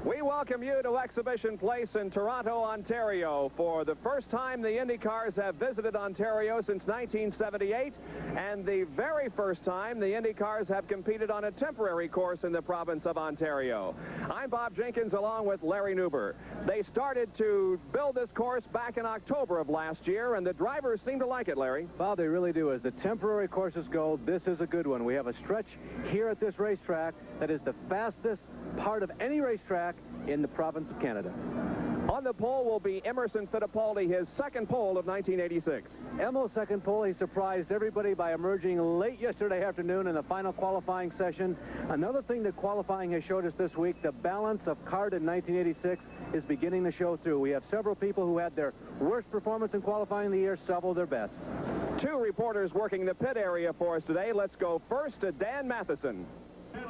We welcome you to Exhibition Place in Toronto, Ontario. For the first time, the Indy cars have visited Ontario since 1978, and the very first time the Indy cars have competed on a temporary course in the province of Ontario. I'm Bob Jenkins along with Larry Newber. They started to build this course back in October of last year, and the drivers seem to like it, Larry. Bob, they really do. As the temporary courses go, this is a good one. We have a stretch here at this racetrack that is the fastest part of any racetrack in the province of Canada. On the pole will be Emerson Fittipaldi, his second pole of 1986. Emil's second pole, he surprised everybody by emerging late yesterday afternoon in the final qualifying session. Another thing that qualifying has showed us this week, the balance of CART in 1986 is beginning to show through. We have several people who had their worst performance in qualifying of the year, several their best. Two reporters working the pit area for us today. Let's go first to Dan Matheson.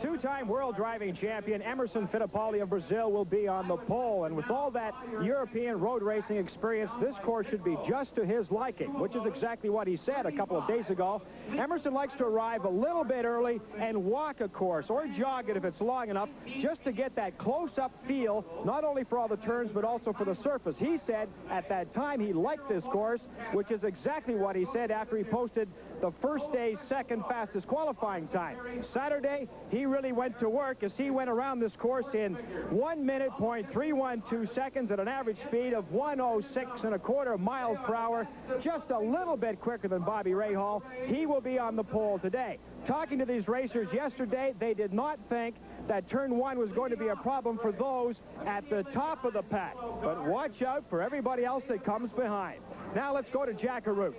Two-time world driving champion Emerson Fittipaldi of Brazil will be on the pole, and with all that European road racing experience, this course should be just to his liking, which is exactly what he said a couple of days ago. Emerson likes to arrive a little bit early and walk a course, or jog it if it's long enough, just to get that close-up feel, not only for all the turns, but also for the surface. He said at that time he liked this course, which is exactly what he said after he posted the first day's second fastest qualifying time. Saturday, he really went to work as he went around this course in 1 minute, .312 seconds at an average speed of 106.25 miles per hour, just a little bit quicker than Bobby Rahal. He will be on the pole today. Talking to these racers yesterday, they did not think that turn one was going to be a problem for those at the top of the pack. But watch out for everybody else that comes behind. Now let's go to Jack Arute.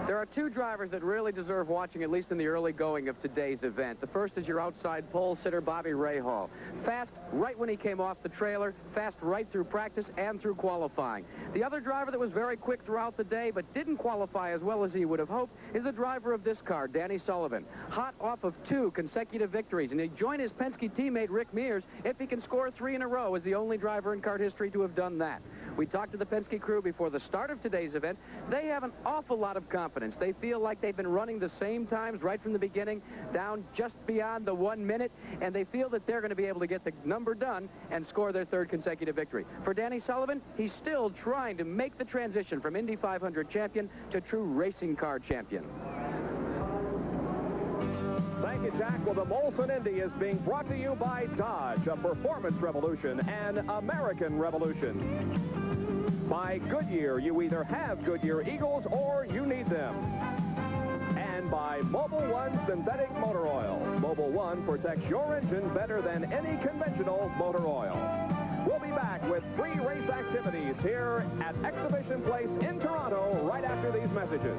There are two drivers that really deserve watching, at least in the early going of today's event. The first is your outside pole sitter, Bobby Rahal. Fast right when he came off the trailer, fast right through practice and through qualifying. The other driver that was very quick throughout the day but didn't qualify as well as he would have hoped is the driver of this car, Danny Sullivan. Hot off of 2 consecutive victories, and he'd join his Penske teammate Rick Mears if he can score 3 in a row as the only driver in CART history to have done that. We talked to the Penske crew before the start of today's event. They have an awful lot of confidence. They feel like they've been running the same times right from the beginning, down just beyond the 1 minute, and they feel that they're going to be able to get the number done and score their 3rd consecutive victory. For Danny Sullivan, he's still trying to make the transition from Indy 500 champion to true racing car champion. Thank you, Jack. Well, the Molson Indy is being brought to you by Dodge, a performance revolution, an American revolution. By Goodyear, you either have Goodyear Eagles or you need them. And by Mobil 1 Synthetic Motor Oil. Mobil 1 protects your engine better than any conventional motor oil. We'll be back with 3 race activities here at Exhibition Place in Toronto right after these messages.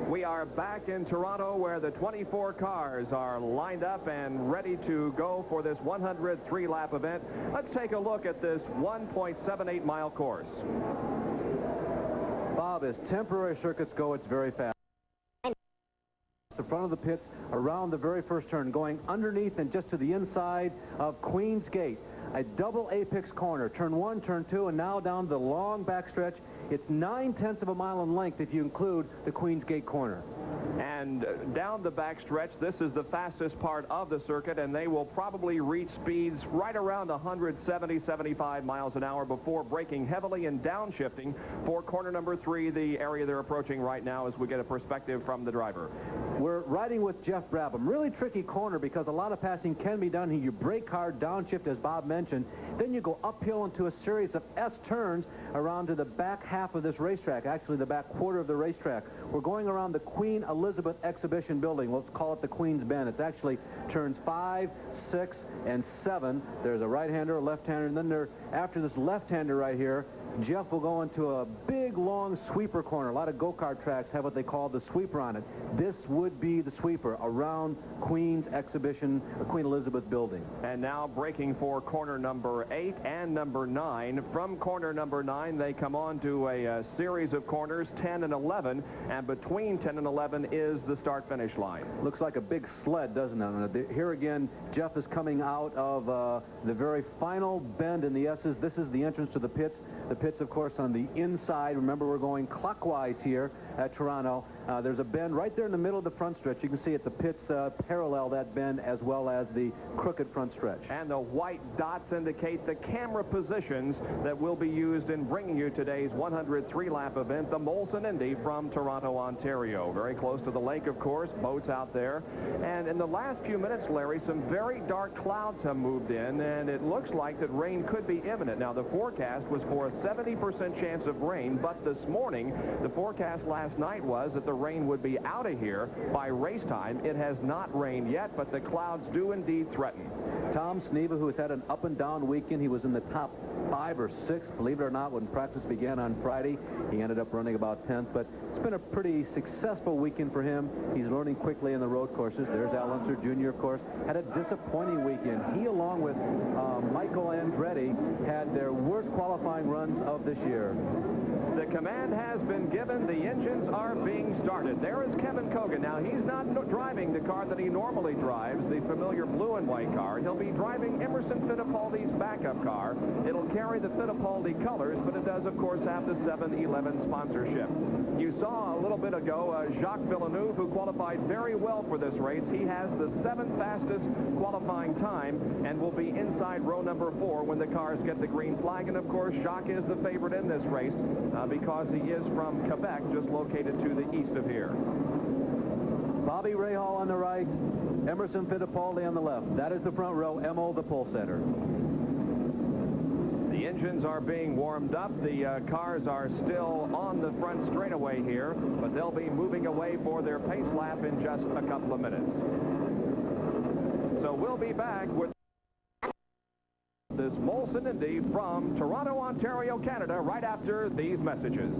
We are back in Toronto where the 24 cars are lined up and ready to go for this 103-lap event. Let's take a look at this 1.78-mile course. Bob, as temporary circuits go, it's very fast. The front of the pits around the very first turn, going underneath and just to the inside of Queen's Gate. A double apex corner, turn 1, turn 2, and now down the long backstretch. It's 9/10 of a mile in length if you include the Queen's Gate corner. And down the backstretch, this is the fastest part of the circuit, and they will probably reach speeds right around 170, 75 miles an hour before braking heavily and downshifting for corner number 3, the area they're approaching right now as we get a perspective from the driver. We're riding with Jeff Brabham. Really tricky corner because a lot of passing can be done here. You brake hard, downshift, as Bob mentioned. Then you go uphill into a series of S-turns around to the back half of this racetrack, actually the back quarter of the racetrack. We're going around the Queen Elizabeth Exhibition Building. Let's call it the Queen's Bend. It's actually turns 5, 6, and 7. There's a right-hander, a left-hander, and then after this left-hander right here, Jeff will go into a big, long sweeper corner. A lot of go-kart tracks have what they call the sweeper on it. This would be the sweeper around Queen's Exhibition, Queen Elizabeth Building. And now braking for corner number 8 and number 9. From corner number 9, they come on to a series of corners, 10 and 11, and between 10 and 11 is the start-finish line. Looks like a big sled, doesn't it? Here again, Jeff is coming out of the very final bend in the S's. This is the entrance to the pits. The pits, of course, on the inside. Remember, we're going clockwise here. at Toronto. There's a bend right there in the middle of the front stretch. You can see it, the pits parallel that bend as well as the crooked front stretch. And the white dots indicate the camera positions that will be used in bringing you today's 103-lap event, the Molson Indy from Toronto, Ontario. Very close to the lake, of course, boats out there. And in the last few minutes, Larry, some very dark clouds have moved in, and it looks like that rain could be imminent. Now, the forecast was for a 70% chance of rain, but this morning, the forecast last night was that the rain would be out of here by race time. It has not rained yet, but the clouds do indeed threaten. Tom Sneva, who has had an up-and-down weekend, he was in the top 5 or 6, believe it or not, when practice began on Friday. He ended up running about 10th, but it's been a pretty successful weekend for him. He's learning quickly in the road courses. There's Al Unser Jr., of course, had a disappointing weekend. He, along with Michael Andretti, had their worst qualifying runs of this year. The command has been given. The engines are being started. There is Kevin Kogan. Now, he's not driving the car that he normally drives, the familiar blue and white car. He'll be driving Emerson Fittipaldi's backup car. It'll carry the Fittipaldi colors, but it does, of course, have the 7-11 sponsorship. You saw a little bit ago Jacques Villeneuve, who qualified very well for this race. He has the 7th fastest qualifying time and will be inside row number 4 when the cars get the green flag. And, of course, Jacques is the favorite in this race because he is from Quebec, just located to the east of here. Bobby Rahal on the right, Emerson Fittipaldi on the left. That is the front row, Emil the pole center. The engines are being warmed up. The cars are still on the front straightaway here, but they'll be moving away for their pace lap in just a couple of minutes. So we'll be back with this Molson Indy from Toronto, Ontario, Canada, right after these messages.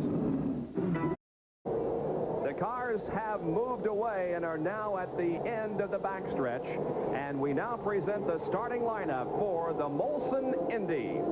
The cars have moved away and are now at the end of the backstretch, and we now present the starting lineup for the Molson Indy.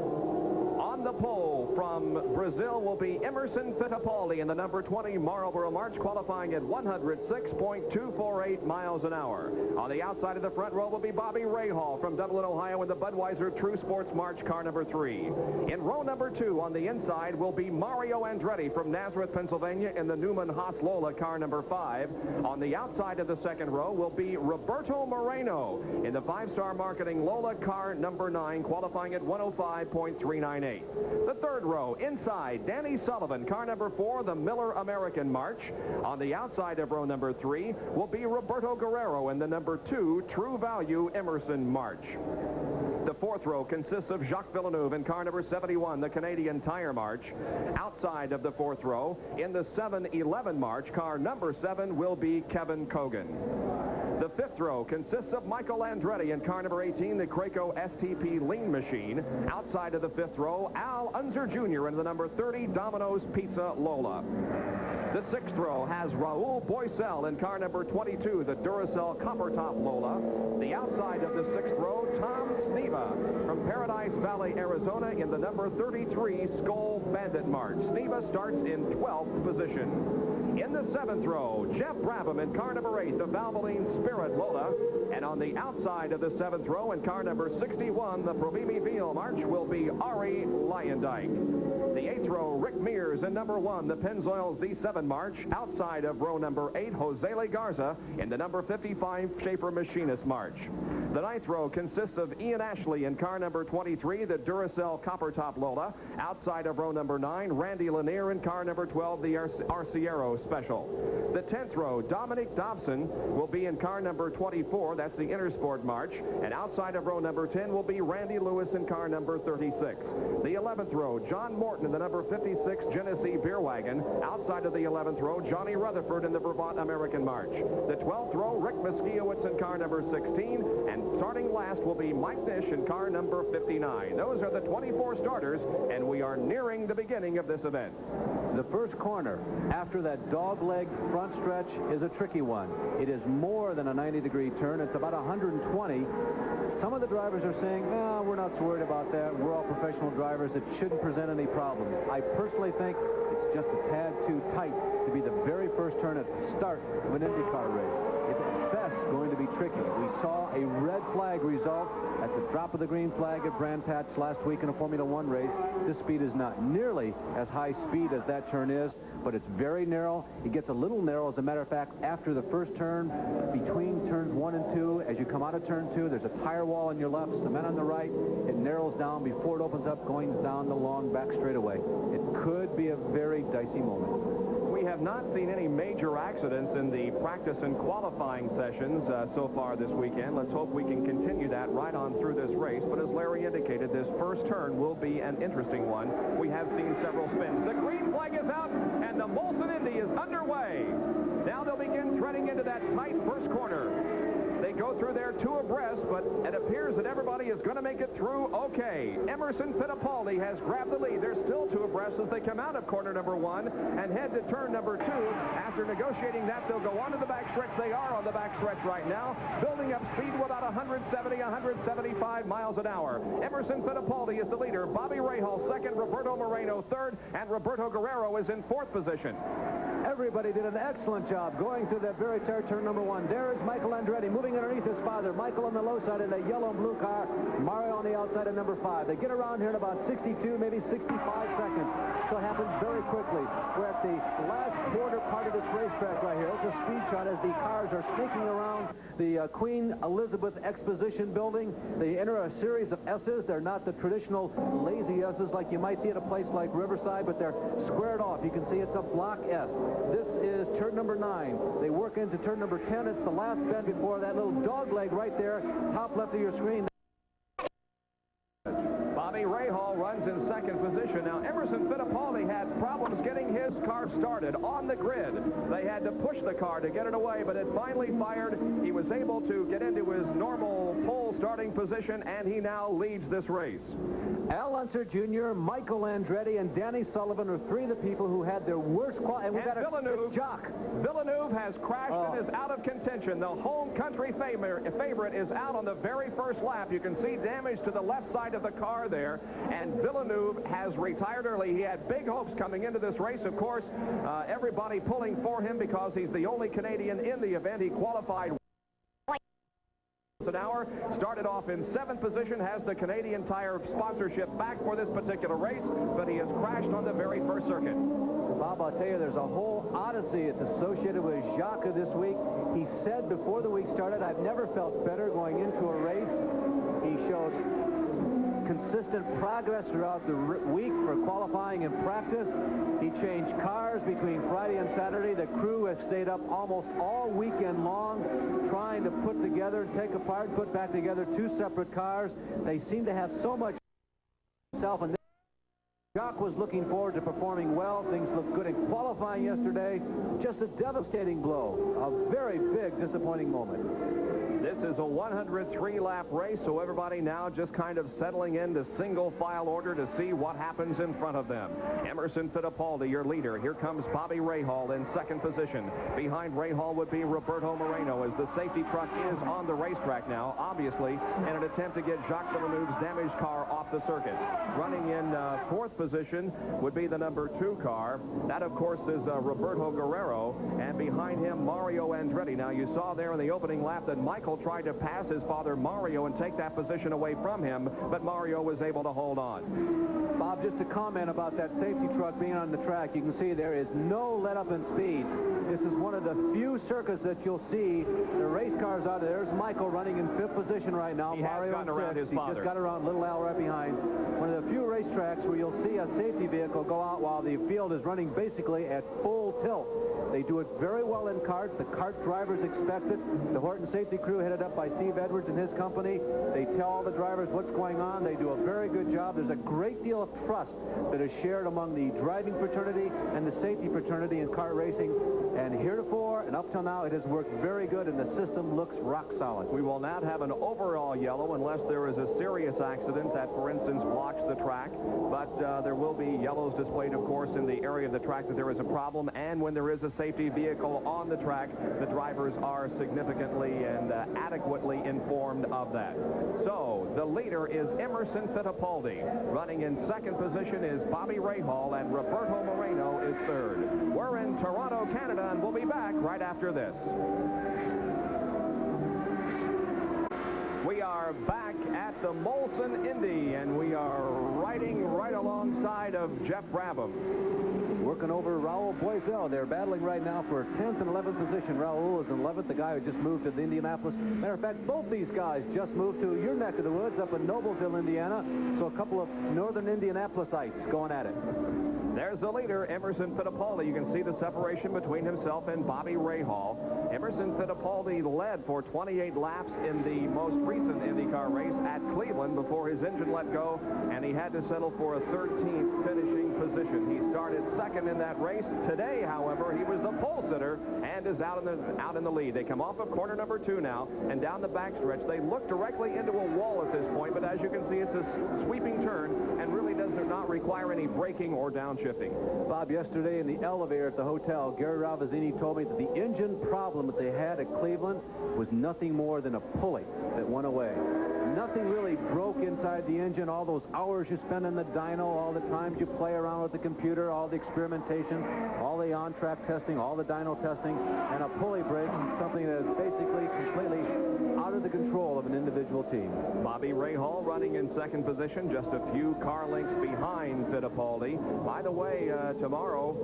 On the pole from Brazil will be Emerson Fittipaldi in the number 20 Marlboro March, qualifying at 106.248 miles an hour. On the outside of the front row will be Bobby Rahal from Dublin, Ohio, in the Budweiser True Sports March, car number 3. In row number 2 on the inside will be Mario Andretti from Nazareth, Pennsylvania, in the Newman Haas Lola, car number 5. On the outside of the second row will be Roberto Moreno in the 5-star marketing Lola, car number 9, qualifying at 105.398. The third row, inside, Danny Sullivan, car number 4, the Miller American March. On the outside of row number 3 will be Roberto Guerrero in the number 2 True Value Emerson March. The fourth row consists of Jacques Villeneuve in car number 71, the Canadian Tire March. Outside of the fourth row, in the 7-11 March, car number 7 will be Kevin Kogan. The fifth row consists of Michael Andretti in car number 18, the Craco STP Lean Machine. Outside of the fifth row, Al Unser Jr. in the number 30 Domino's Pizza Lola. The sixth row has Raul Boisel in car number 22, the Duracell Copper Top Lola. The outside of the sixth row, Tom Sneva from Paradise Valley, Arizona, in the number 33 Skoal Bandit March. Sneva starts in 12th position. In the seventh row, Jeff Brabham in car number 8, the Valvoline Spirit Lola. And on the outside of the seventh row, in car number 61, the Provimi Veal March, will be Ari Lyondike. The eighth row, Rick Mears in number 1, the Pennzoil Z7 March. Outside of row number 8, Jose Legarza in the number 55 Schaefer Machinist March. The ninth row consists of Ian Ashley in car number 23, the Duracell Copper Top Lola. Outside of row number 9, Randy Lanier in car number 12, the Arciero Special. The 10th row, Dominic Dobson will be in car number 24, that's the Intersport March. And outside of row number 10 will be Randy Lewis in car number 36. The 11th row, John Morton in the number 56 Genesee Beer Wagon. Outside of the 11th row, Johnny Rutherford in the Vermont American March. The 12th row, Rick Miskiewicz in car number 16. And starting last will be Mike Nish in car number 59. Those are the 24 starters, and we are nearing the beginning of this event. The first corner after that dogleg front stretch is a tricky one. It is more than a 90-degree turn. It's about 120. Some of the drivers are saying, no, we're not too worried about that. We're all professional drivers. It shouldn't present any problems. I personally think it's just a tad too tight to be the very first turn at the start of an IndyCar race. It's at best going to be tricky. We saw a red flag result at the drop of the green flag at Brands Hatch last week in a Formula One race. This speed is not nearly as high speed as that turn is, but it's very narrow. It gets a little narrow, as a matter of fact, after the first turn, between turns 1 and 2. As you come out of turn 2, there's a tire wall on your left, cement on the right. It narrows down before it opens up, going down the long back straightaway. It could be a very dicey moment. We have not seen any major accidents in the practice and qualifying sessions so far this weekend. Let's hope we can continue that right on through this race. But as Larry indicated, this first turn will be an interesting one. We have seen several spins. The green flag is out, and the Molson Indy is underway. Now they'll begin threading into that tight first corner. They go through there 2 abreast, but it appears that everybody is going to make it through okay. Emerson Fittipaldi has grabbed the lead. They're still 2 abreast as they come out of corner number 1 and head to turn number 2. After negotiating that, they'll go on to the backstretch. They are on the backstretch right now, building up speed to about 170, 175 miles an hour. Emerson Fittipaldi is the leader. Bobby Rahal second, Roberto Moreno third, and Roberto Guerrero is in 4th position. Everybody did an excellent job going through that very tight turn number 1. There is Michael Andretti moving underneath his father. Michael on the low side in a yellow and blue car. Mario on the outside at number 5. They get around here in about 62, maybe 65 seconds. So it happens very quickly. We're at the last quarter part of this racetrack right here. It's a speed shot as the cars are sneaking around the Queen Elizabeth Exposition building. They enter a series of S's. They're not the traditional lazy S's like you might see at a place like Riverside, but they're squared off. You can see it's a block S. This is turn number 9. They work into turn number 10. It's the last bend before that little dog leg right there, top left of your screen. Bobby Rahal runs in 2nd position. Now, Emerson Fittipaldi had problems getting his car started on the grid. They had to push the car to get it away, but it finally fired. He was able to get into his normal pole starting position, and he now leads this race. Al Unser Jr., Michael Andretti, and Danny Sullivan are 3 of the people who had their worst quality. And Villeneuve, Villeneuve has crashed and is out of contention. The home country favorite is out on the very first lap. You can see damage to the left side of the car there, and Villeneuve has retired early. He had big hopes coming into this race. Of course, everybody pulling for him because he's the only Canadian in the event. He qualified an hour, started off in 7th position, has the Canadian Tire sponsorship back for this particular race, but he has crashed on the very first circuit. Bob, I'll tell you, there's a whole odyssey that's associated with Jacques this week. He said before the week started, I've never felt better going into a race. He shows consistent progress throughout the week for qualifying and practice. He changed cars between Friday and Saturday. The crew has stayed up almost all weekend long trying to put together, take apart, put back together 2 separate cars. They seem to have so much self, and Jacques was looking forward to performing well. Things looked good in qualifying yesterday. Just a devastating blow. A very big disappointing moment. This is a 103-lap race, so everybody now just kind of settling into single file order to see what happens in front of them. Emerson Fittipaldi, your leader. Here comes Bobby Rahal in 2nd position. Behind Rahal would be Roberto Moreno as the safety truck is on the racetrack now, obviously in an attempt to get Jacques Villeneuve's damaged car off the circuit. Running in 4th position would be the number 2 car. That, of course, is Roberto Guerrero, and behind him, Mario Andretti. Now, you saw there in the opening lap that Michael tried to pass his father Mario and take that position away from him, but Mario was able to hold on. Bob, just to comment about that safety truck being on the track, you can see there is no let-up in speed. This is one of the few circuits that you'll see the race cars out there. There's Michael running in 5th position right now. He Mario has gotten around his father. He just got around little Al right behind. One of the few racetracks where you'll see a safety vehicle go out while the field is running basically at full tilt. They do it very well in CART. The CART drivers expect it. The Horton safety crew headed up by Steve Edwards and his company. They tell all the drivers what's going on. They do a very good job. There's a great deal of trust that is shared among the driving fraternity and the safety fraternity in CART racing. And heretofore and up till now, it has worked very good, and the system looks rock solid. We will not have an overall yellow unless there is a serious accident that, for instance, blocks the track. But there will be yellows displayed, of course, in the area of the track that there is a problem. And when there is a safety vehicle on the track, the drivers are significantly and adequately informed of that. So the leader is Emerson Fittipaldi. Running in 2nd position is Bobby Rahal, and Roberto Moreno is 3rd. We're in Toronto, Canada, and we'll be back right after this. the Molson Indy, and we are riding right alongside of Jeff Brabham. Working over Raul Boisel. They're battling right now for 10th and 11th position. Raul is in 11th, the guy who just moved to the Indianapolis. Matter of fact, both these guys just moved to your neck of the woods up in Noblesville, Indiana. So a couple of northern Indianapolisites going at it. There's the leader, Emerson Fittipaldi. You can see the separation between himself and Bobby Rahal. Emerson Fittipaldi led for 28 laps in the most recent IndyCar race at Cleveland before his engine let go, and he had to settle for a 13th finishing position. He started second in that race. Today, however, he was the pole sitter and is out in the lead. They come off of corner number 2 now, and down the backstretch. They look directly into a wall at this point, but as you can see, it's a sweeping turn and really does not require any braking or downshifting. Bob, yesterday in the elevator at the hotel, Gary Ravazini told me that the engine problem that they had at Cleveland was nothing more than a pulley that went away. Nothing really broke inside the engine. All those hours you spend in the dyno, all the times you play around with the computer, all the experimentation, all the on-track testing, all the dyno testing, and a pulley breaks, something that is basically completely out of the control of an individual team. Bobby Rahal running in second position, just a few car lengths behind Fittipaldi. By the way, tomorrow,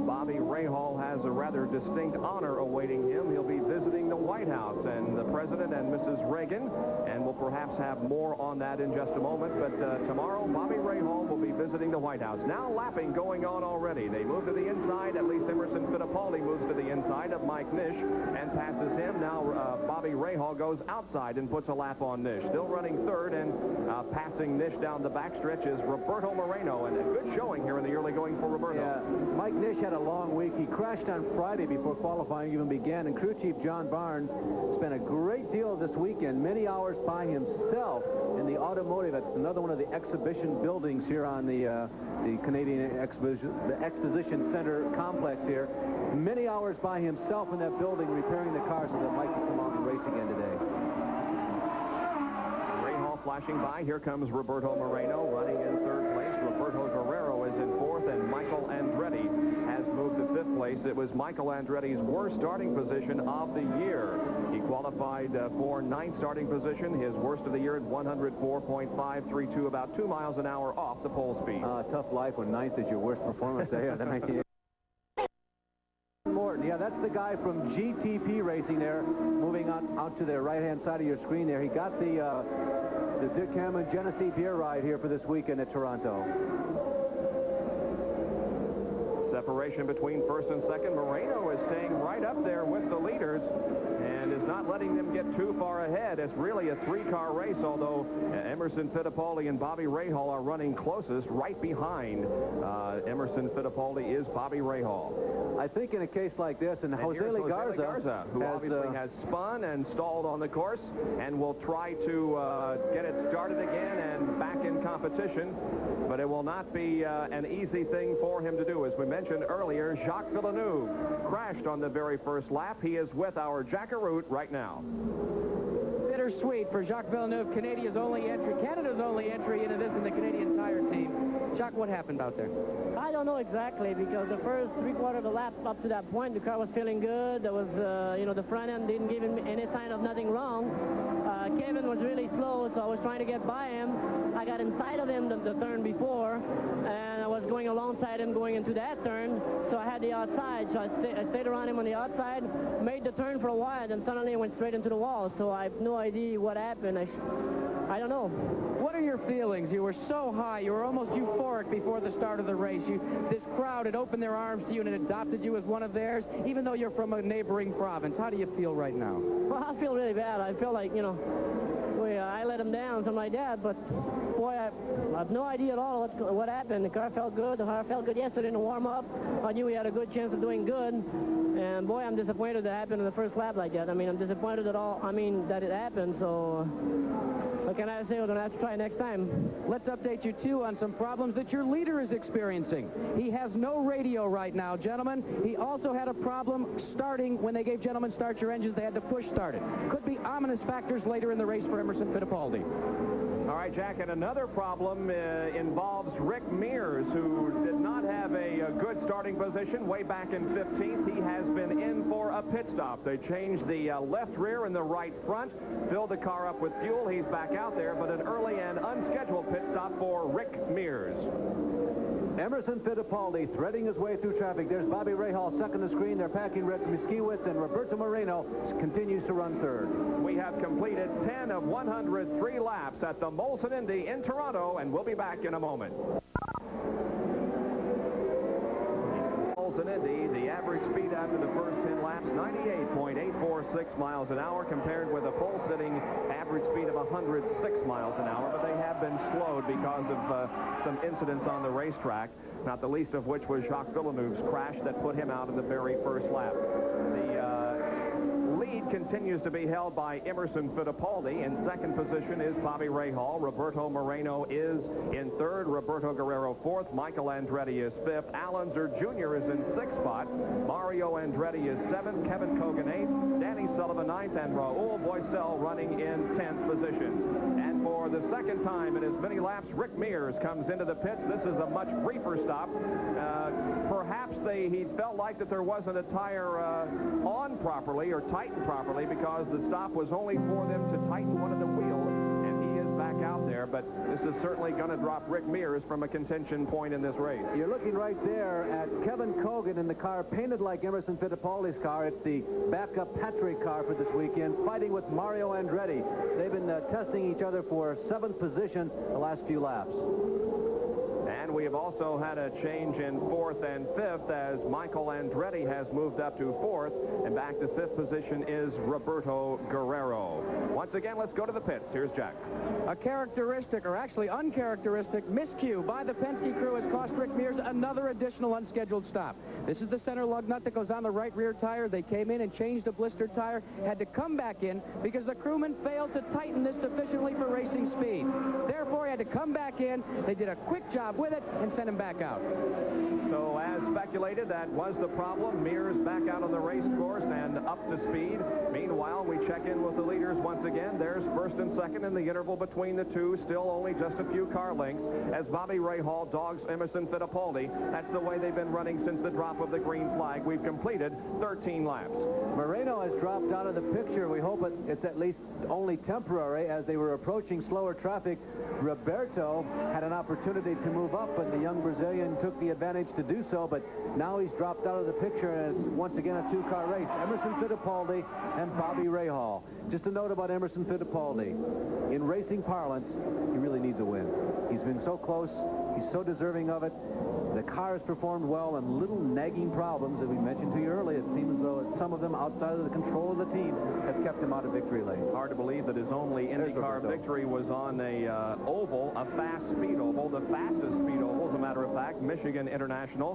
Bobby Rahal has a rather distinct honor awaiting him. He'll be visiting the White House and the President and Mrs. Reagan, and we'll perhaps have more on that in just a moment. But tomorrow, Bobby Rahal will be visiting the White House. Now lapping going on already. They move to the inside. At least Emerson Fittipaldi moves to the inside of Mike Nish and passes him. Now Bobby Rahal goes outside and puts a lap on Nish. Still running third and passing Nish down the backstretch is Roberto Moreno, and a good showing here in the early going for Roberto. Yeah, Mike Nish had a long week. He crashed on Friday before qualifying even began, and crew chief John Barnes spent a great deal this weekend, many hours by himself in the automotive. That's another one of the exhibition buildings here on the Canadian Exposition Center complex here. Many hours by himself in that building repairing the car so that Mike can come out and race again today. Flashing by. Here comes Roberto Moreno running in third place. Roberto Guerrero is in fourth, and Michael Andretti has moved to fifth place. It was Michael Andretti's worst starting position of the year. He qualified for ninth starting position, his worst of the year at 104.532, about 2 miles an hour off the pole speed. Tough life when ninth is your worst performance. Yeah, the 19. Morton, yeah, that's the guy from GTP Racing there, moving out to the right-hand side of your screen there. He got the Dick Cameron Genesee beer ride here for this weekend at Toronto. Separation between first and second. Moreno is staying right up there with the leaders and is not letting them get too far ahead. It's really a 3-car race, although Emerson Fittipaldi and Bobby Rahal are running closest. Right behind Emerson Fittipaldi is Bobby Rahal. I think in a case like this, and Jose Garza, who obviously has spun and stalled on the course and will try to get it started again and back in competition, but it will not be an easy thing for him to do. As we mentioned earlier, Jacques Villeneuve crashed on the very first lap. He is with our Jackaroot right now. Bittersweet for Jacques Villeneuve, Canada's only entry into this in the Canadian Tire team. Jacques, what happened out there? I don't know exactly, because the first three-quarter of the lap up to that point, the car was feeling good. There was, the front end didn't give him any sign of nothing wrong. Kevin was really slow, so I was trying to get by him. I got inside of him the turn before, and I was going alongside him going into that turn, so I had the outside. So I stayed around him on the outside, made the turn for a while, and then suddenly I went straight into the wall. So I have no idea what happened. I don't know. What are your feelings? You were so high. You were almost euphoric before the start of the race. This crowd had opened their arms to you and had adopted you as one of theirs, even though you're from a neighboring province. How do you feel right now? Well, I feel really bad. I feel like, I let him down, something like that. But, boy, I have no idea at all what happened. The car felt good. The car felt good yesterday in the warm-up. I knew we had a good chance of doing good. And, boy, I'm disappointed that happened in the first lap like that. I mean, I'm disappointed that it happened. So what can I say? We're going to have to try next time. Let's update you, too, on some problems that your leader is experiencing. He has no radio right now, gentlemen. He also had a problem starting when they gave gentlemen start your engines. They had to push start it. Could be ominous factors later in the race for Emerson Fittipaldi. All right, Jack, and another problem involves Rick Mears, who did not have a good starting position way back in 15th. He has been in for a pit stop. They They've changed the left rear and the right front, filled the car up with fuel. He's back out there, but an early and unscheduled pit stop for Rick Mears. Emerson Fittipaldi threading his way through traffic. There's Bobby Rahal second to screen. They're packing Rick Miskiewicz, and Roberto Moreno continues to run third. We have completed 10 of 103 laps at the Molson Indy in Toronto, and we'll be back in a moment. Molson Indy, the average speed after the first 10 laps, 98.846 miles an hour, compared with a pole-sitting average speed of 106 miles an hour. But they have been slowed because of some incidents on the racetrack, not the least of which was Jacques Villeneuve's crash that put him out in the very first lap. The lead continues to be held by Emerson Fittipaldi. In second position is Bobby Rahal. Roberto Moreno is in third. Roberto Guerrero fourth. Michael Andretti is fifth. Al Unser Jr. is in sixth spot. Mario Andretti is seventh. Kevin Kogan eighth. Danny Sullivan ninth. And Raul Boisel running in 10th position. And for the second time in as many laps, Rick Mears comes into the pits. This is a much briefer stop. Perhaps he felt like that there wasn't a tire on properly or tightened properly, because the stop was only for them to tighten one of the wheels, and he is back out there. But this is certainly going to drop Rick Mears from a contention point in this race. You're looking right there at Kevin Kogan in the car painted like Emerson Fittipaldi's car. It's the backup Patrick car for this weekend, fighting with Mario Andretti. They've been testing each other for 7th position the last few laps. And we have also had a change in 4th and 5th, as Michael Andretti has moved up to 4th, and back to 5th position is Roberto Guerrero. Once again, let's go to the pits. Here's Jack. A characteristic, or actually uncharacteristic, miscue by the Penske crew has cost Rick Mears another additional unscheduled stop. This is the center lug nut that goes on the right rear tire. They came in and changed the blistered tire, had to come back in because the crewman failed to tighten this sufficiently for racing speed. Therefore, he had to come back in. They did a quick job with it and sent him back out. So as speculated, that was the problem. Mears back out on the race course and up to speed. Meanwhile, we check in with the leaders once again. There's first and second in the interval between the two. Still only just a few car lengths as Bobby Rahal dogs Emerson Fittipaldi. That's the way they've been running since the drop of the green flag. We've completed 13 laps. Moreno has dropped out of the picture. We hope it's at least only temporary. As they were approaching slower traffic, Roberto had an opportunity to move up, and the young Brazilian took the advantage to do so, but now he's dropped out of the picture, and it's once again a two-car race. Emerson Fittipaldi and Bobby Rahal. Just a note about Emerson Fittipaldi. In racing parlance, he really needs a win. He's been so close. He's so deserving of it. The car has performed well, and little nagging problems that we mentioned to you earlier. It seems as though some of them outside of the control of the team have kept him out of victory lane. Hard to believe that his only IndyCar victory was on a oval, a fast speed oval, the fastest speed oval, as a matter of fact, Michigan International,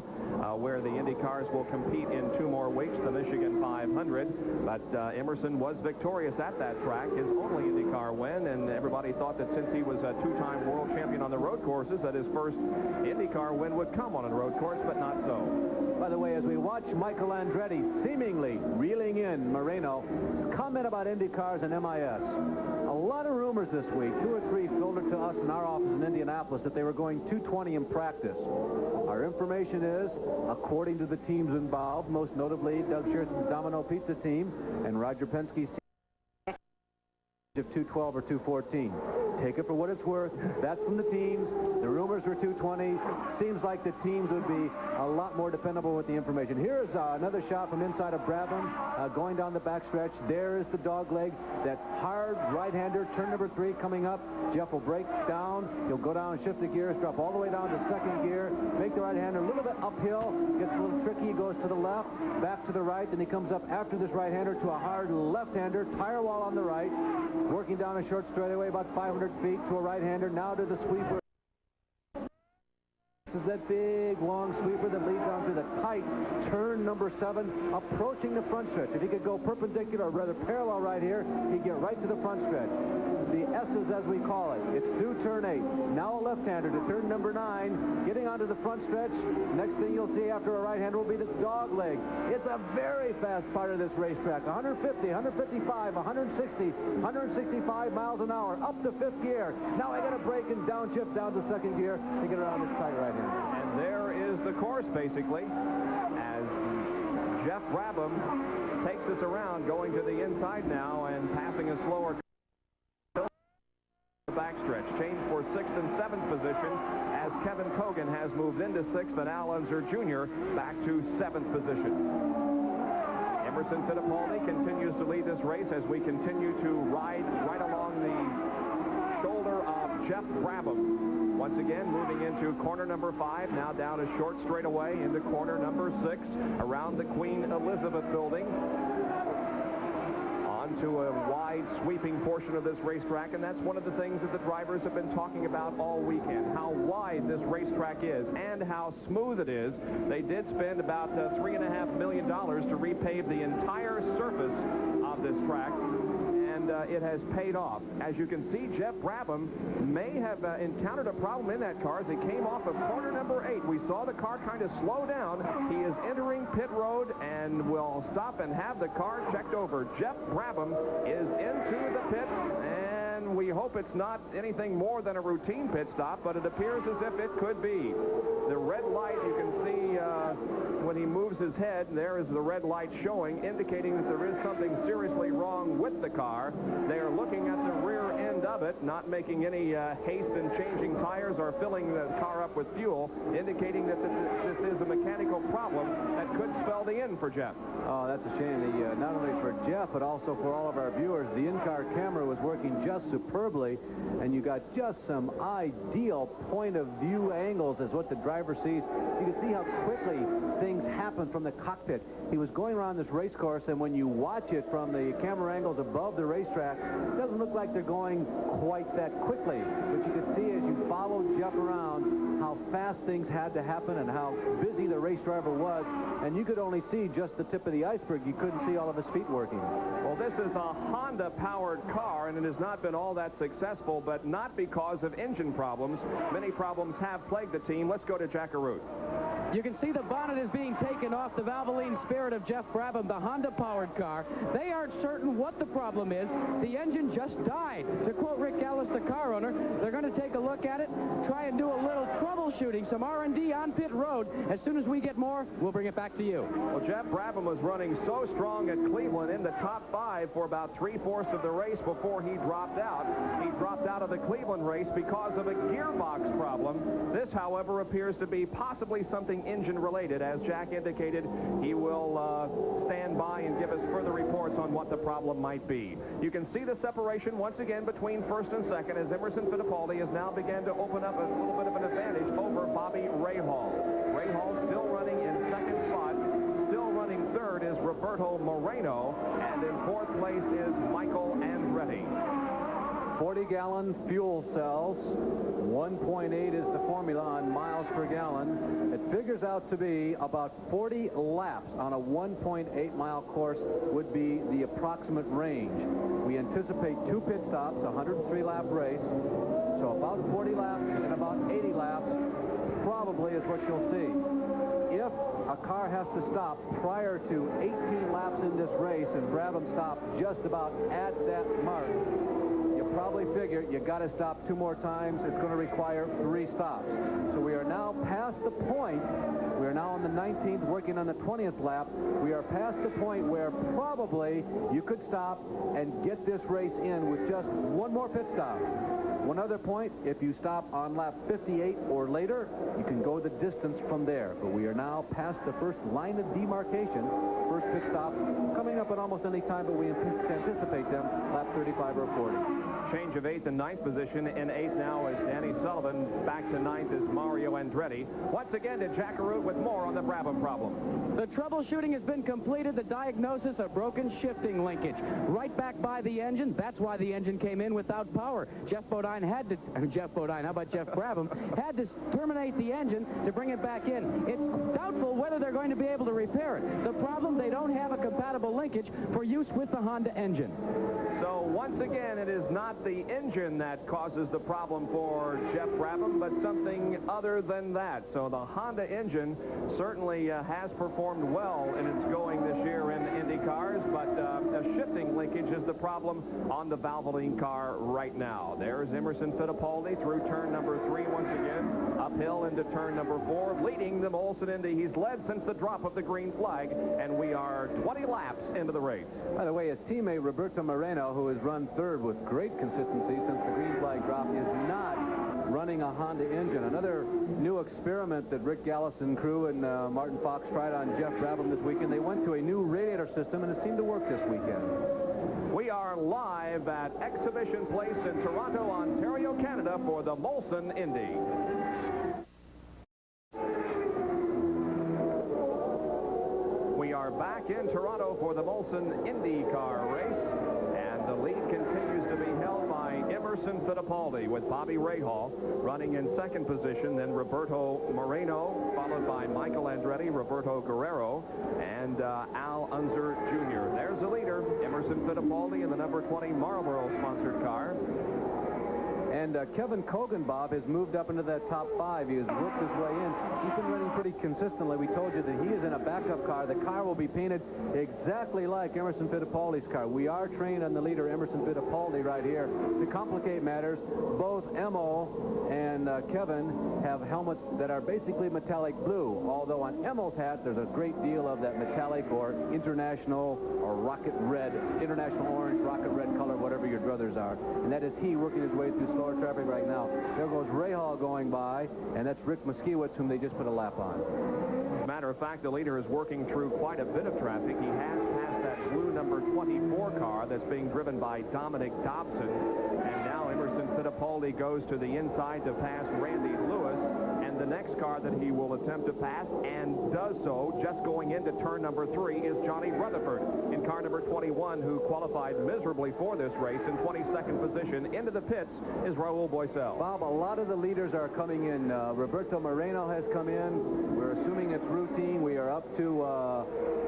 where the Indy cars will compete in 2 more weeks, the Michigan 500. But Emerson was victorious at that track, his only IndyCar win, and everybody thought that since he was a 2-time world champion on the road courses, that his first IndyCar win would come on a road course, but not so. By the way, as we watch Michael Andretti seemingly reeling in Moreno, comment about Indy cars and MIS. A lot of rumors this week, 2 or 3 filtered to us in our office in Indianapolis, that they were going 220 in practice. Our information is, according to the teams involved, most notably Doug Schertz's Domino Pizza team and Roger Penske's team, of 212 or 214. Take it for what it's worth. That's from the teams. The rumors were 220. Seems like the teams would be a lot more dependable with the information. Here's another shot from inside of Brabham, going down the backstretch. There is the dog leg. That hard right-hander, turn number 3 coming up. Jeff will break down. He'll go down and shift the gears, drop all the way down to 2nd gear, make the right-hander a little bit uphill, gets a little tricky, goes to the left, back to the right, then he comes up after this right-hander to a hard left-hander, tire wall on the right, working down a short straightaway about 500 feet to a right-hander, now to the sweeper. This is that big, long sweeper that leads onto the tight turn number 7, approaching the front stretch. If he could go perpendicular, or rather parallel right here, he'd get right to the front stretch. The S's, as we call it. It's through turn 8. Now a left-hander to turn number 9, getting onto the front stretch. Next thing you'll see after a right-hander will be the dog leg. It's a very fast part of this racetrack. 150, 155, 160, 165 miles an hour, up to 5th gear. Now I got to brake and downshift down to 2nd gear to get around this tight right-hander. And there is the course, basically, as Jeff Brabham takes us around, going to the inside now and passing a slower backstretch. Change for 6th and 7th position as Kevin Kogan has moved into 6th and Al Unser Jr. back to 7th position. Emerson Fittipaldi continues to lead this race as we continue to ride right along the shoulder of Jeff Brabham. Once again, moving into corner number 5, now down a short straightaway into corner number 6, around the Queen Elizabeth building, onto a wide sweeping portion of this racetrack, and that's one of the things that the drivers have been talking about all weekend, how wide this racetrack is and how smooth it is. They did spend about $3.5 million to repave the entire surface of this track, and it has paid off. As you can see, Jeff Brabham may have encountered a problem in that car as he came off of corner number 8. We saw the car kind of slow down. He is entering pit road and will stop and have the car checked over. Jeff Brabham is into the pits, and we hope it's not anything more than a routine pit stop, but it appears as if it could be. The red light, you can see when he moves his head, there is the red light showing, indicating that there is something seriously wrong with the car. They are looking at the rear end of it, not making any haste in changing tires or filling the car up with fuel, indicating that this is a mechanical problem that could spell the end for Jeff. Oh, that's a shame. Not only for Jeff, but also for all of our viewers. The in-car camera was working just superbly, and you got just some ideal point of view angles as what the driver sees. You can see how quickly things happen from the cockpit. He was going around this race course, and when you watch it from the camera angles above the racetrack, it doesn't look like they're going quite that quickly. But you can see as you follow Jeff around how fast things had to happen and how busy the race driver was, and you could only see just the tip of the iceberg. You couldn't see all of his feet working. Well, this is a Honda-powered car, and it has not been all that successful, but not because of engine problems. Many problems have plagued the team. Let's go to Jack Arute. You can see the bonnet is being taken off the Valvoline Spirit of Jeff Brabham, the Honda-powered car. They aren't certain what the problem is. The engine just died. To quote Rick Ellis, the car owner, they're going to take a look at it, try and do a little troubleshooting, some R&D on pit road. As soon as we get more, we'll bring it back to you. Well, Jeff Brabham was running so strong at Cleveland in the top 5 for about 3/4 of the race before he dropped out. He dropped out of the Cleveland race because of a gearbox problem. This, however, appears to be possibly something engine-related. As Jack indicated, he will stand by and give us further reports on what the problem might be. You can see the separation once again between 1st and 2nd as Emerson Fittipaldi has now begun to open up a little bit of an advantage over Bobby Rahal. Rahal still running in 2nd spot. Still running 3rd is Roberto Moreno, and in 4th place is Michael Andretti. 40-gallon fuel cells. 1.8 is the formula on miles per gallon. It figures out to be about 40 laps on a 1.8-mile course would be the approximate range. We anticipate 2 pit stops, a 103-lap race. So about 40 laps and about 80 laps probably is what you'll see. If a car has to stop prior to 18 laps in this race and Brabham stopped just about at that mark, probably figure you got to stop 2 more times. It's going to require 3 stops. So we are now past the point. We are now on the 19th, working on the 20th lap. We are past the point where probably you could stop and get this race in with just 1 more pit stop. One other point, if you stop on lap 58 or later, you can go the distance from there. But we are now past the first line of demarcation. First pit stops coming up at almost any time, but we anticipate them lap 35 or 40. Change of 8th and 9th position. In 8th now is Danny Sullivan. Back to 9th is Mario Andretti. Once again to Jack Arute with more on the Brabham problem. The troubleshooting has been completed. The diagnosis of broken shifting linkage. Right back by the engine. That's why the engine came in without power. Jeff Brabham had to terminate the engine to bring it back in. It's doubtful whether they're going to be able to repair it. The problem, they don't have a compatible linkage for use with the Honda engine. So once again, it is not the engine that causes the problem for Jeff Brabham, but something other than that. So the Honda engine certainly has performed well in its going this year in Indy cars, but a shifting linkage is the problem on the Valvoline car right now. There's Emerson Fittipaldi through turn number 3 once again, uphill into turn number 4, leading the Molson Indy. He's led since the drop of the green flag, and we are 20 laps into the race. By the way, his teammate Roberto Moreno, who has run third with great consistency since the green flag drop, is not running a Honda engine. Another new experiment that Rick Gallison crew and Martin Fox tried on Jeff Brabham this weekend. They went to a new radiator system, and it seemed to work this weekend. We are live at Exhibition Place in Toronto, Ontario, Canada for the Molson Indy. We are back in Toronto for the Molson IndyCar race, and the lead continues to be held by Emerson Fittipaldi with Bobby Rahal running in second position, then Roberto Moreno, followed by Michael Andretti, Roberto Guerrero, and Al Unser Jr. There's the leader, Emerson Fittipaldi in the number 20 Marlboro-sponsored car. And Kevin Kogan, Bob, has moved up into that top 5. He has worked his way in. He's been running pretty consistently. We told you that he is in a backup car. The car will be painted exactly like Emerson Fittipaldi's car. We are trained on the leader, Emerson Fittipaldi, right here. To complicate matters, both Emo and Kevin have helmets that are basically metallic blue, although on Emo's hat, there's a great deal of that metallic or international or rocket red, international orange, rocket red color, whatever your druthers are. And that is he working his way through slower traffic right now. There goes Rahal going by, and that's Rick Moskiewicz, whom they just put a lap on. As a matter of fact, the leader is working through quite a bit of traffic. He has passed that blue number 24 car that's being driven by Dominic Dobson, and now Emerson Fittipaldi goes to the inside to pass Randy Lewis, and the next car that he will attempt to pass, and does so just going into turn number 3, is Johnny Rutherford in car number 21, who qualified miserably for this race. In 22nd position into the pits is Raul Boisel. Bob, a lot of the leaders are coming in. Roberto Moreno has come in. We're assuming it's routine. We are up to,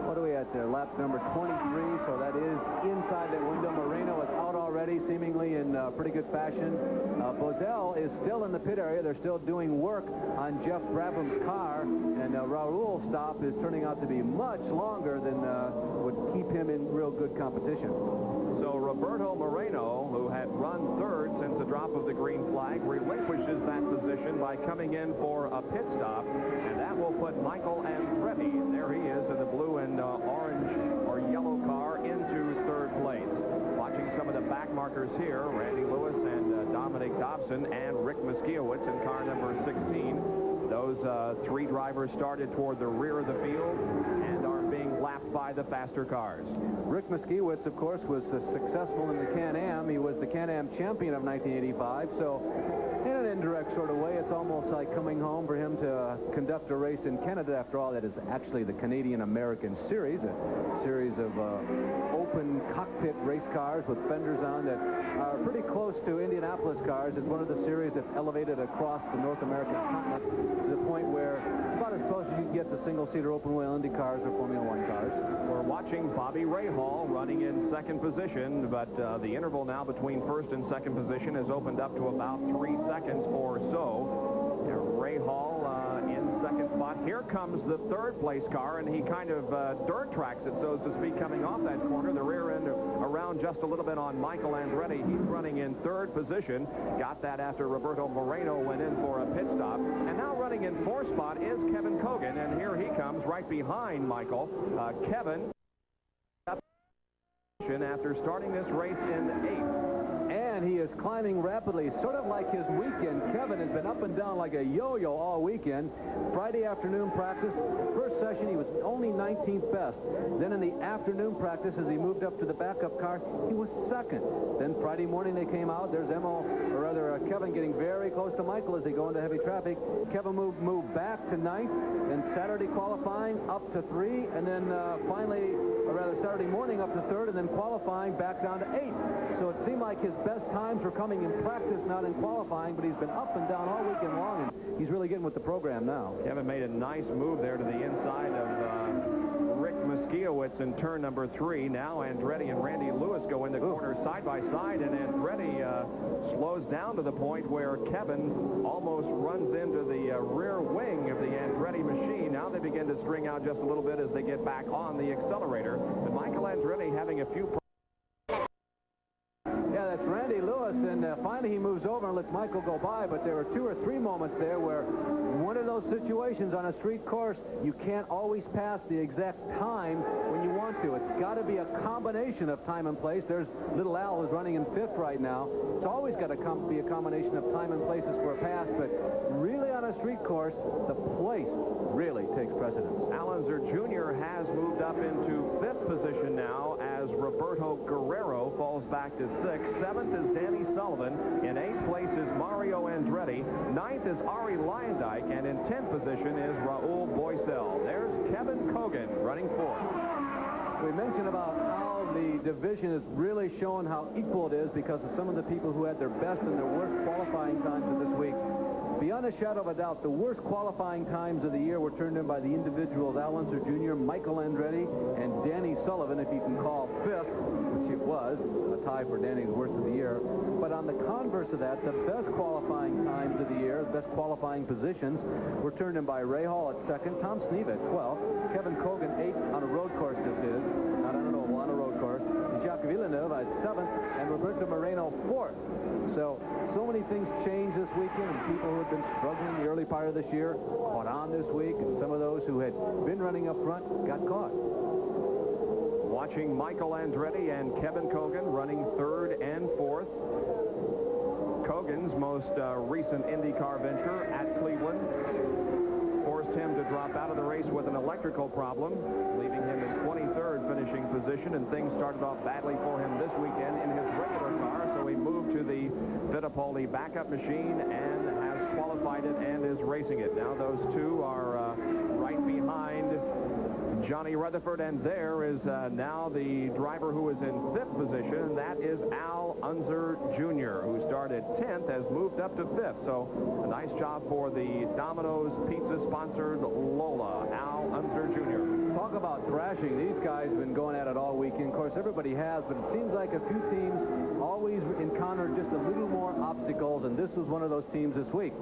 what are we at there? Lap number 23, so that is inside that window. Moreno is out already, seemingly in pretty good fashion. Boisel is still in the pit area. They're still doing work on Jeff Brabham's car, and Raul's stop is turning out to be much longer than would keep him in real good competition. So Roberto Moreno, who had run third since the drop of the green flag, relinquishes that position by coming in for a pit stop, and that will put Michael Andretti, there he is in the blue and orange or yellow car, into third place. Watching some of the back markers here, Randy Lewis and Dominic Dobson and Rick Moskiewicz in car number 16. Those 3 drivers started toward the rear of the field and are being lapped by the faster cars. Rick Moskiewicz, of course, was successful in the Can-Am. He was the Can-Am champion of 1985, so in an indirect sort of way, it's almost like coming home for him to conduct a race in Canada. After all, that is actually the Canadian-American Series, a series of open cockpit race cars with fenders on that are pretty close to Indianapolis cars. It's one of the series that's elevated across the North American continent to the point where it's about as close as you can get to single-seater open-wheel Indy cars or Formula One cars. We're watching Bobby Rahal running in second position, but the interval now between first and second position has opened up to about 3 seconds or so. Rahal in second spot. Here comes the third place car, and he kind of dirt tracks it, so to speak, coming off that corner. The rear end around just a little bit on Michael Andretti. He's running in third position. Got that after Roberto Moreno went in for a pit stop. And now running in fourth spot is Kevin Kogan, and here he comes right behind Michael. Kevin after starting this race in 8th. And he is climbing rapidly, sort of like his weekend. Kevin has been up and down like a yo-yo all weekend. Friday afternoon practice, first session, he was only 19th best. Then in the afternoon practice, as he moved up to the backup car, he was second. Then Friday morning they came out. There's Kevin getting very close to Michael as they go into heavy traffic. Kevin moved back to 9th. Then Saturday qualifying up to 3. And then Saturday morning up to 3rd. And then qualifying back down to 8th. So it seemed like his best times were coming in practice, not in qualifying, but he's been up and down all weekend long, and he's really getting with the program now. Kevin made a nice move there to the inside of Rick Moskiewicz. Skiowitz in turn number 3. Now Andretti and Randy Lewis go in the corner side by side, and Andretti slows down to the point where Kevin almost runs into the rear wing of the Andretti machine. Now they begin to string out just a little bit as they get back on the accelerator. And Michael Andretti having a few... Yeah, that's Randy Lewis, and finally he moves over and lets Michael go by, but there were 2 or 3 moments there where one of those situations on a street course, you can't always pass the exact time when you want to. It's got to be a combination of time and place. There's little Al who's running in 5th right now. It's always got to be a combination of time and places for a pass, but really on a street course, the place really takes precedence. Al Unser Jr. has moved up into 5th position now as Roberto Guerrero falls back to 6th. 7th is Danny Sullivan. In 8th place is Mario Andretti. 9th is Ari Leyendyke. And in 10th position is Raul Boisel. There's Kevin Kogan running 4th. We mentioned about how the division is really showing how equal it is because of some of the people who had their best and their worst qualifying times of this week. Beyond a shadow of a doubt, the worst qualifying times of the year were turned in by the individuals Al Unser Jr., Michael Andretti, and Danny Sullivan, if you can call 5th, which it was, a tie for Danny's worst of the year. But on the converse of that, the best qualifying times of the year, the best qualifying positions, were turned in by Ray Hall at 2nd, Tom Sneva at 12th, Kevin Kogan 8th on a road course this is, not on an oval, on a road course, Jacques Villeneuve at 7th, and Roberto Moreno 4th. So many things changed this weekend, and people who had been struggling the early part of this year caught on this week, and some of those who had been running up front got caught. Watching Michael Andretti and Kevin Kogan running 3rd and 4th. Kogan's most recent IndyCar venture at Cleveland forced him to drop out of the race with an electrical problem, leaving him in 23rd finishing position, and things started off badly for him this weekend in his regular car, so he moved to the Fittipaldi backup machine and has qualified it and is racing it. Now those two are right behind Johnny Rutherford, and there is now the driver who is in 5th position, and that is Al Unser Jr., who started 10th, has moved up to 5th. So a nice job for the Domino's Pizza-sponsored Lola, Al Unser Jr. Talk about thrashing. These guys have been going at it all weekend. Of course, everybody has, but it seems like a few teams always encounter just a little more obstacles, and this was one of those teams this week.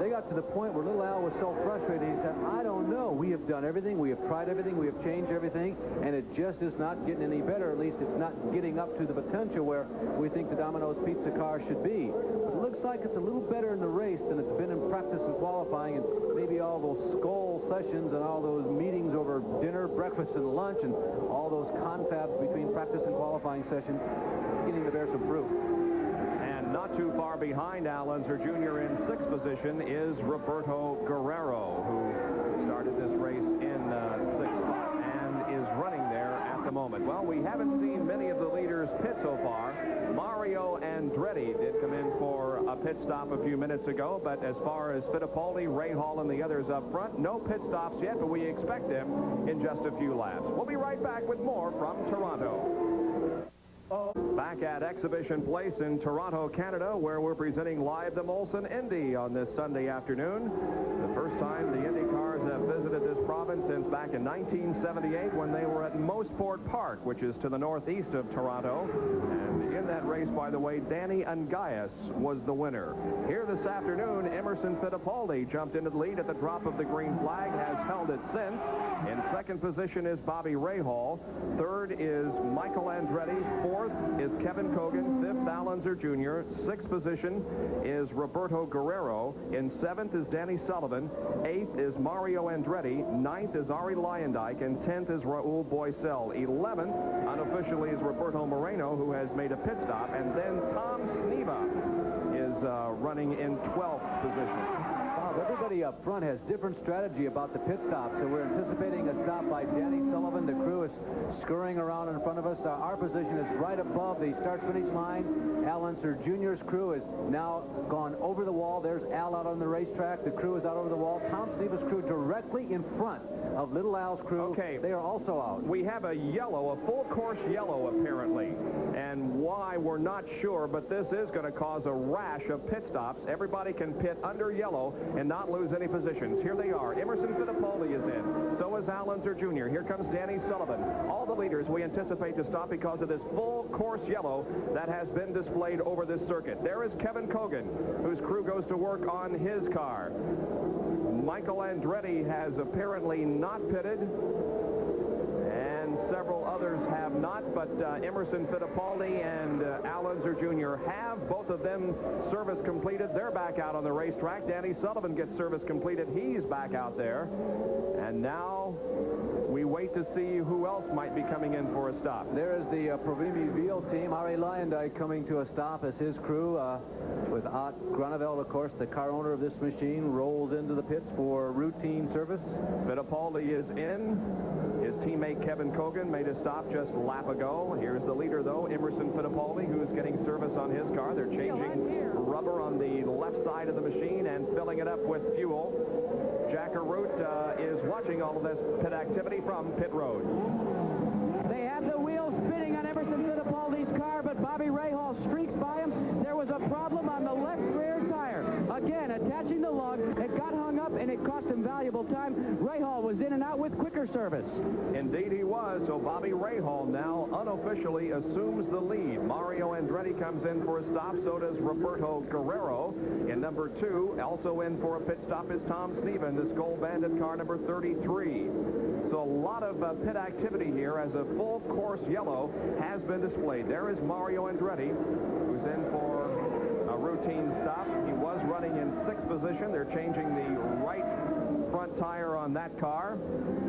They got to the point where little Al was so frustrated, he said, I don't know. We have done everything. We have tried everything. We have changed everything, and it just is not getting any better. At least it's not getting up to the potential where we think the Domino's Pizza car should be. But it looks like it's a little better in the race than it's been in practice and qualifying, and maybe all those skull sessions and all those meetings over dinner, breakfast, and lunch, and all those confabs between practice and qualifying sessions beginning to bear some fruit. Not too far behind Al Unser Jr. in 6th position is Roberto Guerrero, who started this race in 6th and is running there at the moment. Well, we haven't seen many of the leaders pit so far. Mario Andretti did come in for a pit stop a few minutes ago, but as far as Fittipaldi, Ray Hall, and the others up front, no pit stops yet, but we expect them in just a few laps. We'll be right back with more from Toronto. Back at Exhibition Place in Toronto, Canada, where we're presenting live the Molson Indy on this Sunday afternoon. The first time the Indy cars have visited this province since back in 1978 when they were at Mosport Park, which is to the northeast of Toronto. And in that race, by the way, Danny Ungaius was the winner. Here this afternoon, Emerson Fittipaldi jumped into the lead at the drop of the green flag, has held it since. In 2nd position is Bobby Rahal. 3rd is Michael Andretti. 4th is Kevin Kogan. 5th, Al Unser Jr. 6th position is Roberto Guerrero. In 7th is Danny Sullivan. 8th is Mario Andretti. 9th is Ari Leyendyke. And 10th is Raul Boisel. 11th, unofficially, is Roberto Moreno, who has made a pit stop. And then Tom Sneva is running in 12th position. Everybody up front has different strategy about the pit stop, so we're anticipating a stop by Danny Sullivan. The crew is scurrying around in front of us. Our position is right above the start-finish line. Al Unser Jr.'s crew has now gone over the wall. There's Al out on the racetrack. The crew is out over the wall. Tom Sneva's crew directly in front of little Al's crew. Okay. They are also out. We have a yellow, a full course yellow, apparently. And why why we're not sure, but this is going to cause a rash of pit stops. Everybody can pit under yellow and not lose any positions. Here they are. Emerson Fittipaldi is in. So is Al Unser Jr. Here comes Danny Sullivan. All the leaders we anticipate to stop because of this full course yellow that has been displayed over this circuit. There is Kevin Kogan, whose crew goes to work on his car. Michael Andretti has apparently not pitted, and several others have not, but Emerson Fittipaldi and Al Unser Jr. have. Both of them service completed. They're back out on the racetrack. Danny Sullivan gets service completed. He's back out there. And now we wait to see who else might be coming in for a stop. There is the Provimi Veal team. R.A. Lyondike coming to a stop as his crew, with Art Graneveld, of course, the car owner of this machine, rolls into the pits for routine service. Fittipaldi is in. His teammate Kevin Kogan made a stop just a lap ago. Here's the leader, though, Emerson Fittipaldi, who is getting service on his car. They're changing rubber on the left side of the machine and filling it up with fuel. Jack Arute is watching all of this pit activity from pit road. They have the wheels spinning on Emerson Fittipaldi's car, but Bobby Rahal streaks by him. There was a problem on the left rear tire. Again, attaching the lug, it got hung up, and it cost him valuable time. Rahal was in and out with quicker service. Indeed he was, so Bobby Rahal now unofficially assumes the lead. Mario Andretti comes in for a stop, so does Roberto Guerrero. In number 2, also in for a pit stop is Tom Sneven, this Gold Bandit car number 33. So a lot of pit activity here as a full course yellow has been displayed. There is Mario Andretti, who's in for a routine stop. He was running in 6th position. They're changing the right front tire on that car.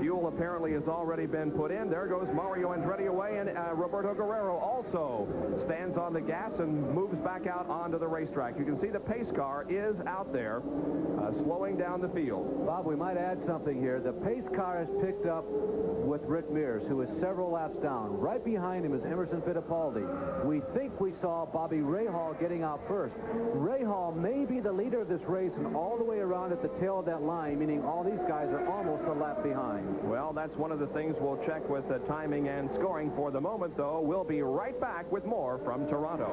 Fuel apparently has already been put in. There goes Mario Andretti away, and Roberto Guerrero also stands on the gas and moves back out onto the racetrack. You can see the pace car is out there slowing down the field. Bob, we might add something here. The pace car is picked up with Rick Mears, who is several laps down. Right behind him is Emerson Fittipaldi. We think we saw Bobby Rahal getting out first. Rahal may be the leader of this race and all the way around at the tail of that line, meaning all these guys are almost a lap behind. Well, that's one of the things we'll check with the timing and scoring. For the moment, though, we'll be right back with more from Toronto.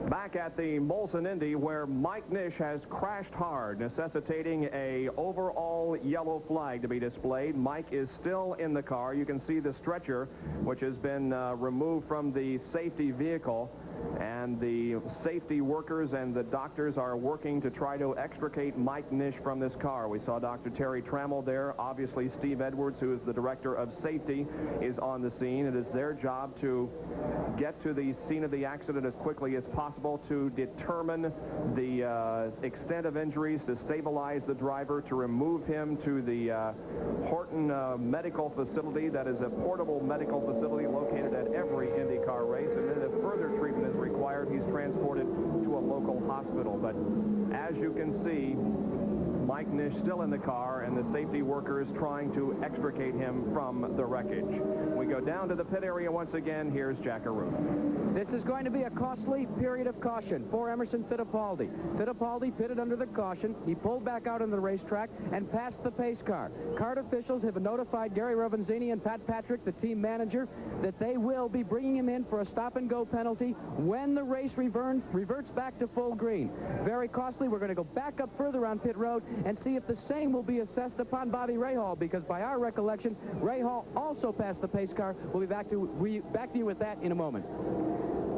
Back at the Molson Indy, where Mike Nish has crashed hard, necessitating a overall yellow flag to be displayed. Mike is still in the car. You can see the stretcher, which has been removed from the safety vehicle, and the safety workers and the doctors are working to try to extricate Mike Nish from this car. We saw Dr. Terry Trammell there. Obviously, Steve Edwards, who is the director of safety, is on the scene. It is their job to get to the scene of the accident as quickly as possible to determine the extent of injuries, to stabilize the driver, to remove him to the Horton Medical Facility. That is a portable medical facility located at every IndyCar race. And then if further treatment is required, he's transported to a local hospital. But as you can see, Mike Nish still in the car, and the safety workers trying to extricate him from the wreckage. We go down to the pit area once again. Here's Jack Arute. This is going to be a costly period of caution for Emerson Fittipaldi. Fittipaldi pitted under the caution. He pulled back out on the racetrack and passed the pace car. CART officials have notified Gary Rovenzini and Pat Patrick, the team manager, that they will be bringing him in for a stop-and-go penalty when the race reverts back to full green. Very costly. We're going to go back up further on pit road and see if the same will be assessed upon Bobby Rahal, because by our recollection, Rahal also passed the pace car. We'll be back to you with that in a moment.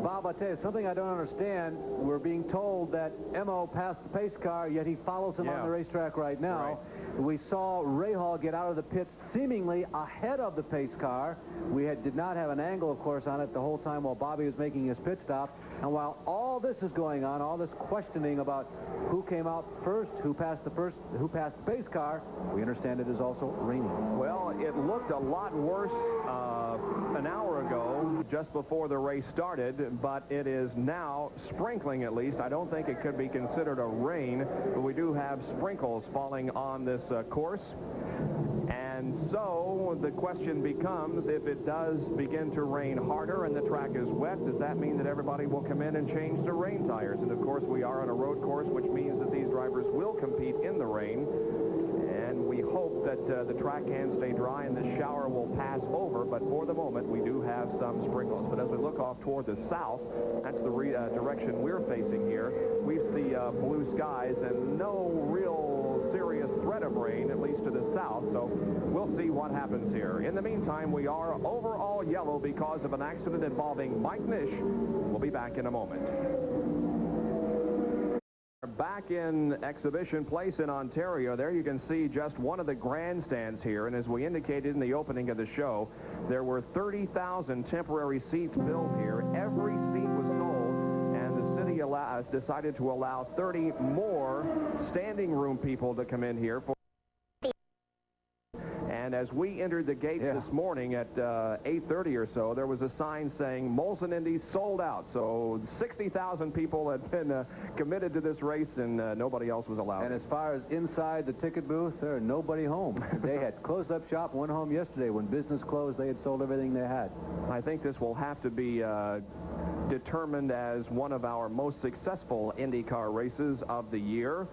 Bob, I'll tell you something I don't understand. We're being told that Emo passed the pace car, yet he follows him on the racetrack right now. Right. We saw Rahal get out of the pit seemingly ahead of the pace car. We did not have an angle, of course, on it the whole time while Bobby was making his pit stop. And while all this is going on, all this questioning about who came out first, who passed the pace car, we understand it is also raining. Well, it looked a lot worse an hour ago, just before the race started, but it is now sprinkling, at least. I don't think it could be considered a rain, but we do have sprinkles falling on this course. And so the question becomes, if it does begin to rain harder and the track is wet, does that mean that everybody will come in and change to rain tires? And of course we are on a road course, which means that these drivers will compete in the rain. And we hope hope that the track can stay dry and this shower will pass over, but for the moment we do have some sprinkles. But as we look off toward the south, that's the direction we're facing here, we see blue skies and no real serious threat of rain, at least to the south, so we'll see what happens here. In the meantime, we are overall yellow because of an accident involving Mike Nish. We'll be back in a moment. Back in Exhibition Place in Ontario, there you can see just one of the grandstands here, and as we indicated in the opening of the show, there were 30,000 temporary seats built here. Every seat was sold, and the city decided to allow 30 more standing room people to come in here for. And as we entered the gates this morning at 8:30 or so, there was a sign saying Molson Indy sold out. So 60,000 people had been committed to this race, and nobody else was allowed. And as far as inside the ticket booth, there are nobody home. They had closed up shop, went home yesterday. When business closed, they had sold everything they had. I think this will have to be determined as one of our most successful IndyCar races of the year.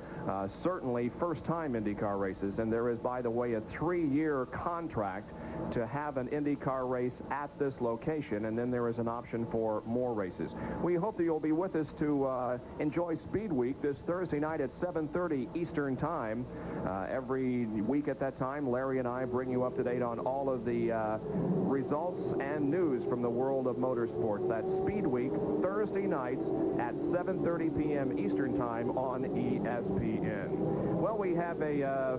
Certainly first-time IndyCar races. And there is, by the way, a 3-year contract to have an IndyCar race at this location, and then there is an option for more races. We hope that you'll be with us to enjoy Speed Week this Thursday night at 7:30 Eastern Time. Every week at that time, Larry and I bring you up to date on all of the results and news from the world of motorsports. That's Speed Week, Thursday nights at 7:30 p.m. Eastern Time on ESPN. Well, we have a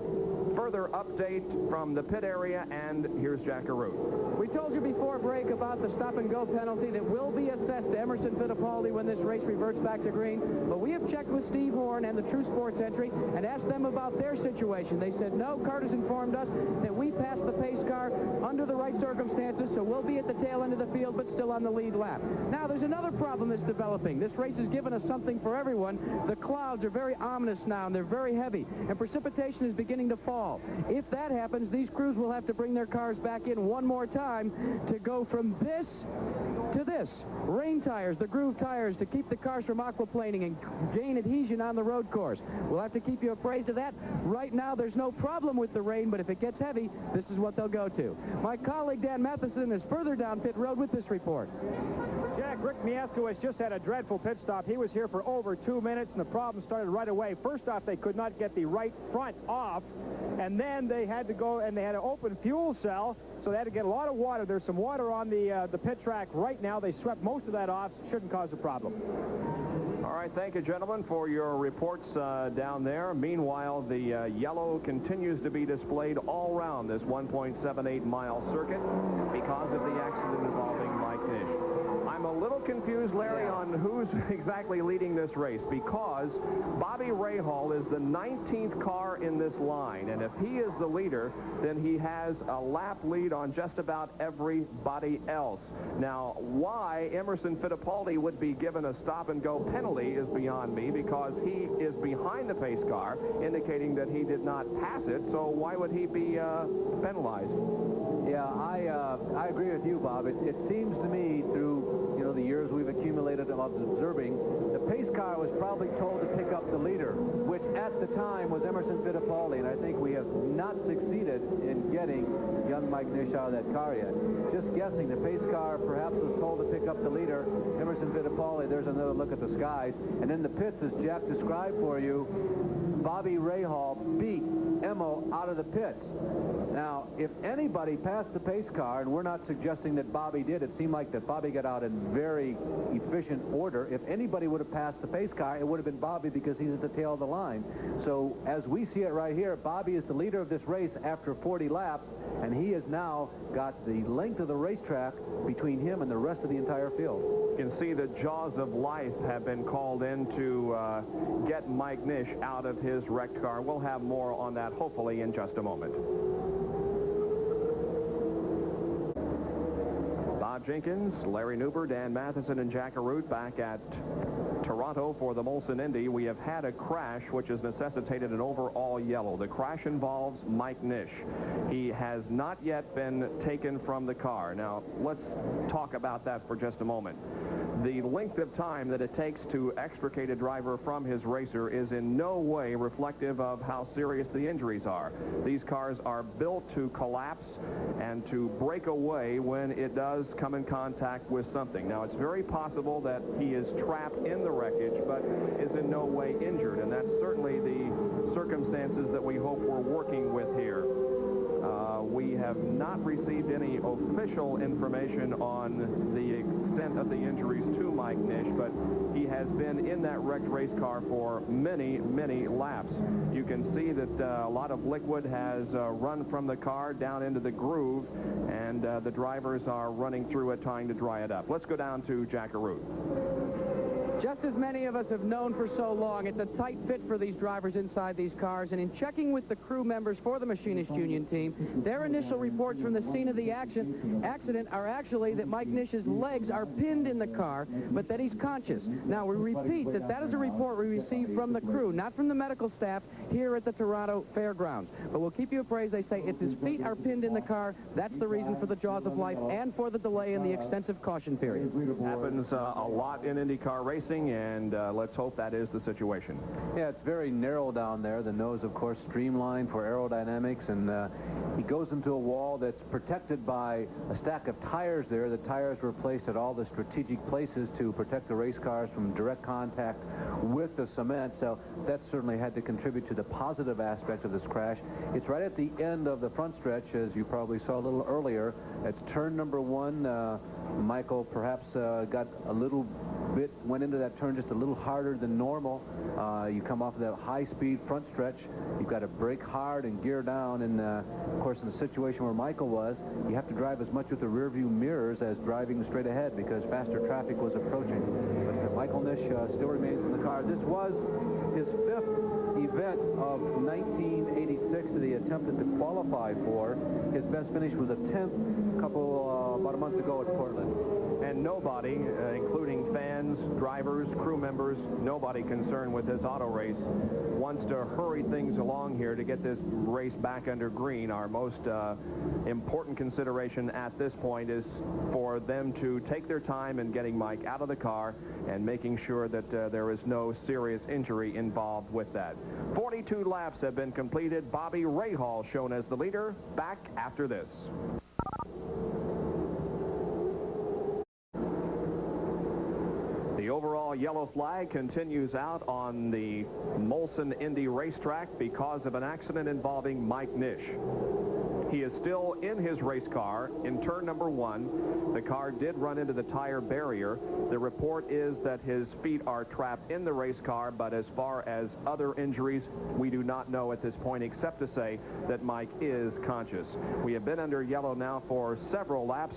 further update from the pit area, and here's Jack Arute. We told you before break about the stop-and-go penalty that will be assessed to Emerson Fittipaldi when this race reverts back to green. But we have checked with Steve Horn and the True Sports entry and asked them about their situation. They said, no, CART has informed us that we passed the pace car under the right circumstances, so we'll be at the tail end of the field, but still on the lead lap. Now, there's another problem that's developing. This race has given us something for everyone. The clouds are very ominous now, and they're very heavy, and precipitation is beginning to fall. If that happens, these crews will have to bring their cars back in one more time to go from this to this. Rain tires, the groove tires, to keep the cars from aquaplaning and gain adhesion on the road course. We'll have to keep you appraised of that. Right now, there's no problem with the rain, but if it gets heavy, this is what they'll go to. My colleague Dan Matheson is further down pit road with this report. Jack, Rick Mieskowicz just had a dreadful pit stop. He was here for over 2 minutes, and the problem started right away. First off, they could not get the right front off, and then they had to go and they had an open fuel cell, so they had to get a lot of water. There's some water on the pit track right now. They swept most of that off. Shouldn't cause a problem. All right, thank you, gentlemen, for your reports down there. Meanwhile, the yellow continues to be displayed all around this 1.78-mile circuit because of the accident involving Mike Nish. I'm a little confused, Larry, on who's exactly leading this race, because Bobby Rahal is the 19th car in this line, and if he is the leader, then he has a lap lead on just about everybody else. Now, why Emerson Fittipaldi would be given a stop-and-go penalty is beyond me, because he is behind the pace car, indicating that he did not pass it, so why would he be penalized? Yeah, I agree with you, Bob. It seems to me, through the years we've accumulated of observing, the pace car was probably told to pick up the leader, which at the time was Emerson Fittipaldi, and I think we have not succeeded in getting young Mike Nish out of that car yet. Just guessing, the pace car perhaps was told to pick up the leader, Emerson Fittipaldi. There's another look at the skies, and in the pits, as Jack described for you, Bobby Rahal beat Emo out of the pits. Now, if anybody passed the pace car, and we're not suggesting that Bobby did, it seemed like that Bobby got out in very efficient order. If anybody would have passed the pace car, it would have been Bobby, because he's at the tail of the line. So, as we see it right here, Bobby is the leader of this race after 40 laps, and he has now got the length of the racetrack between him and the rest of the entire field. You can see the jaws of life have been called in to get Mike Nish out of his wrecked car. We'll have more on that hopefully in just a moment. Bob Jenkins, Larry Newber, Dan Matheson, and Jack Arute back at Toronto for the Molson Indy, we have had a crash which has necessitated an overall yellow. The crash involves Mike Nish. He has not yet been taken from the car. Now, let's talk about that for just a moment. The length of time that it takes to extricate a driver from his racer is in no way reflective of how serious the injuries are. These cars are built to collapse and to break away when it does come in contact with something. Now, it's very possible that he is trapped in the wreckage, but is in no way injured, and that's certainly the circumstances that we hope we're working with here. We have not received any official information on the extent of the injuries to Mike Nish, but he has been in that wrecked race car for many, many laps. You can see that a lot of liquid has run from the car down into the groove, and the drivers are running through it trying to dry it up. Let's go down to Jack Arute. Just as many of us have known for so long, it's a tight fit for these drivers inside these cars, and in checking with the crew members for the Machinist Union team, their initial reports from the scene of the accident are actually that Mike Nish's legs are pinned in the car, but that he's conscious. Now, we repeat that is a report we received from the crew, not from the medical staff here at the Toronto Fairgrounds. But we'll keep you appraised. They say it's his feet are pinned in the car. That's the reason for the jaws of life and for the delay in the extensive caution period. Happens a lot in IndyCar racing, and let's hope that is the situation. Yeah, it's very narrow down there. The nose, of course, streamlined for aerodynamics, and he goes into a wall that's protected by a stack of tires there. The tires were placed at all the strategic places to protect the race cars from direct contact with the cement, so that certainly had to contribute to the positive aspect of this crash. It's right at the end of the front stretch, as you probably saw a little earlier. It's turn number 1. Michael perhaps got a little bit, went into that turn just a little harder than normal. You come off of that high-speed front stretch. You've got to brake hard and gear down, and of course, in the situation where Michael was, you have to drive as much with the rear-view mirrors as driving straight ahead because faster traffic was approaching. But Michael Nish still remains in the car. This was his 5th event of 1986 that he attempted to qualify for. His best finish was a 10th about a month ago at Portland. And nobody, including fans, drivers, crew members, nobody concerned with this auto race, wants to hurry things along here to get this race back under green. Our most important consideration at this point is for them to take their time in getting Mike out of the car and making sure that there is no serious injury involved with that. 42 laps have been completed. Bobby Rahal shown as the leader. Back after this. The overall yellow flag continues out on the Molson Indy racetrack because of an accident involving Mike Nish. He is still in his race car in turn number 1. The car did run into the tire barrier. The report is that his feet are trapped in the race car, but as far as other injuries, we do not know at this point, except to say that Mike is conscious. We have been under yellow now for several laps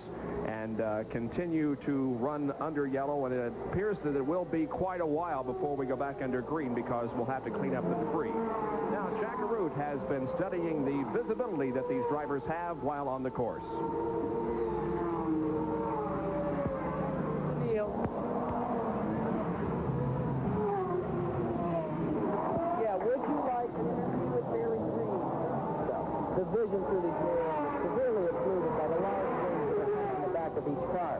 and continue to run under yellow, and it appears that it will be quite a while before we go back under green because we'll have to clean up the debris. Now, Jack Arute has been studying the visibility that these drivers have while on the course. Neil. Yeah, would you like to see with very green stuff? The vision through these mirrors is severely occluded by the large rings that hang in the back of each car.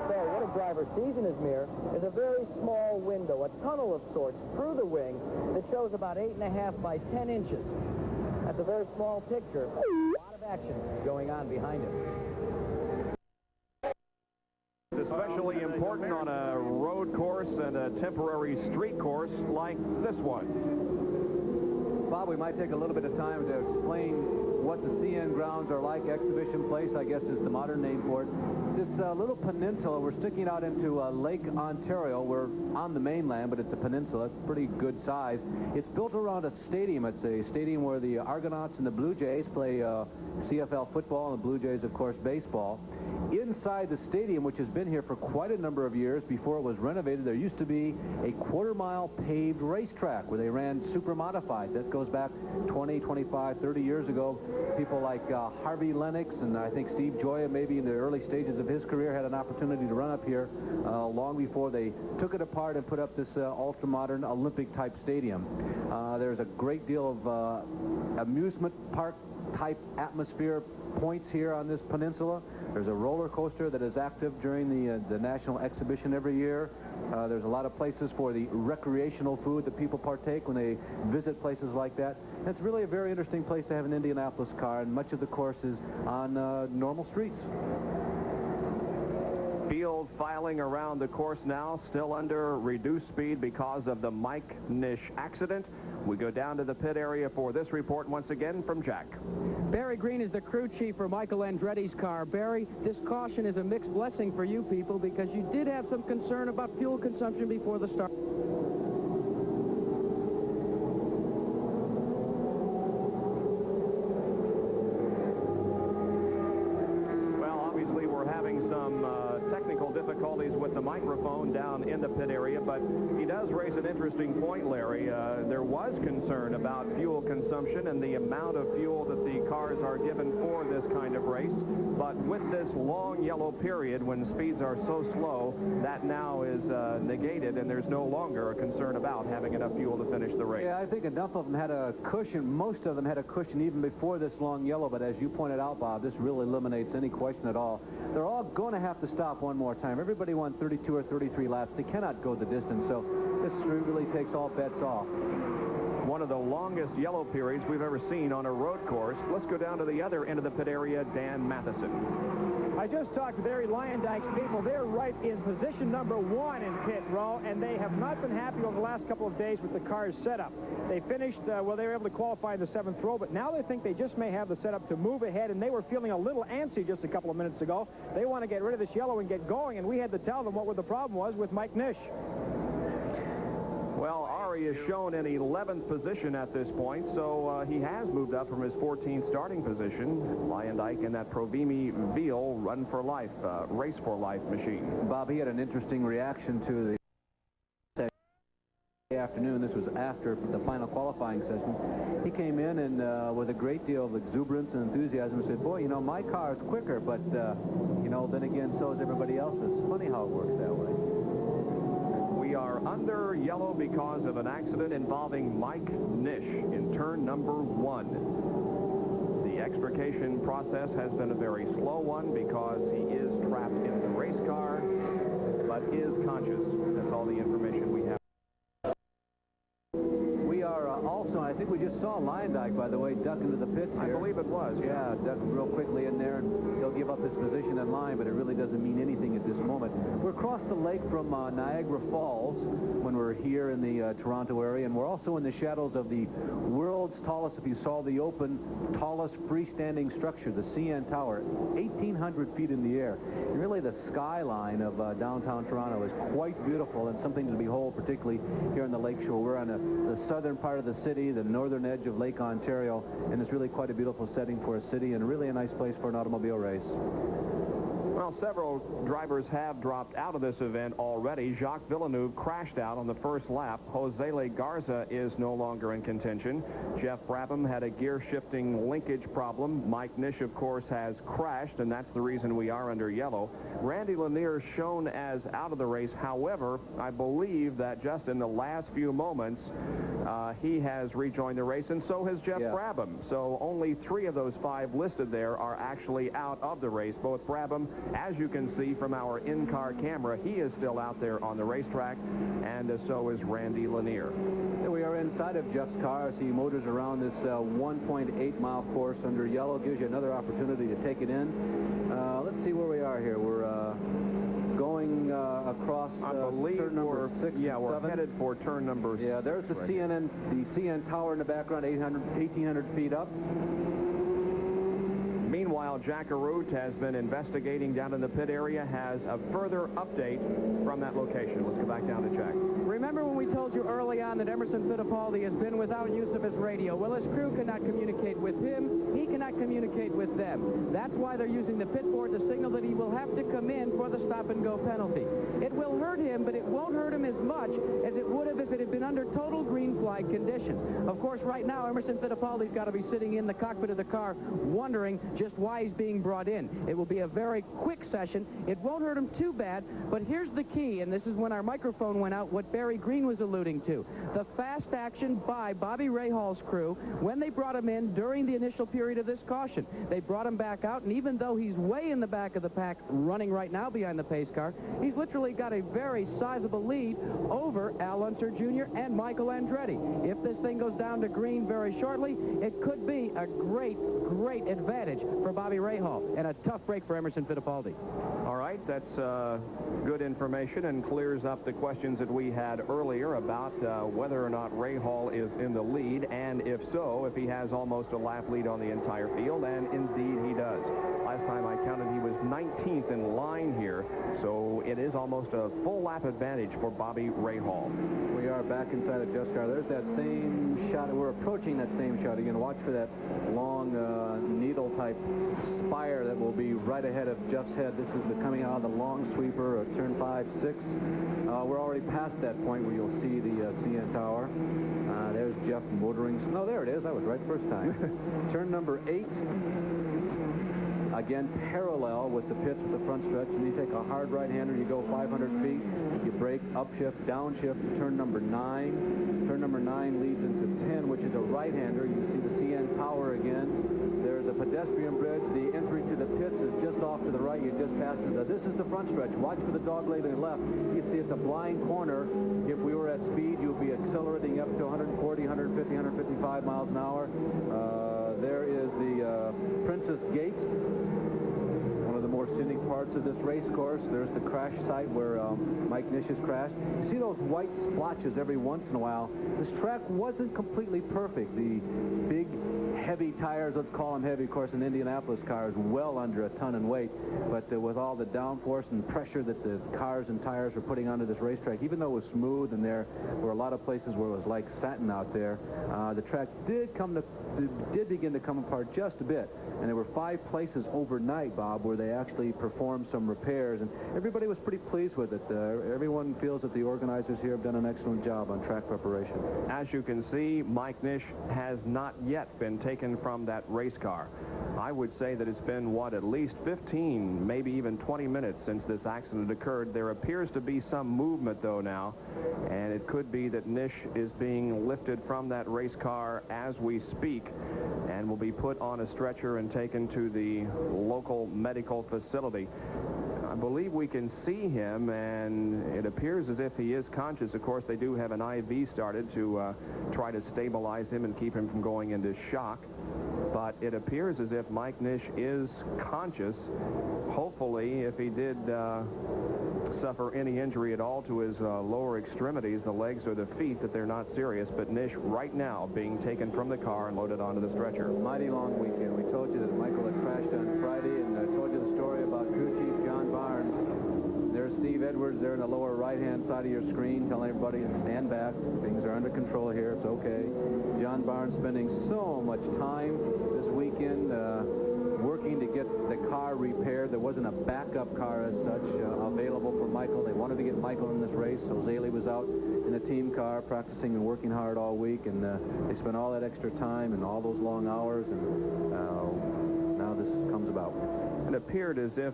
So what a driver sees in his mirror is a very small window, a tunnel of sorts through the wing that shows about 8.5 by 10 inches. That's a very small picture. A lot of action going on behind him. It's especially important on a road course and a temporary street course like this one. Bob, we might take a little bit of time to explain what the CN grounds are like. Exhibition Place, I guess, is the modern name for it. This little peninsula, we're sticking out into Lake Ontario. We're on the mainland, but it's a peninsula. It's pretty good size. It's built around a stadium. It's a stadium where the Argonauts and the Blue Jays play CFL football, and the Blue Jays, of course, baseball. Inside the stadium, which has been here for quite a number of years before it was renovated, there used to be a quarter-mile paved racetrack where they ran super modifieds. That goes back 20, 25, 30 years ago. People like Harvey Lennox, and I think Steve Joya, maybe in the early stages of his career, had an opportunity to run up here long before they took it apart and put up this ultra-modern Olympic-type stadium. There's a great deal of amusement park-type atmosphere points here on this peninsula. There's a roller coaster that is active during the National Exhibition every year. There's a lot of places for the recreational food that people partake when they visit places like that. And it's really a very interesting place to have an Indianapolis car, and much of the course is on normal streets. Field filing around the course now, still under reduced speed because of the Mike Nish accident. We go down to the pit area for this report once again from Jack. Barry Green is the crew chief for Michael Andretti's car. Barry, this caution is a mixed blessing for you people because you did have some concern about fuel consumption before the start. Difficulties with the microphone down in the pit area, but he does raise an interesting point, Larry. There was concern about fuel consumption and the amount of fuel that the cars are given for this kind of race, but with this long yellow period when speeds are so slow, that now is negated, and there's no longer a concern about having enough fuel to finish the race. Yeah, I think enough of them had a cushion. Most of them had a cushion even before this long yellow, but as you pointed out, Bob, this really eliminates any question at all. They're all going to have to stop one more time. Everybody won 32 or 33 laps. They cannot go the distance, so this really takes all bets off. One of the longest yellow periods we've ever seen on a road course. Let's go down to the other end of the pit area, Dan Matheson. I just talked to Barry Lyondike's people. They're right in position number 1 in pit row, and they have not been happy over the last couple of days with the car's setup. They finished, well, they were able to qualify in the 7th row, but now they think they just may have the setup to move ahead, and they were feeling a little antsy just a couple of minutes ago. They want to get rid of this yellow and get going, and we had to tell them what the problem was with Mike Nish. Well, Ari is shown in 11th position at this point, so he has moved up from his 14th starting position. Lyondike in that Provimi Veal Run for Life, Race for Life machine. Bob, he had an interesting reaction to the afternoon. This was after the final qualifying session. He came in and with a great deal of exuberance and enthusiasm said, boy, you know, my car is quicker, but, you know, then again, so is everybody else's. Funny how it works that way. We are under yellow because of an accident involving Mike Nish in turn number 1. The extrication process has been a very slow one because he is trapped in the race car, but is conscious. That's all the information we have. We are also, I think we just saw Lyondike, by the way, duck into the pits here. I believe it was. Yeah, duck real quickly in there, and he'll give up his position in line, but it really doesn't mean anything at this moment. We're across the lake from Niagara Falls when we're here in the Toronto area, and we're also in the shadows of the world's tallest, if you saw the open, tallest freestanding structure, the CN Tower, 1,800 feet in the air. And really the skyline of downtown Toronto is quite beautiful and something to behold, particularly here on the lakeshore. We're on the southern part of the city, the northern edge of Lake Ontario, and it's really quite a beautiful setting for a city and really a nice place for an automobile race. Well, several drivers have dropped out of this event already. Jacques Villeneuve crashed out on the first lap. Jose Le Garza is no longer in contention. Jeff Brabham had a gear-shifting linkage problem. Mike Nish, of course, has crashed, and that's the reason we are under yellow. Randy Lanier shown as out of the race. However, I believe that just in the last few moments, he has rejoined the race, and so has Jeff Brabham. So only 3 of those 5 listed there are actually out of the race. Both Brabham, as you can see from our in-car camera, he is still out there on the racetrack, and so is Randy Lanier. Here we are inside of Jeff's car as he motors around this 1.8-mile course under yellow. Gives you another opportunity to take it in. Let's see where we are here. We're going across turn number 6 yeah, we're headed for turn number 6. Yeah, there's the CN Tower in the background, 1,800 feet up. Meanwhile, Jack Arute has been investigating down in the pit area, has a further update from that location. Let's go back down to Jack. Remember when we told you early on that Emerson Fittipaldi has been without use of his radio? Well, his crew cannot communicate with him. He cannot communicate with them. That's why they're using the pit board to signal that he will have to come in for the stop-and-go penalty. It will hurt him, but it won't hurt him as much as it would have if it had been under total green flag conditions. Of course, right now, Emerson Fittipaldi's got to be sitting in the cockpit of the car wondering just why he's being brought in. It will be a very quick session. It won't hurt him too bad, but here's the key, and this is when our microphone went out, what Barry Green was alluding to. The fast action by Bobby Rahall's crew when they brought him in during the initial period of this caution. They brought him back out, and even though he's way in the back of the pack running right now behind the pace car, he's literally got a very sizable lead over Al Unser Jr. and Michael Andretti. If this thing goes down to green very shortly, it could be a great advantage for Bobby Rahal and a tough break for Emerson Fittipaldi. All right, that's good information and clears up the questions that we had earlier about whether or not Rahal is in the lead, and if so, if he has almost a lap lead on the entire field, and indeed he does. Last time I counted, he was 19th in line here, so it is almost a full lap advantage for Bobby Rahal. We are back inside of Jeff's car. There's that same shot. We're approaching that same shot again. Watch for that long needle-type spire that will be right ahead of Jeff's head. This is coming out of the long sweeper of turn 5, 6. We're already past that point where you'll see the CN Tower. There's Jeff motoring. No, there it is. I was right first time. Turn number 8. Again, parallel with the pits with the front stretch, and you take a hard right-hander, you go 500 feet, you brake, upshift, downshift, turn number 9. Turn number 9 leads into 10, which is a right-hander. You see the CN Tower again. There's a pedestrian bridge. The entry to the pits is just off to the right. You just passed it. This is the front stretch. Watch for the dogleg on the left. You see it's a blind corner. If we were at speed, you'd be accelerating up to 140, 150, 155 miles an hour. There is the Princess Gate, one of the more scenic parts of this race course. There's the crash site where Mike Nish has crashed. You see those white splotches every once in a while. This track wasn't completely perfect. The big, heavy tires, let's call them heavy, of course, an Indianapolis car is well under a ton in weight, but with all the downforce and pressure that the cars and tires were putting onto this racetrack, even though it was smooth and there were a lot of places where it was like satin out there, the track did begin to come apart just a bit, and there were 5 places overnight, Bob, where they actually performed some repairs, and everybody was pretty pleased with it. Everyone feels that the organizers here have done an excellent job on track preparation. As you can see, Mike Nish has not yet been taken from that race car. I would say that it's been, what, at least 15, maybe even 20 minutes since this accident occurred. There appears to be some movement, though, now, and it could be that Nish is being lifted from that race car as we speak and will be put on a stretcher and taken to the local medical facility. I believe we can see him, and it appears as if he is conscious. Of course, they do have an IV started to try to stabilize him and keep him from going into shock. But it appears as if Mike Nish is conscious. Hopefully, if he did suffer any injury at all to his lower extremities, the legs or the feet, that they're not serious. But Nish, right now, being taken from the car and loaded onto the stretcher. Mighty long weekend. We told you that Michael had crashed on Friday, and I told you the story about crew chief John Barnes. There's Steve Edwards there in the lower right-hand side of your screen telling everybody to stand back. Things are under control here. It's okay. John Barnes spending so much time this weekend working to get the car repaired. There wasn't a backup car as such available for Michael. They wanted to get Michael in this race, so Zaley was out in a team car practicing and working hard all week, and they spent all that extra time and all those long hours, and now this comes about. It appeared as if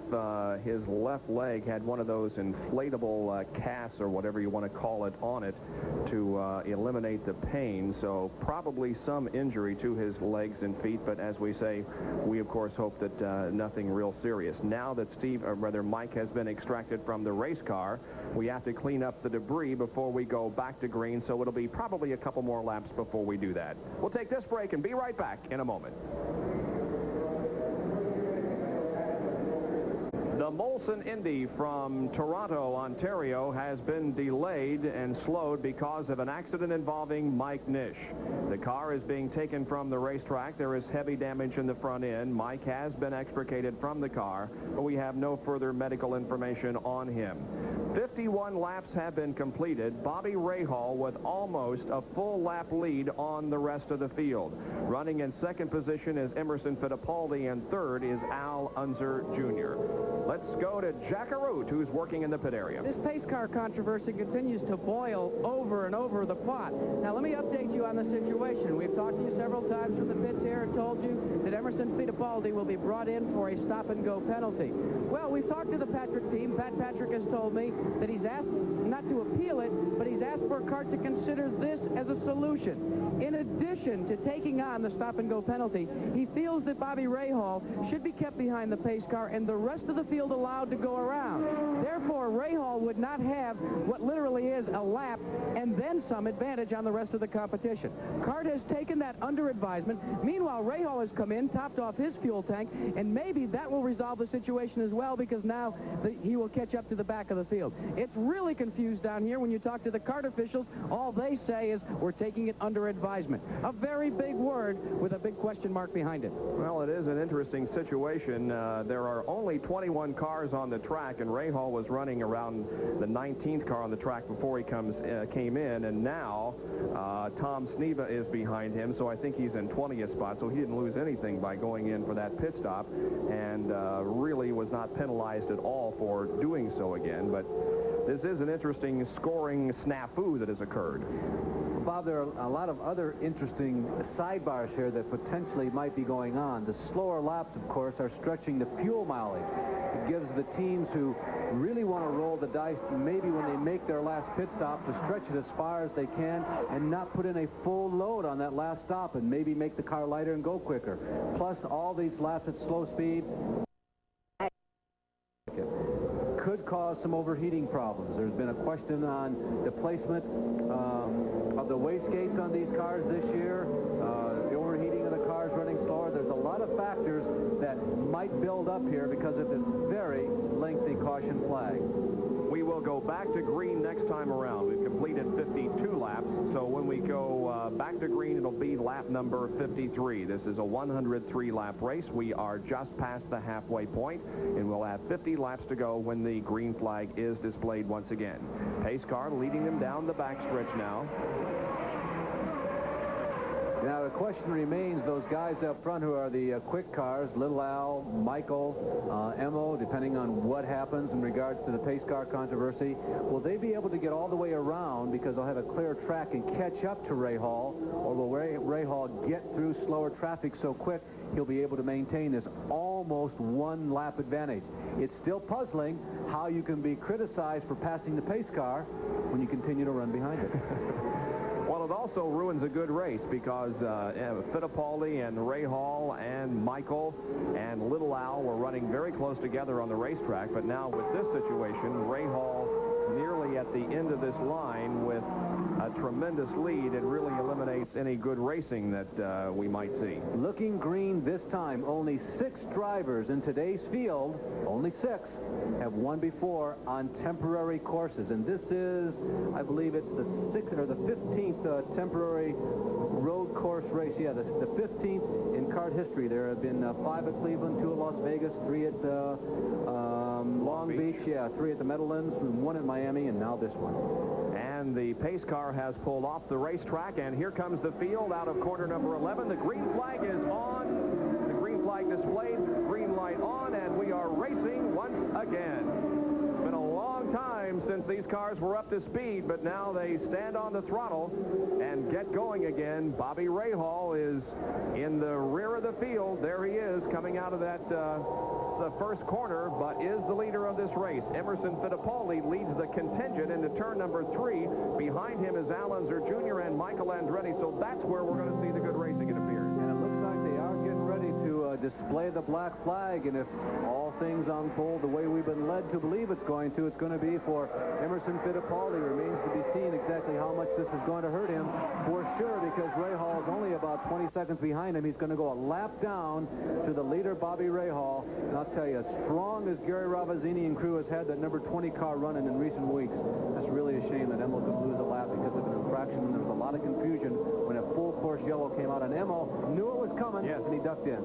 his left leg had one of those inflatable casts or whatever you want to call it on it to eliminate the pain. So probably some injury to his legs and feet. But as we say, we of course hope that nothing real serious. Now that Mike has been extracted from the race car, we have to clean up the debris before we go back to green. So it'll be probably a couple more laps before we do that. We'll take this break and be right back in a moment. The Molson Indy from Toronto, Ontario, has been delayed and slowed because of an accident involving Mike Nish. The car is being taken from the racetrack. There is heavy damage in the front end. Mike has been extricated from the car, but we have no further medical information on him. 51 laps have been completed. Bobby Rahal with almost a full lap lead on the rest of the field. Running in second position is Emerson Fittipaldi, and third is Al Unser Jr. Let's go to Jack R08, who's working in the pit area. This pace car controversy continues to boil over and over the pot. Now, let me update you on the situation. We've talked to you several times from the pits here and told you that Emerson Fittipaldi will be brought in for a stop-and-go penalty. Well, we've talked to the Patrick team. Pat Patrick has told me that he's asked not to appeal it, but he's asked for CART to consider this as a solution. In addition to taking on the stop-and-go penalty, he feels that Bobby Rahal should be kept behind the pace car and the rest of the field allowed to go around. Therefore, Rahal would not have what literally is a lap and then some advantage on the rest of the competition. CART has taken that under advisement. Meanwhile, Rahal has come in, topped off his fuel tank, and maybe that will resolve the situation as well, because now he will catch up to the back of the field. It's really confused down here. When you talk to the CART officials, all they say is, we're taking it under advisement. A very big word with a big question mark behind it. Well, it is an interesting situation. There are only 21 cars on the track, and Rahal was running around the 19th car on the track before he came in, and now Tom Sneva is behind him, so I think he's in 20th spot, so he didn't lose anything by going in for that pit stop, and really was not penalized at all for doing so again. But this is an interesting scoring snafu that has occurred. Bob, there are a lot of other interesting sidebars here that potentially might be going on. The slower laps, of course, are stretching the fuel mileage. It gives the teams who really want to roll the dice, maybe when they make their last pit stop, to stretch it as far as they can and not put in a full load on that last stop and maybe make the car lighter and go quicker. Plus, all these laps at slow speed could cause some overheating problems. There's been a question on the placement of the wastegates on these cars this year, the overheating of the cars running slower. There's a lot of factors that might build up here because of this very lengthy caution flag. We will go back to green next time around. We've completed 52 laps, so when we go back to green, it'll be lap number 53. This is a 103-lap race. We are just past the halfway point, and we'll have 50 laps to go when the green flag is displayed once again. Pace car leading them down the backstretch now. Now, the question remains, those guys up front who are the quick cars, Little Al, Michael, Emo, depending on what happens in regards to the pace car controversy, will they be able to get all the way around because they'll have a clear track and catch up to Rahal, or will Rahal get through slower traffic so quick he'll be able to maintain this almost one-lap advantage? It's still puzzling how you can be criticized for passing the pace car when you continue to run behind it. Well, it also ruins a good race because Fittipaldi and Rahal and Michael and Little Al were running very close together on the racetrack, but now with this situation, Rahal nearly at the end of this line with a tremendous lead. It really eliminates any good racing that we might see. Looking green this time. Only 6 drivers in today's field, only 6, have won before on temporary courses. And this is, I believe it's the 6th or the 15th temporary road course race. Yeah, the 15th in CART history. There have been 5 at Cleveland, 2 at Las Vegas, 3 at Long Beach. Yeah, 3 at the Meadowlands, 1 at Miami, and now this one. And the pace car has pulled off the racetrack, and here comes the field out of corner number 11. The green flag is on. The green flag displayed, green light on, and we are racing once again. It's been a long time since these cars were up to speed, but now they stand on the throttle and get going again. Bobby Rahal is in the rear of the field. There he is coming out of that first corner, but is the leader of this race. Emerson Fittipaldi leads the contingent into turn number 3. Behind him is Al Unser Jr. and Michael Andretti, so that's where we're going to see the good racing, it appears. And it looks like they are getting ready to display the black flag, and if all things unfold the way we've been led to believe it's going to be for Emerson Fittipaldi. Remains to be seen exactly how much this is going to hurt him for sure, because Rahal is only about 20 seconds behind him. He's going to go a lap down to the leader, Bobby Rahal. And I'll tell you, as strong as Gary Ravazzini and crew has had that number 20 car running in recent weeks, that's really a shame that Emo could lose a lap because of an infraction. And there was a lot of confusion when a full course yellow came out, and Emo knew it was coming, yes, and he ducked in.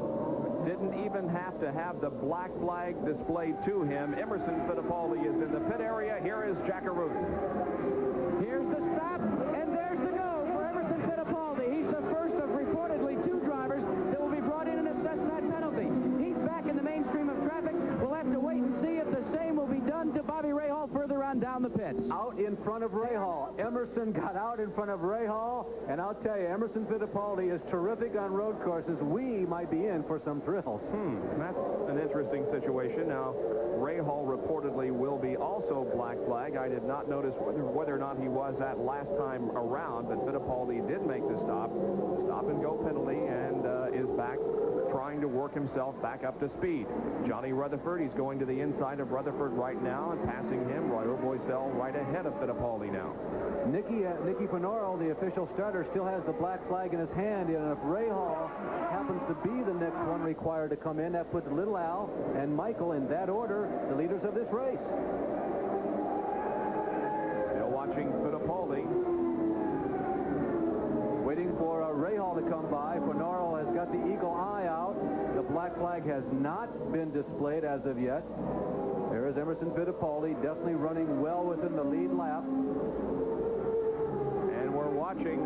Didn't even have to have the black flag displayed to him. Emerson Fittipaldi is in the pit area. Here is Jack R08. Here's the stop, and there's the go for Emerson Fittipaldi. He's the first of reportedly 2 drivers that will be brought in and assess that penalty. He's back in the mainstream of traffic. We'll have to wait and see if the down the pits. Out in front of Rahal. Emerson got out in front of Rahal, and I'll tell you, Emerson Fittipaldi is terrific on road courses. We might be in for some thrills. That's an interesting situation. Now, Rahal reportedly will be also black flag. I did not notice whether or not he was that last time around, but Fittipaldi did make the stop and go penalty, and is back trying to work himself back up to speed. Johnny Rutherford, he's going to the inside of Rutherford right now and passing him. Royal Boiselle right ahead of Fittipaldi now. Nicky Finoro, the official starter, still has the black flag in his hand, and if Rahal happens to be the next one required to come in, that puts Little Al and Michael in that order, the leaders of this race. Still watching Fittipaldi. Waiting for Rahal to come by. Finoro has got the eagle eye out. The black flag has not been displayed as of yet. There is Emerson Fittipaldi, definitely running well within the lead lap. And we're watching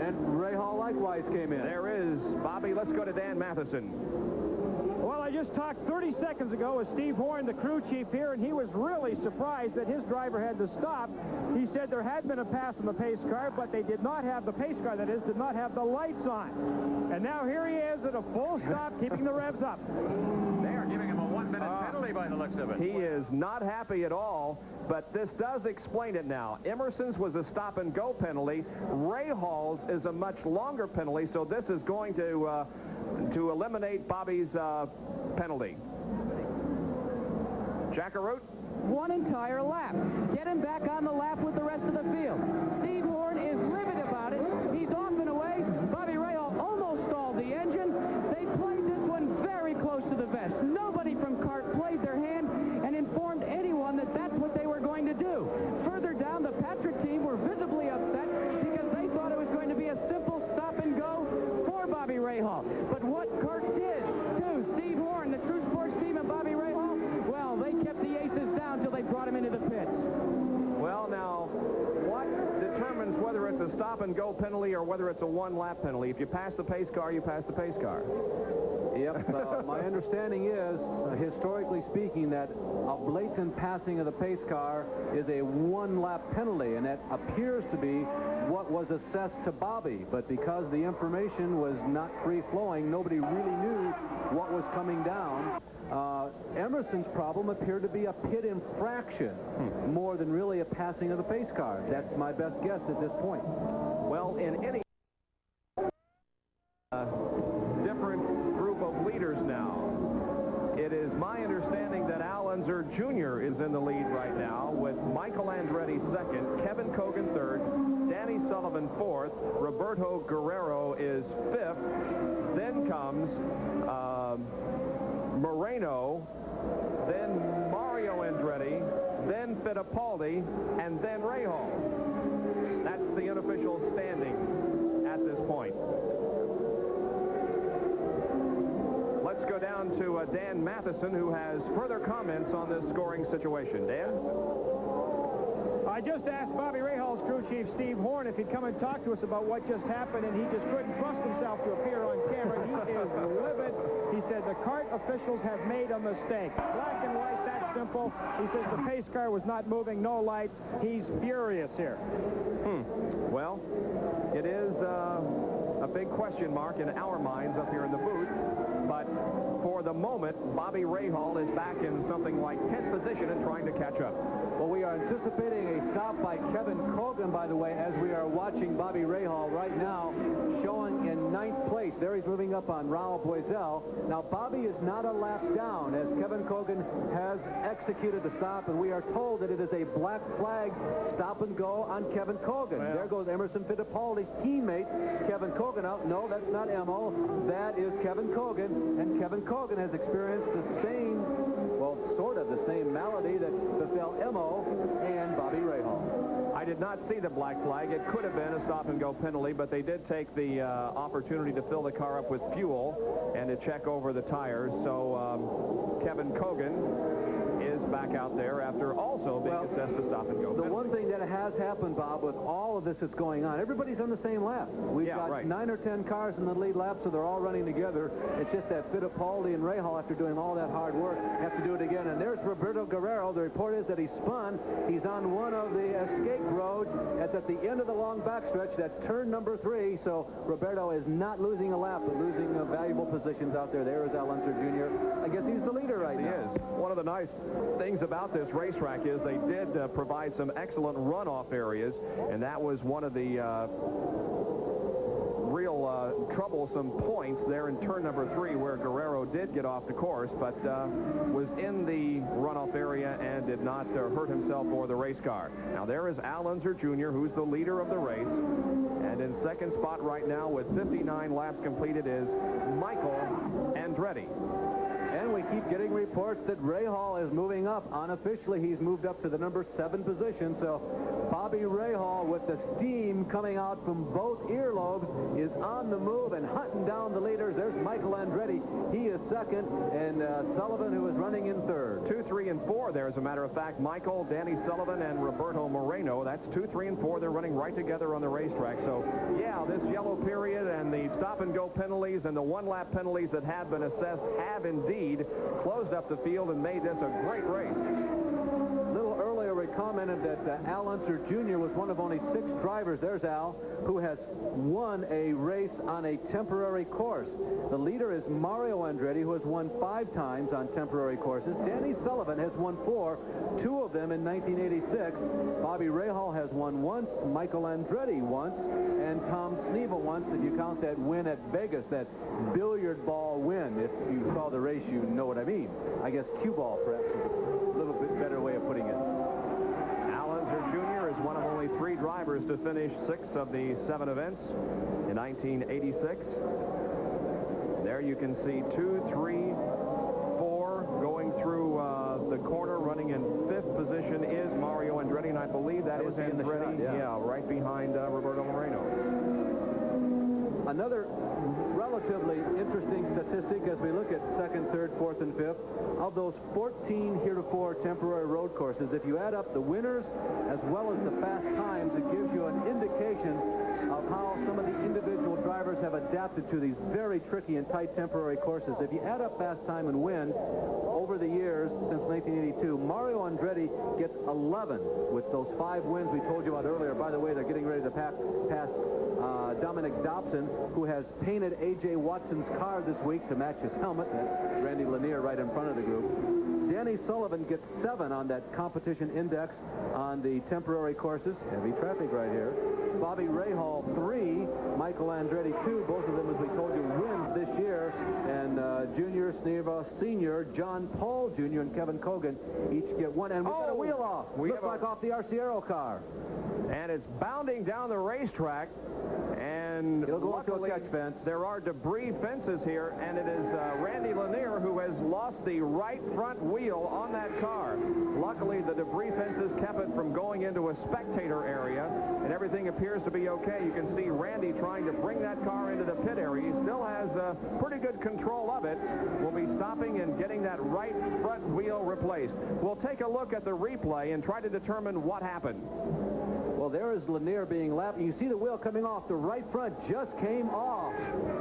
and Rahal likewise came in. There is Bobby. Let's go to Dan Matheson. Well, I just talked 30 seconds ago with Steve Horn, the crew chief here, and he was really surprised that his driver had to stop. He said there had been a pass on the pace car, but they did not have the pace car, that is, did not have the lights on. And now here he is at a full stop, keeping the revs up. They are giving him a 1-minute penalty by the looks of it. He is not happy at all, but this does explain it now. Emerson's was a stop-and-go penalty. Rahal's is a much longer penalty, so this is going to eliminate Bobby's penalty. Jackaroot? One entire lap. Get him back on the lap with the rest of the field. Steve Horn is livid about it. He's off and away. Bobby Rahal almost stalled the engine. They played this one very close to the vest. Nobody from CART played their hand and informed anyone that that's what they were going to do. Further down, the Patrick team were visibly upset because they thought it was going to be a simple stop and go for Bobby Rahal. But what CART did to Steve Horn, the True Sports team, and Bobby Rahal, well, they kept the aces down until they brought him into the pits. Well, now, what determines whether it's a stop-and-go penalty or whether it's a one-lap penalty? If you pass the pace car, you pass the pace car. Yep, my understanding is, historically speaking, that a blatant passing of the pace car is a one-lap penalty, and that appears to be what was assessed to Bobby. But because the information was not free-flowing, nobody really knew what was coming down. Emerson's problem appeared to be a pit infraction more than really a passing of the pace car. That's my best guess at this point. Well, in any different group of leaders now. It is my understanding that Al Unser Jr. is in the lead right now with Michael Andretti second, Kevin Kogan third, Danny Sullivan fourth, Roberto Guerrero is fifth. Then comes Moreno, then Mario Andretti, then Fittipaldi, and then Rahal. That's the unofficial standings at this point. Let's go down to Dan Matheson, who has further comments on this scoring situation. Dan? I just asked Bobby Rahal's crew chief, Steve Horn, if he'd come and talk to us about what just happened, and he just couldn't trust himself to appear on camera. He is livid. He said the CART officials have made a mistake. Black and white, that simple. He says the pace car was not moving, no lights. He's furious here. Well, it is a big question mark in our minds up here in the booth. But for the moment, Bobby Rahal is back in something like 10th position and trying to catch up. Well, we are anticipating a stop by Kevin Kogan, by the way, as we are watching Bobby Rahal right now showing in 9th place. There he's moving up on Raul Boiselle. Now, Bobby is not a lap down as Kevin Kogan has executed the stop, and we are told that it is a black flag stop and go on Kevin Kogan. Well, there goes Emerson Fittipaldi's teammate, Kevin Kogan, out. No, that's not Emo. That is Kevin Kogan. And Kevin Kogan has experienced the same, well, sort of the same malady that befell Emo and Bobby Rahal. I did not see the black flag. It could have been a stop-and-go penalty, but they did take the opportunity to fill the car up with fuel and to check over the tires. So Kevin Kogan is back out there after also being assessed to stop and go. The one thing that has happened, Bob, with all of this that's going on, everybody's on the same lap. We've got 9 or 10 cars in the lead lap, so they're all running together. It's just that Fittipaldi and Rahal, after doing all that hard work, have to do it again. And there's Roberto Guerrero. The report is that he spun. He's on one of the escape roads. That's at the end of the long backstretch. That's turn number 3. So Roberto is not losing a lap, but losing valuable positions out there. There is Al Unser Jr. I guess he's the leader right now. He is. One of the nice things about this racetrack is they did provide some excellent runoff areas, and that was one of the real troublesome points there in turn number 3, where Guerrero did get off the course, but was in the runoff area and did not hurt himself or the race car. Now there is Al Unser Jr., who's the leader of the race, and in second spot right now with 59 laps completed is Michael Andretti. And we keep getting reports that Rahal is moving up. Unofficially, he's moved up to the number 7 position. So Bobby Rahal, with the steam coming out from both earlobes, is on the move and hunting down the leaders. There's Michael Andretti. He is second, and Sullivan, who is running in third. 2, 3, and 4 there, as a matter of fact. Michael, Danny Sullivan, and Roberto Moreno. That's 2, 3, and 4. They're running right together on the racetrack. So, yeah, this yellow period and the stop-and-go penalties and the one-lap penalties that have been assessed have indeed closed up the field and made this a great race. A little earlier, we commented that Al Unser Jr. was one of only 6 drivers, there's Al, who has won a race on a temporary course. The leader is Mario Andretti, who has won 5 times on temporary courses. Danny Sullivan has won 4, 2 of them in 1986. Bobby Rahal has won once, Michael Andretti once, and Tom Sneva once, if you count that win at Vegas, that billiard ball win. If you saw the race, you know what I mean. I guess cue ball, perhaps, is a little bit better way of putting it. Al Unser Jr. is one of only 3 drivers to finish 6 of the 7 events in 1986. There you can see 2, 3, 4 going through the corner. Running in 5th position is Mario Andretti, and I believe that is Andretti. Yeah, right behind Roberto Moreno. Another relatively interesting statistic as we look at 2nd, 3rd, 4th, and 5th. Of those 14 heretofore temporary road courses, if you add up the winners as well as the fast times, it gives you an indication of how some of the individual drivers have adapted to these very tricky and tight temporary courses. If you add up fast time and wins over the years since 1982, Mario Andretti gets 11 with those 5 wins we told you about earlier. By the way, they're getting ready to pass Dominic Dobson, who has painted A.J. Watson's car this week to match his helmet. That's Randy Lanier right in front of the group. Danny Sullivan gets 7 on that competition index on the temporary courses. Heavy traffic right here. Bobby Rahal 3, Michael Andretti 2. Both of them, as we told you, wins this year. And Junior, Sneva, Senior, John Paul Jr., and Kevin Cogan each get 1. And we got a wheel off. Looks like off the Arciero car. And it's bounding down the racetrack. And it'll go into a catch fence. There are debris fences here, and it is Randy Lanier who has lost the right front wheel on that car. Luckily, the debris fences kept it from going into a spectator area, and everything appears to be okay. You can see Randy trying to bring that car into the pit area. He still has pretty good control of it. We'll be stopping and getting that right front wheel replaced. We'll take a look at the replay and try to determine what happened. Well, there is Lanier being lapped. You see the wheel coming off. The right front just came off.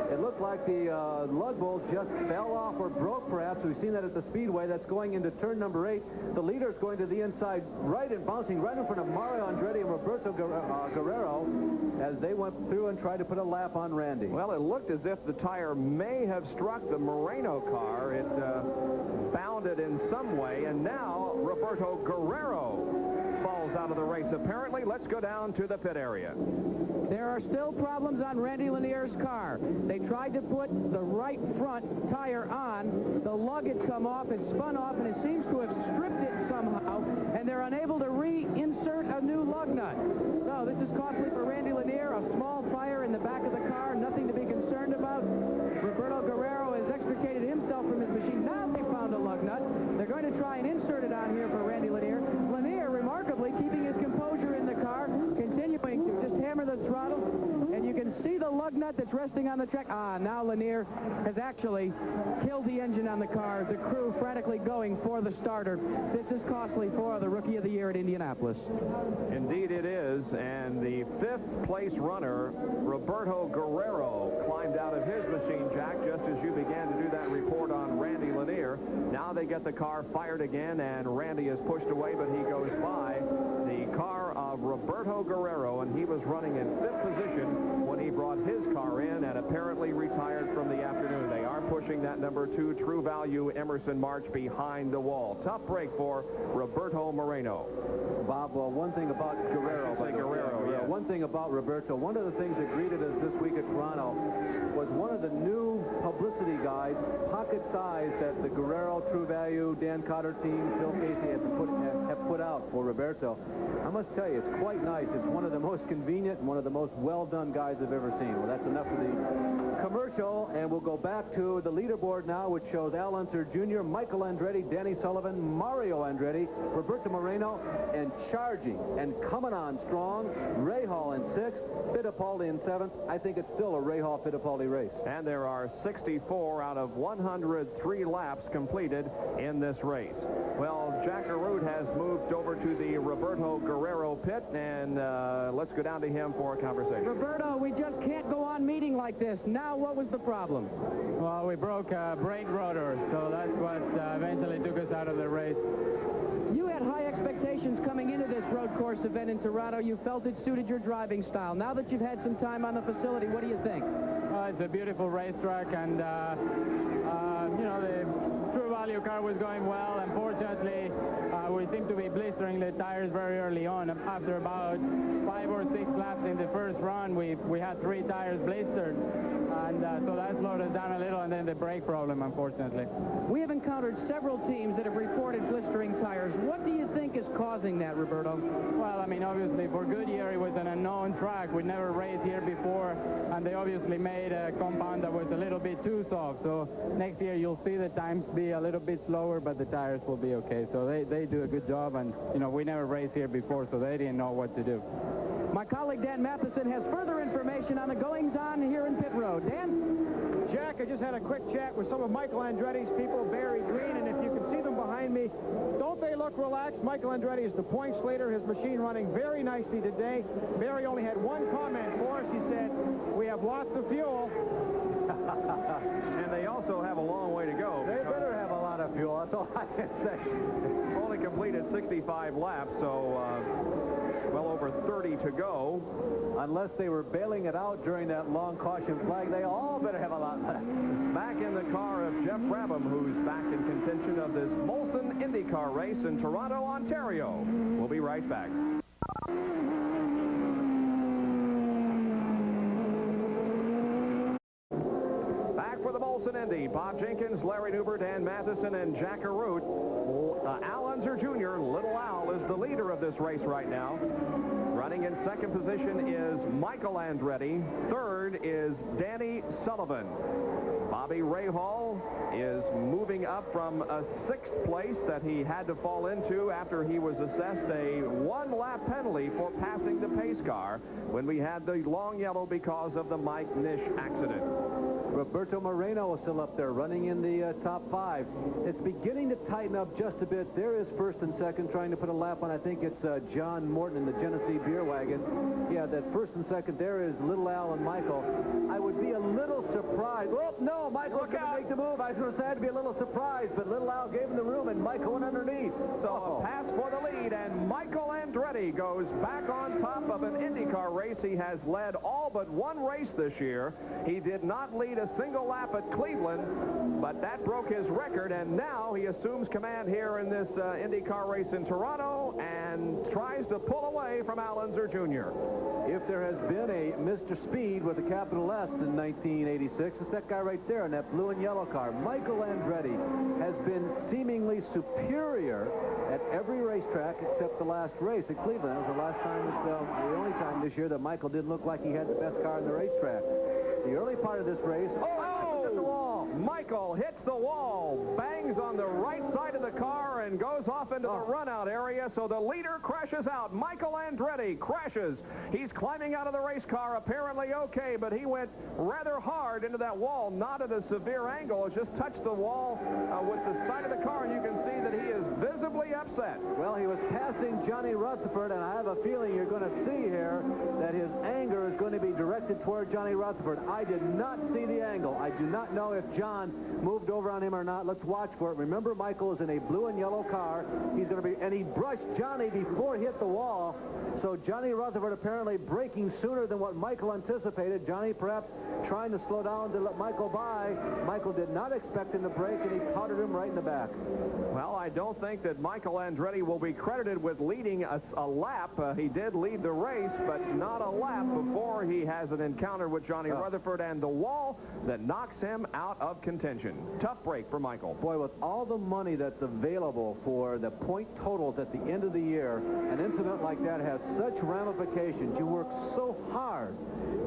It looked like the lug bolt just fell off or broke, perhaps. We've seen that at the Speedway. That's going into turn number 8. The leader's going to the inside right and bouncing right in front of Mario Andretti and Roberto Guerrero as they went through and tried to put a lap on Randy. Well, it looked as if the tire may have struck the Moreno car. It bounded in some way, and now Roberto Guerrero falls out of the race, apparently. Let's go down to the pit area. There are still problems on Randy Lanier's car. They tried to put the right front tire on. The lug had come off, it spun off, and it seems to have stripped it somehow, and they're unable to reinsert a new lug nut. So this is costly for Randy Lanier. A small fire in the back of the car, nothing to be concerned about. Roberto Guerrero has extricated himself from his machine. Now they found a lug nut. They're going to try and insert it on here for Randy Lanier. Lanier, remarkably, keeping his composure in the car, continuing to just hammer the throttle, and you can see the lug nut that that's resting on the track? Now Lanier has actually killed the engine on the car. The crew frantically going for the starter. This is costly for the Rookie of the Year at Indianapolis. Indeed it is, and the fifth-place runner, Roberto Guerrero, climbed out of his machine, Jack, just as you began to do that report on Randy Lanier. Now they get the car fired again, and Randy is pushed away, but he goes by the car of Roberto Guerrero, and he was running in fifth position when he brought his car in and apparently retired from the afternoon. They are pushing that number 2 True Value Emerson March behind the wall. Tough break for Roberto Moreno. Bob, one thing about Guerrero, yes. One thing about Roberto, one of the things that greeted us this week at Toronto was one of the new publicity guides, pocket size, that the Guerrero True Value Dan Cotter team, Phil Casey have put out for Roberto. I must tell you, it's quite nice. It's one of the most convenient and one of the most well-done guides I've ever seen. Well, that's enough of the commercial, and we'll go back to the leaderboard now, which shows Al Unser Jr., Michael Andretti, Danny Sullivan, Mario Andretti, Roberto Moreno, and charging and coming on strong, Rahal in 6th, Fittipaldi in 7th. I think it's still a Rahal-Fittipaldi race. And there are 64 out of 103 laps completed in this race. Well, Jack Arute has moved over to the Roberto Guerrero pit, and let's go down to him for a conversation. Roberto, we just can't go on meeting like this. Now, what was the problem? Well, we broke a brake rotor, so that's what eventually took us out of the race. You had high expectations coming into this road course event in Toronto. You felt it suited your driving style. Now that you've had some time on the facility, what do you think? It's a beautiful racetrack, and you know, the True Value car was going well. Unfortunately, we seemed to be blistering the tires very early on. After about 5 or 6 laps in the first run, we had 3 tires blistered, and so that slowed us down a little, and then the brake problem, unfortunately. We have encountered several teams that have reported blistering tires. What do you think is causing that, Roberto? Well, I mean, obviously, for Goodyear, it was an unknown track. We'd never raced here before, and they obviously made a compound that was a little bit too soft. So next year, you'll see the times be a little bit slower, but the tires will be okay. So they do a good job, and, you know, we never raced here before, so they didn't know what to do. My colleague Dan Matheson has further information on the goings-on here in pit road. Dan? Jack, I just had a quick chat with some of Michael Andretti's people, Barry Green, and if you can see them behind me, don't they look relaxed? Michael Andretti is the points leader, his machine running very nicely today. Barry only had one comment for us. He said, "We have lots of fuel." And they also have a long way to go. They better have a lot of fuel. That's all I can say. Only completed 65 laps, so well over 30 to go. Unless they were bailing it out during that long caution flag, they all better have a lot left. Back in the car of Jeff Brabham, who's back in contention of this Molson IndyCar race in Toronto, Ontario. We'll be right back. For the Molson Indy, Bob Jenkins, Larry Newber, Dan Matheson, and Jack Arute. Al Unser Jr., Little Al, is the leader of this race right now. Running in second position is Michael Andretti. Third is Danny Sullivan. Bobby Rahal is moving up from a 6th place that he had to fall into after he was assessed a 1-lap penalty for passing the pace car when we had the long yellow because of the Mike Nish accident. Roberto Moreno is still up there, running in the top 5. It's beginning to tighten up just a bit. There is first and second, trying to put a lap on. I think it's John Morton in the Genesee Beer Wagon. Yeah, that first and second there is Little Al and Michael. I would be a little surprised. Oh, no, Michael couldn't make the move. I was going to say I'd be a little surprised, but Little Al gave him the room, and Michael went underneath. So a pass for the lead, and Michael Andretti goes back on top of an IndyCar race. He has led all but one race this year. He did not lead a single lap at Cleveland, but that broke his record, and now he assumes command here in this IndyCar race in Toronto and tries to pull away from Al Unser Jr. If there has been a Mr. Speed with a capital S in 1986, it's that guy right there in that blue and yellow car. Michael Andretti has been seemingly superior at every racetrack except the last race at Cleveland. That was the last time, the only time this year that Michael didn't look like he had the best car in the racetrack. The early part of this race, hit the wall. Michael hits the wall, bangs on the right side of the car, Sullivan goes off into the run-out area, so the leader crashes out. Michael Andretti crashes. He's climbing out of the race car, apparently okay, but he went rather hard into that wall, not at a severe angle. It just touched the wall with the side of the car, and you can see that he is visibly upset. Well, he was passing Johnny Rutherford, and I have a feeling you're going to see here that his anger is going to be directed toward Johnny Rutherford. I did not see the angle. I do not know if John moved over on him or not. Let's watch for it. Remember, Michael is in a blue and yellow car. He's going to be, and he brushed Johnny before he hit the wall. So Johnny Rutherford apparently braking sooner than what Michael anticipated. Johnny perhaps trying to slow down to let Michael by. Michael did not expect him to brake, and he powdered him right in the back. Well, I don't think that Michael Andretti will be credited with leading a lap. He did lead the race, but not a lap before he has an encounter with Johnny Rutherford and the wall that knocks him out of contention. Tough break for Michael. Boy, with all the money that's available for the point totals at the end of the year, an incident like that has such ramifications. You work so hard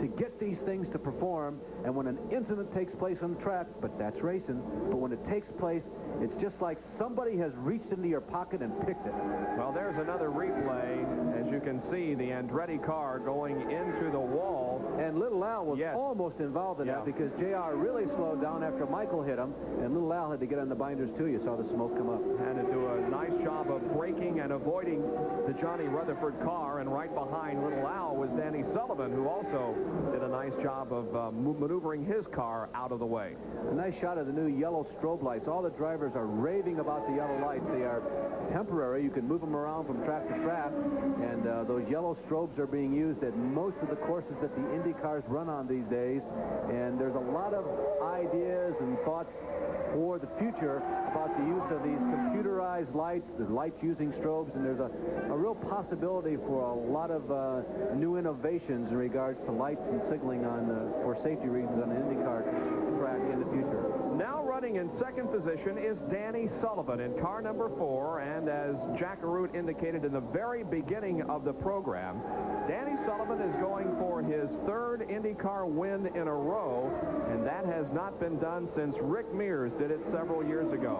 to get these things to perform, and when an incident takes place on the track, but that's racing, but when it takes place, it's just like somebody has reached into your pocket and picked it. Well, there's another replay. As you can see, the Andretti car going into the wall. And Little Al was almost involved in that because JR really slowed down after Michael hit him, and Little Al had to get on the binders too. You saw the smoke come up. Had to do a nice job of braking and avoiding the Johnny Rutherford car, and right behind Little Al was Danny Sullivan, who also did a nice job of maneuvering his car out of the way. A nice shot of the new yellow strobe lights. All the drivers are raving about the yellow lights. They are temporary. You can move them around from track to track, and those yellow strobes are being used at most of the courses that the Indy cars run on these days, and there's a lot of ideas and thoughts for the future about the use of these computerized lights, the lights using strobes, and there's a real possibility for a lot of new innovations in regards to lights and signaling for safety reasons on the IndyCar track in the future. Now running in second position is Danny Sullivan in car number 4, and as Jack Arute indicated in the very beginning of the program, Danny Sullivan is going for his 3rd IndyCar win in a row, and that has not been done since Rick Mears did it several years ago.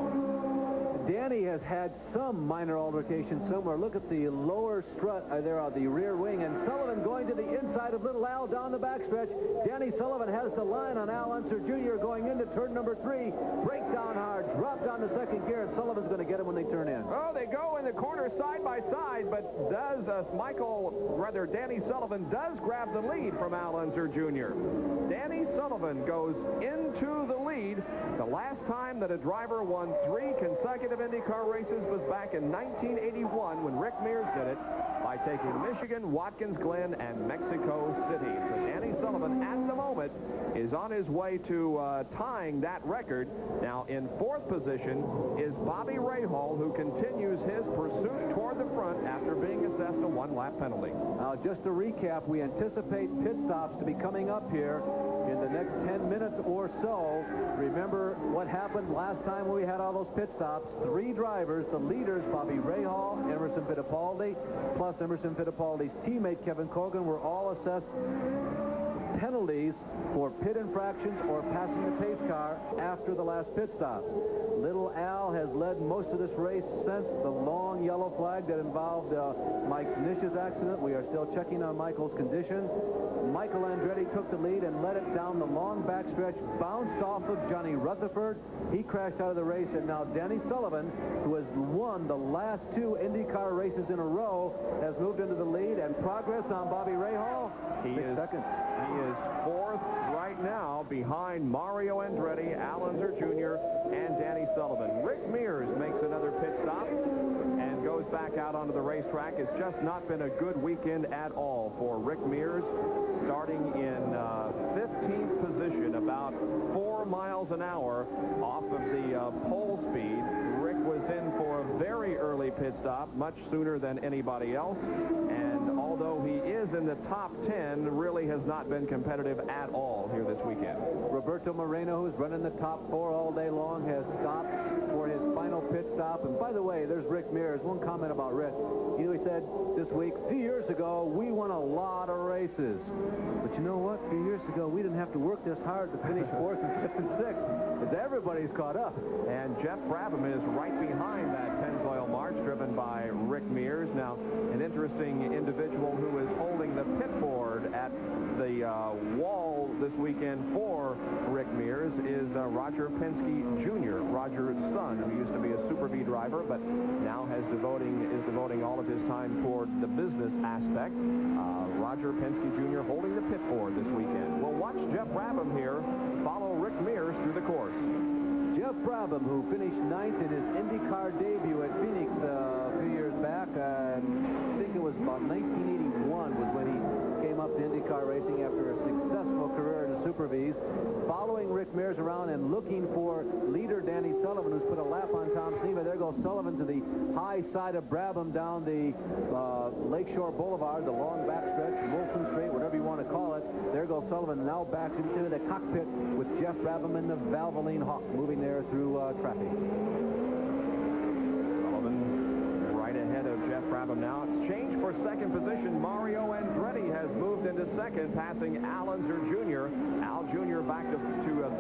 Danny has had some minor altercation somewhere. Look at the lower strut there on the rear wing, and Sullivan going to the inside of Little Al down the backstretch. Danny Sullivan has the line on Al Unser Jr. going into turn number 3. Break down hard, drop down to second gear, and Sullivan's going to get him when they turn in. Oh, they go in the corner side by side, but does Danny Sullivan does grab the lead from Al Unser Jr. Danny Sullivan goes into the lead. The last time that a driver won 3 consecutive IndyCar races was back in 1981 when Rick Mears did it by taking Michigan, Watkins Glen, and Mexico City. So Danny Sullivan at the moment is on his way to tying that record. Now in 4th position is Bobby Rahal, who continues his pursuit toward the front after being assessed a 1-lap penalty. Now just to recap, we anticipate pit stops to be coming up here in the next 10 minutes or so. Remember what happened last time we had all those pit stops. 3 drivers, the leaders, Bobby Rahal, Emerson Fittipaldi, plus Emerson Fittipaldi's teammate Kevin Colgan, were all assessed penalties for pit infractions or passing the pace car after the last pit stops. Little Al has led most of this race since the long yellow flag that involved Mike Nish's accident. We are still checking on Michael's condition. Michael Andretti took the lead and led it down the long backstretch, bounced off of Johnny Rutherford. He crashed out of the race, and now Danny Sullivan, who has won the last 2 IndyCar races in a row, has moved into the lead, and progress on Bobby Rahal, 6 seconds. He is 4th right now behind Mario Andretti, Al Unser Jr., and Danny Sullivan. Rick Mears makes another pit stop and goes back out onto the racetrack. It's just not been a good weekend at all for Rick Mears, starting in 15th position, about 4 miles an hour off of the pole speed. Rick was in for a very early pit stop, much sooner than anybody else, and although he is in the top 10, really has not been competitive at all here this weekend. Roberto Moreno, who's running the top 4 all day long, has stopped for his final pit stop. And by the way, there's Rick Mears. One comment about Rick. You know, he said this week, a few years ago, we won a lot of races. But you know what? A few years ago, we didn't have to work this hard to finish 4th and 5th and 6th. Because everybody's caught up. And Jeff Brabham is right behind that Pennzoil Rick Mears. Now, an interesting individual who is holding the pit board at the wall this weekend for Rick Mears is Roger Penske Jr., Roger's son, who used to be a Super V driver, but now is devoting all of his time toward the business aspect. Roger Penske Jr. holding the pit board this weekend. We'll watch Jeff Brabham here follow Rick Mears through the course. Jeff Brabham, who finished 9th in his IndyCar debut at Phoenix a few years back. I think it was about 1981 was when he came up to IndyCar racing after a successful career in the Super Vs. Following Rick Mears around and looking for leader Danny Sullivan, who's put a lap on Tom Sneva. There goes Sullivan to the high side of Brabham down the Lakeshore Boulevard, the long backstretch, Molson Straight, whatever you want to call it. There goes Sullivan now back into the cockpit with Jeff Brabham and the Valvoline Hawk moving there through traffic. Sullivan right ahead of Jeff Brabham now. It's changed for second position. Mario Andretti has moved into second, passing Al Unser Jr. Al Jr. back to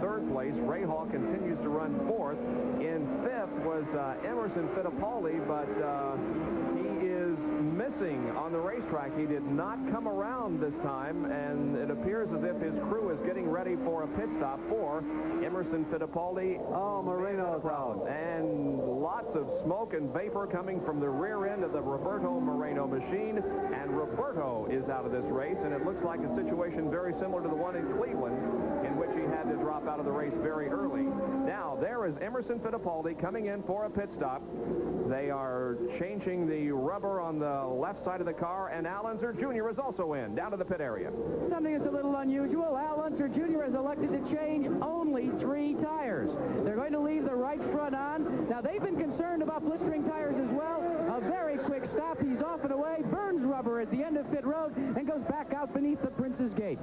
third place. Ray Hall continues to run fourth. In fifth was Emerson Fittipaldi, but he is missing on the racetrack. He did not come around this time, and it appears as if his crew is getting ready for a pit stop for Emerson Fittipaldi. Oh, Moreno's out. And lots of smoke and vapor coming from the rear end of the Roberto Moreno machine, and Roberto is out of this race, and it looks like a situation very similar to the one in Cleveland, in which he had to drop out of the race very early. Now, there is Emerson Fittipaldi coming in for a pit stop. They are changing the rubber on the left side of the car, and Al Unser Jr. is also in, down to the pit area. Something that's a little unusual. Al Unser Jr. has elected to change only 3 tires. They're going to leave the right front on. Now, they've been concerned about blistering tires as well. A very quick stop. He's off and away, burns rubber at the end of pit road, and goes back out beneath the Prince's Gate.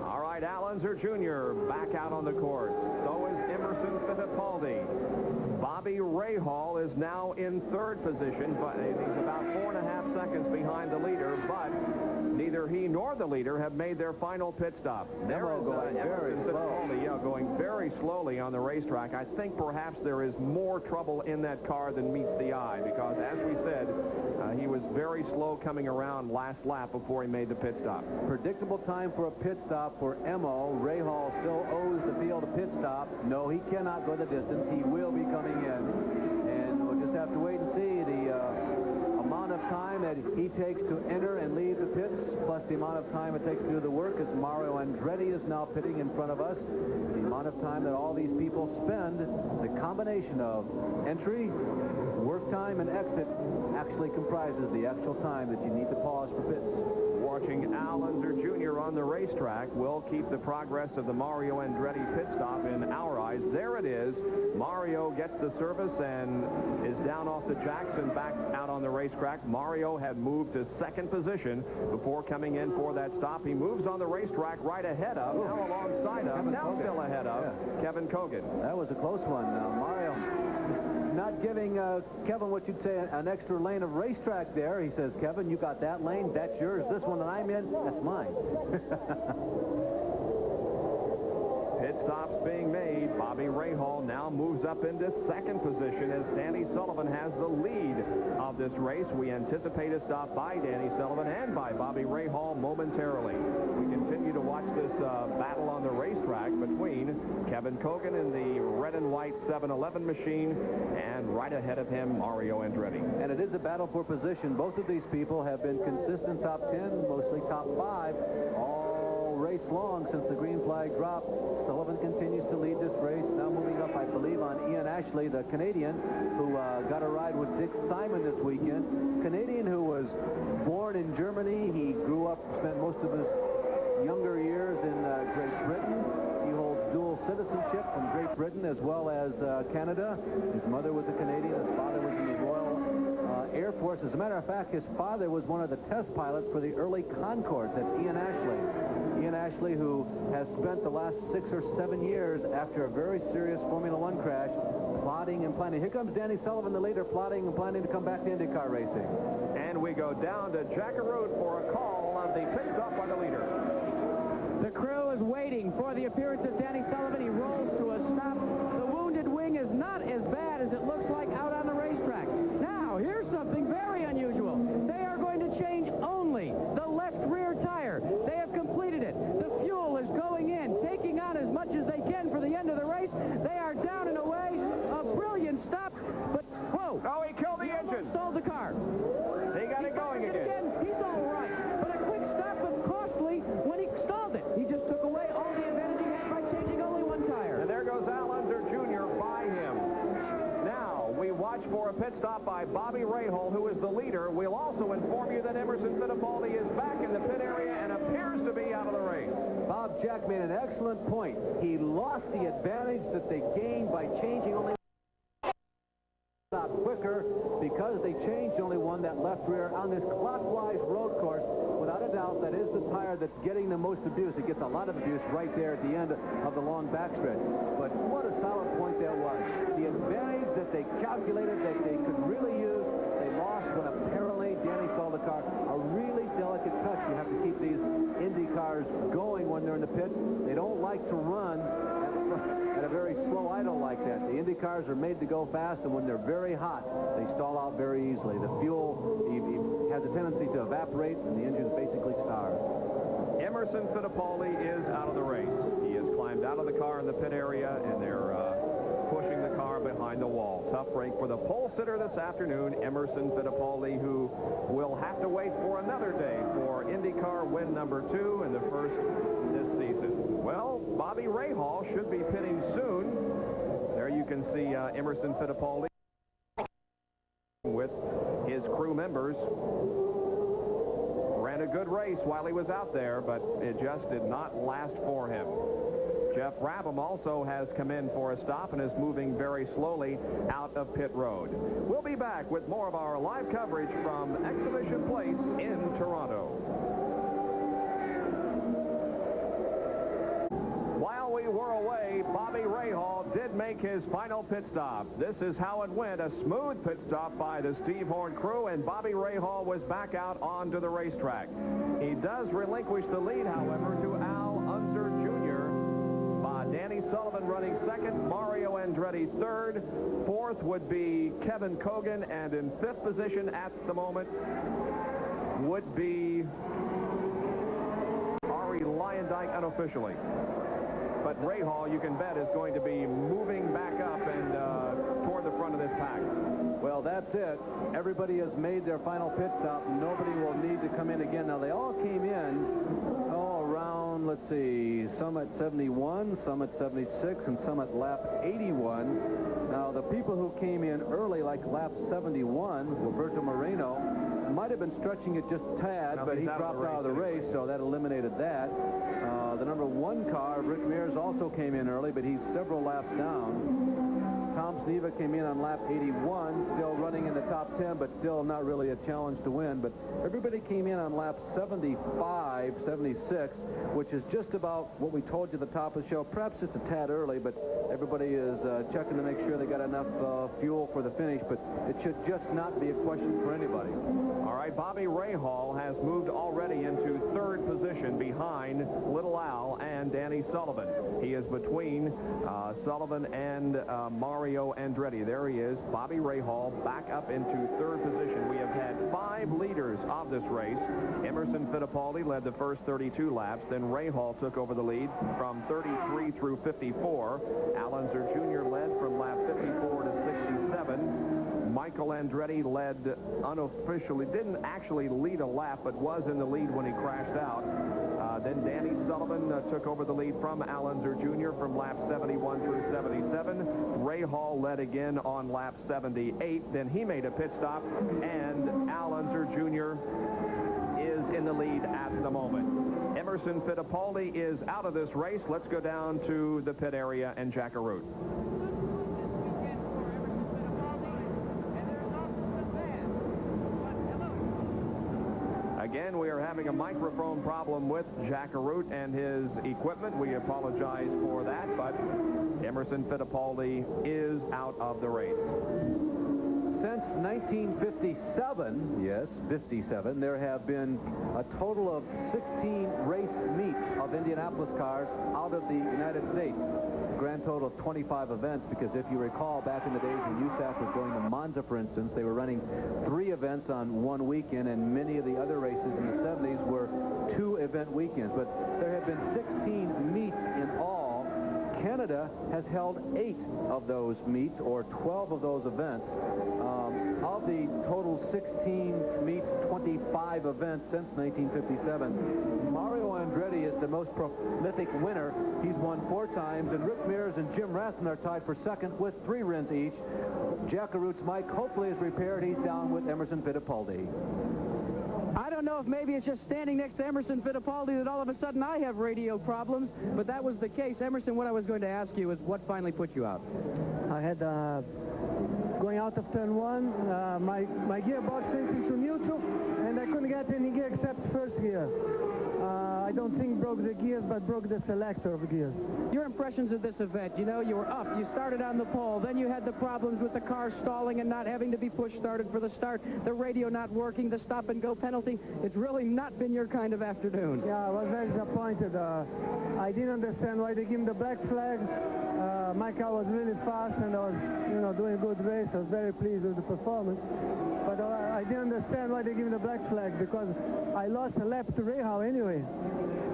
All right, Al Unser Jr. back out on the course. So is Emerson Fittipaldi. Bobby Rahal is now in third position, but he's about 4.5 seconds behind the leader, but neither he nor the leader have made their final pit stop. There is Emerson Fittipaldi, going very slowly on the racetrack. I think perhaps there is more trouble in that car than meets the eye, because as we said, he was very slow coming around last lap before he made the pit stop. Predictable time for a pit stop for Emo. Rahal still owes the field a pit stop. No, he cannot go the distance. He will be coming in, and we'll just have to wait and see the amount of time that he takes to enter and leave the pits, plus the amount of time it takes to do the work, as Mario Andretti is now pitting in front of us. The amount of time that all these people spend, the combination of entry, work time, and exit actually comprises the actual time that you need to pause for pits. Watching Al Unser Jr. on the racetrack will keep the progress of the Mario Andretti pit stop in our eyes. There it is. Mario gets the service and is down off the jacks and back out on the racetrack. Mario had moved to second position before coming in for that stop. He moves on the racetrack right ahead of, now alongside of, now still ahead of Kevin Kogan. That was a close one. Mario not giving Kevin what you'd say an extra lane of racetrack there. He says, Kevin, you got that lane, that's yours. This one that I'm in, that's mine. Pit stops being made. Bobby Rahal now moves up into second position as Danny Sullivan has the lead of this race. We anticipate a stop by Danny Sullivan and by Bobby Rahal momentarily. We continue to watch this battle on the racetrack between Kevin Kogan in the red and white 711 machine, and right ahead of him, Mario Andretti. And it is a battle for position. Both of these people have been consistent top 10, mostly top 5, all race long since the green flag dropped. Sullivan continues to lead this race, now moving up, I believe, on Ian Ashley, the Canadian, who got a ride with Dick Simon this weekend. Canadian who was born in Germany. He grew up, spent most of his younger years in Great Britain. He holds dual citizenship from Great Britain as well as Canada. His mother was a Canadian. His father was in the Royal Air Force. As a matter of fact, his father was one of the test pilots for the early Concords. That's Ian Ashley. Ian Ashley, who has spent the last 6 or 7 years after a very serious Formula One crash, plotting and planning. Here comes Danny Sullivan, the leader, plotting and planning to come back to IndyCar racing. And we go down to Jackaroo for a call on the pit stop by the leader. The crew is waiting for the appearance of Danny Sullivan. He rolls to a stop. The wounded wing is not as bad as it looks like out on the racetrack. Now, here's something watch for a pit stop by Bobby Rahal, who is the leader. We'll also inform you that Emerson Fittipaldi is back in the pit area and appears to be out of the race. Bob Jack made an excellent point. He lost the advantage that they gained by changing only quicker because they changed only one, that left rear, on this clockwise road course. Without a doubt, that is the tire that's getting the most abuse. It gets a lot of abuse right there at the end of the long backstretch. But what a solid point that was. The advantage that they calculated that they could really use, they lost when apparently Danny stalled the car. A really delicate touch. You have to keep these Indy cars going when they're in the pits. They don't like to run at a very slow idle like that. The Indy cars are made to go fast, and when they're very hot, they stall out very easily. The fuel has a tendency to evaporate, and the engine's basically starved. Emerson Fittipaldi is out of the race. He has climbed out of the car in the pit area, and they're pushing the car behind the wall. Tough break for the pole sitter this afternoon, Emerson Fittipaldi, who will have to wait for another day for IndyCar win number 2 and the first this season. Well, Bobby Rahal should be pitting soon. There you can see Emerson Fittipaldi with his crew members. Ran a good race while he was out there, but it just did not last for him. Jeff Brabham also has come in for a stop and is moving very slowly out of pit road. We'll be back with more of our live coverage from Exhibition Place in Toronto. While we were away, Bobby Rahal did make his final pit stop. This is how it went. A smooth pit stop by the Steve Horn crew, and Bobby Rahal was back out onto the racetrack. He does relinquish the lead, however, to Al Unser Jr. Danny Sullivan running second, Mario Andretti third, fourth would be Kevin Kogan, and in fifth position at the moment would be Ari Lyondike unofficially. But Rahal, you can bet, is going to be moving back up and toward the front of this pack. Well, that's it. Everybody has made their final pit stop. Nobody will need to come in again. Now, they all came in around, let's see, some at 71, some at 76, and some at lap 81. Now, the people who came in early, like lap 71, Roberto Moreno, might have been stretching it just a tad, but he dropped out of the race, so that eliminated that. The number 1 car, Rick Mears, also came in early, but he's several laps down. Tom Sneva came in on lap 81, still running in the top 10, but still not really a challenge to win. But everybody came in on lap 75, 76, which is just about what we told you at the top of the show. Perhaps just a tad early, but everybody is checking to make sure they got enough fuel for the finish, but it should just not be a question for anybody. All right, Bobby Rahal has moved already into third position behind Little Al and Danny Sullivan. He is between Sullivan and Mario Andretti. There he is, Bobby Rahal, back up into third position. We have had 5 leaders of this race. Emerson Fittipaldi led the first 32 laps. Then Rahal took over the lead from 33 through 54. Al Unser Jr. led from lap 54 to 67. Michael Andretti led unofficially, didn't actually lead a lap, but was in the lead when he crashed out. Then Danny Sullivan took over the lead from Al Unser Jr. from lap 71 through 77. Rahal led again on lap 78. Then he made a pit stop, and Al Unser Jr. is in the lead at the moment. Emerson Fittipaldi is out of this race. Let's go down to the pit area and Jack Arute. Again, we are having a microphone problem with Jack Arute and his equipment. We apologize for that, but Emerson Fittipaldi is out of the race. Since 1957, yes, 57, there have been a total of 16 race meets of Indianapolis cars out of the United States. A grand total of 25 events, because if you recall, back in the days when USAC was going to Monza, for instance, they were running 3 events on one weekend, and many of the other races in the 70s were 2-event weekends. But there have been 16 meets in all. Canada has held 8 of those meets, or 12 of those events. Of the total 16 meets 25 events since 1957. Mario Andretti is the most prolific winner. He's won 4 times, and Rick Mears and Jim Rathman are tied for second with 3 wins each. Jack Arut's Mike hopefully is repaired. He's down with Emerson Fittipaldi. I don't know if maybe it's just standing next to Emerson Fittipaldi that all of a sudden I have radio problems, but that was the case. Emerson, what I was going to ask you is what finally put you out? I had, going out of turn 1, my gearbox went into neutral, and I couldn't get any gear except first gear. I don't think broke the gears, but broke the selector of gears. Your impressions of this event, you know, you were up, you started on the pole, then you had the problems with the car stalling and not having to be push-started for the start, the radio not working, the stop-and-go penalty. It's really not been your kind of afternoon. Yeah, I was very disappointed. I didn't understand why they gave him the black flag. My car was really fast, and I was, you know, doing a good race. I was very pleased with the performance. But I didn't understand why they gave him the black flag, because I lost a lap to Rahal anyway.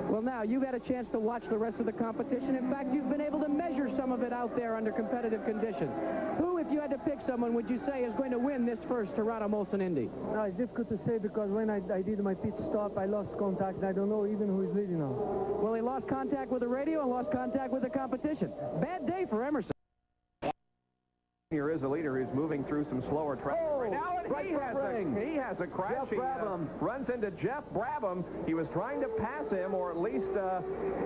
Well, now, you've had a chance to watch the rest of the competition. In fact, you've been able to measure some of it out there under competitive conditions. Who, if you had to pick someone, would you say is going to win this first Toronto Molson Indy? No, it's difficult to say, because when I did my pit stop, I lost contact, and I don't know even who is leading now. Well, he lost contact with the radio and lost contact with the competition. Bad day for Emerson. Here is a leader who's moving through some slower traffic right now, and he has a crash. He runs into Jeff Brabham. He was trying to pass him, or at least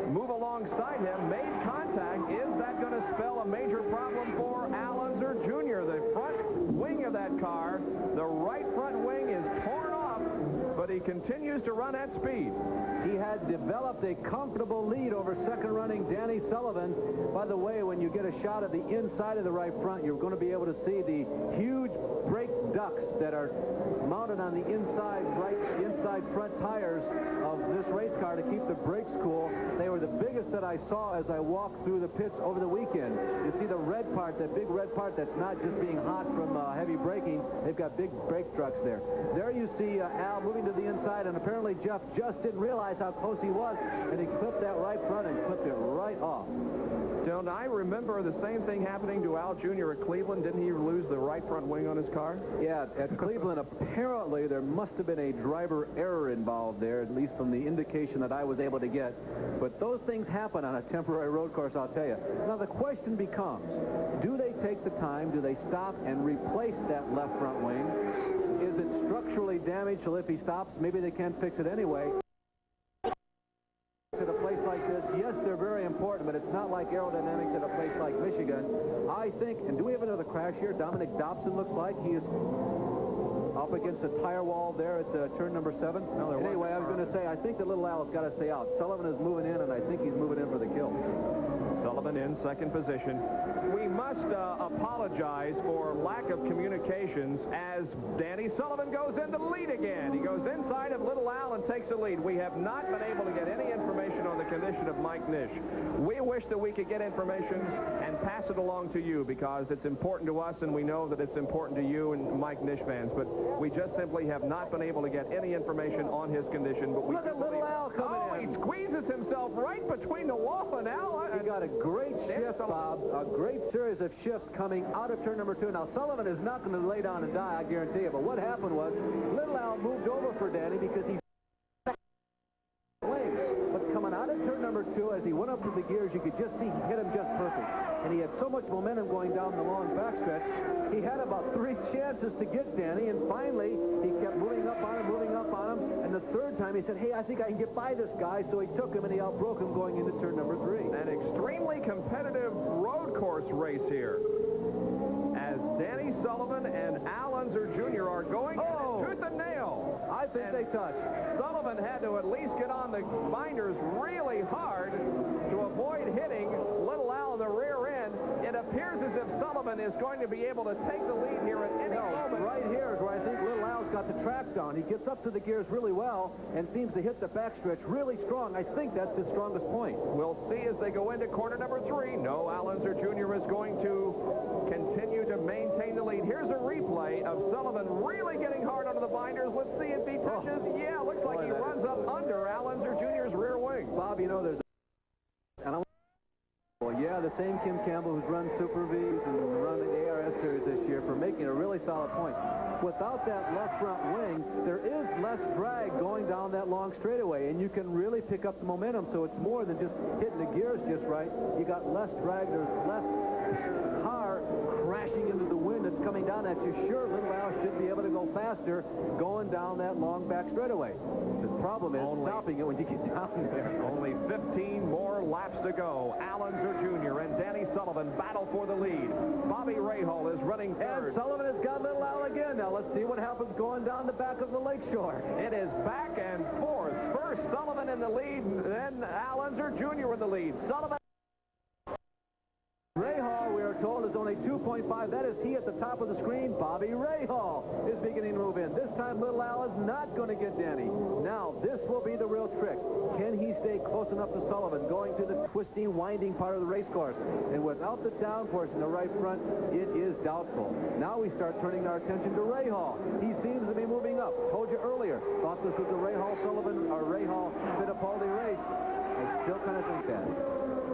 move alongside him, made contact. Is that going to spell a major problem for Al Unser Jr.? The front wing of that car, the right front wing is torn off, but he continues to run at speed. He had developed a comfortable lead over second-running Danny Sullivan. By the way, when you get a shot of the inside of the right front, you're going to be able to see the huge brake ducts that are mounted on the inside front tires of this race car to keep the brakes cool. They were the biggest that I saw as I walked through the pits over the weekend. You see the red part, that big red part that's not just being hot from heavy braking. They've got big brake trucks there. There you see Al moving to the inside, and apparently Jeff just didn't realize how close he was, and he clipped that right front and clipped it right off. Don't I remember the same thing happening to Al Jr. at Cleveland? Didn't he lose the right front wing on his car? Yeah, at Cleveland, apparently there must have been a driver error involved there, at least from the indication that I was able to get. But those things happen on a temporary road course, I'll tell you. Now, the question becomes, do they take the time, do they stop and replace that left front wing? Is it structurally damaged, so if he stops, maybe they can't fix it anyway? At a place like this, yes, they're very important, but it's not like aerodynamics at a place like Michigan. I think, and do we have another crash here? Dominic Dobson looks like he is up against the tire wall there at turn number 7. No, anyway, I was going to say, I think the little Al's got to stay out. Sullivan is moving in, and I think he's moving in for the kill. Sullivan in second position. We must apologize for lack of communications as Danny Sullivan goes into the lead again. He goes inside of Little Al and takes the lead. We have not been able to get any information on the condition of Mike Nish. We wish that we could get information and pass it along to you, because it's important to us, and we know that it's important to you and Mike Nish fans, but we just simply have not been able to get any information on his condition. But we look at Little Al coming in. He squeezes himself right between the wall and Al. He got a great shift, Bob, a great series of shifts coming out of turn number 2. Now, Sullivan is not going to lay down and die, I guarantee you, but what happened was Little Al moved over for Danny because he but coming out of turn number 2, as he went up to the gears, you could just see he hit him just perfect. And he had so much momentum going down the long backstretch, he had about 3 chances to get Danny, and finally he kept moving up on him, and the third time he said, hey, I think I can get by this guy, so he took him and he outbroke him going into turn number 3. An extremely competitive road course race here, as Danny Sullivan and Al Unser Jr. are going tooth and nail. I think they touched. Sullivan had to at least get on the binders really hard to avoid hitting Little Al in the rear end. It appears as if Sullivan is going to be able to take the lead here at any moment. Right here is where I think Little Al's got the track down. He gets up to the gears really well and seems to hit the backstretch really strong. I think that's his strongest point. We'll see as they go into corner number 3. No, Al Unser Jr. is going to continue to maintain the lead. Here's a replay of Sullivan really getting hard onto the binders. Let's see if he touches. Yeah, looks like he runs up under Al Unser Jr.'s rear wing. Bob, you know, there's... And I Yeah, the same Kim Campbell who's run Super Vs and run the ARS Series this year for making a really solid point. Without that left front wing, there is less drag going down that long straightaway, and you can really pick up the momentum, so it's more than just hitting the gears just right. You got less drag, there's less car crashing into the wind that's coming down at you. Sure, Little Al should be able to go faster going down that long back straightaway. The problem is stopping it when you get down there. Only 15 more laps to go. Al Unser Jr. and Danny Sullivan battle for the lead. Bobby Rahal is running third. And Sullivan has got Little Al again. Now let's see what happens going down the back of the lakeshore. It is back and forth. First Sullivan in the lead, then Al Unser Jr. in the lead. Sullivan. Rahal, we are told, is only 2.5. That is he at the top of the screen. Bobby Rahal is beginning to move in. This time, Little Al is not going to get Danny. Now, this will be the real trick. Can he stay close enough to Sullivan going to the twisty, winding part of the race course? And without the downforce in the right front, it is doubtful. Now we start turning our attention to Rahal. He seems to be moving up. Told you earlier, thought this was a Rahal-Sullivan or Rahal-Fittipaldi race. I still kind of think that.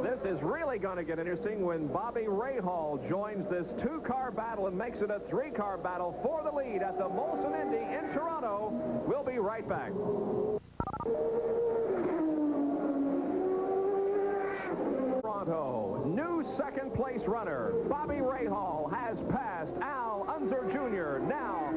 This is really going to get interesting when Bobby Rahal joins this two-car battle and makes it a three-car battle for the lead at the Molson Indy in Toronto. We'll be right back. Toronto, new second-place runner, Bobby Rahal has passed Al Unser Jr. Now,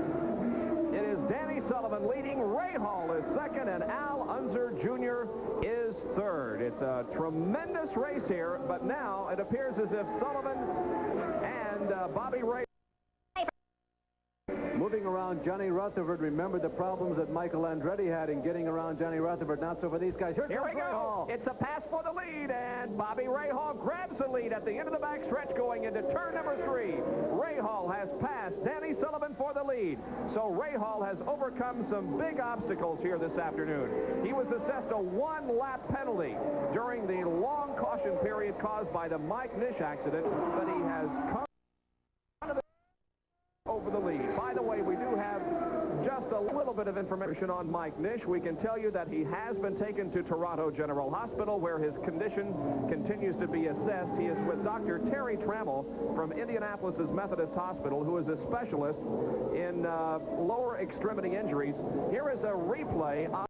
it is Danny Sullivan leading. Rahal is second, and Al Unser Jr. is third. It's a tremendous race here, but now it appears as if Sullivan and Bobby Rahal. Moving around Johnny Rutherford, remember the problems that Michael Andretti had in getting around Johnny Rutherford. Not so for these guys. Here we go. It's a pass for the lead, and Bobby Rahal grabs the lead at the end of the back stretch going into turn number 3. Rahal has passed Danny Sullivan for the lead. So Rahal has overcome some big obstacles here this afternoon. He was assessed a one-lap penalty during the long caution period caused by the Mike Nish accident, but he has come over the lead. By the way, we do have just a little bit of information on Mike Nish. We can tell you that he has been taken to Toronto General Hospital where his condition continues to be assessed. He is with Dr. Terry Trammell from Indianapolis's Methodist Hospital, who is a specialist in lower extremity injuries. Here is a replay of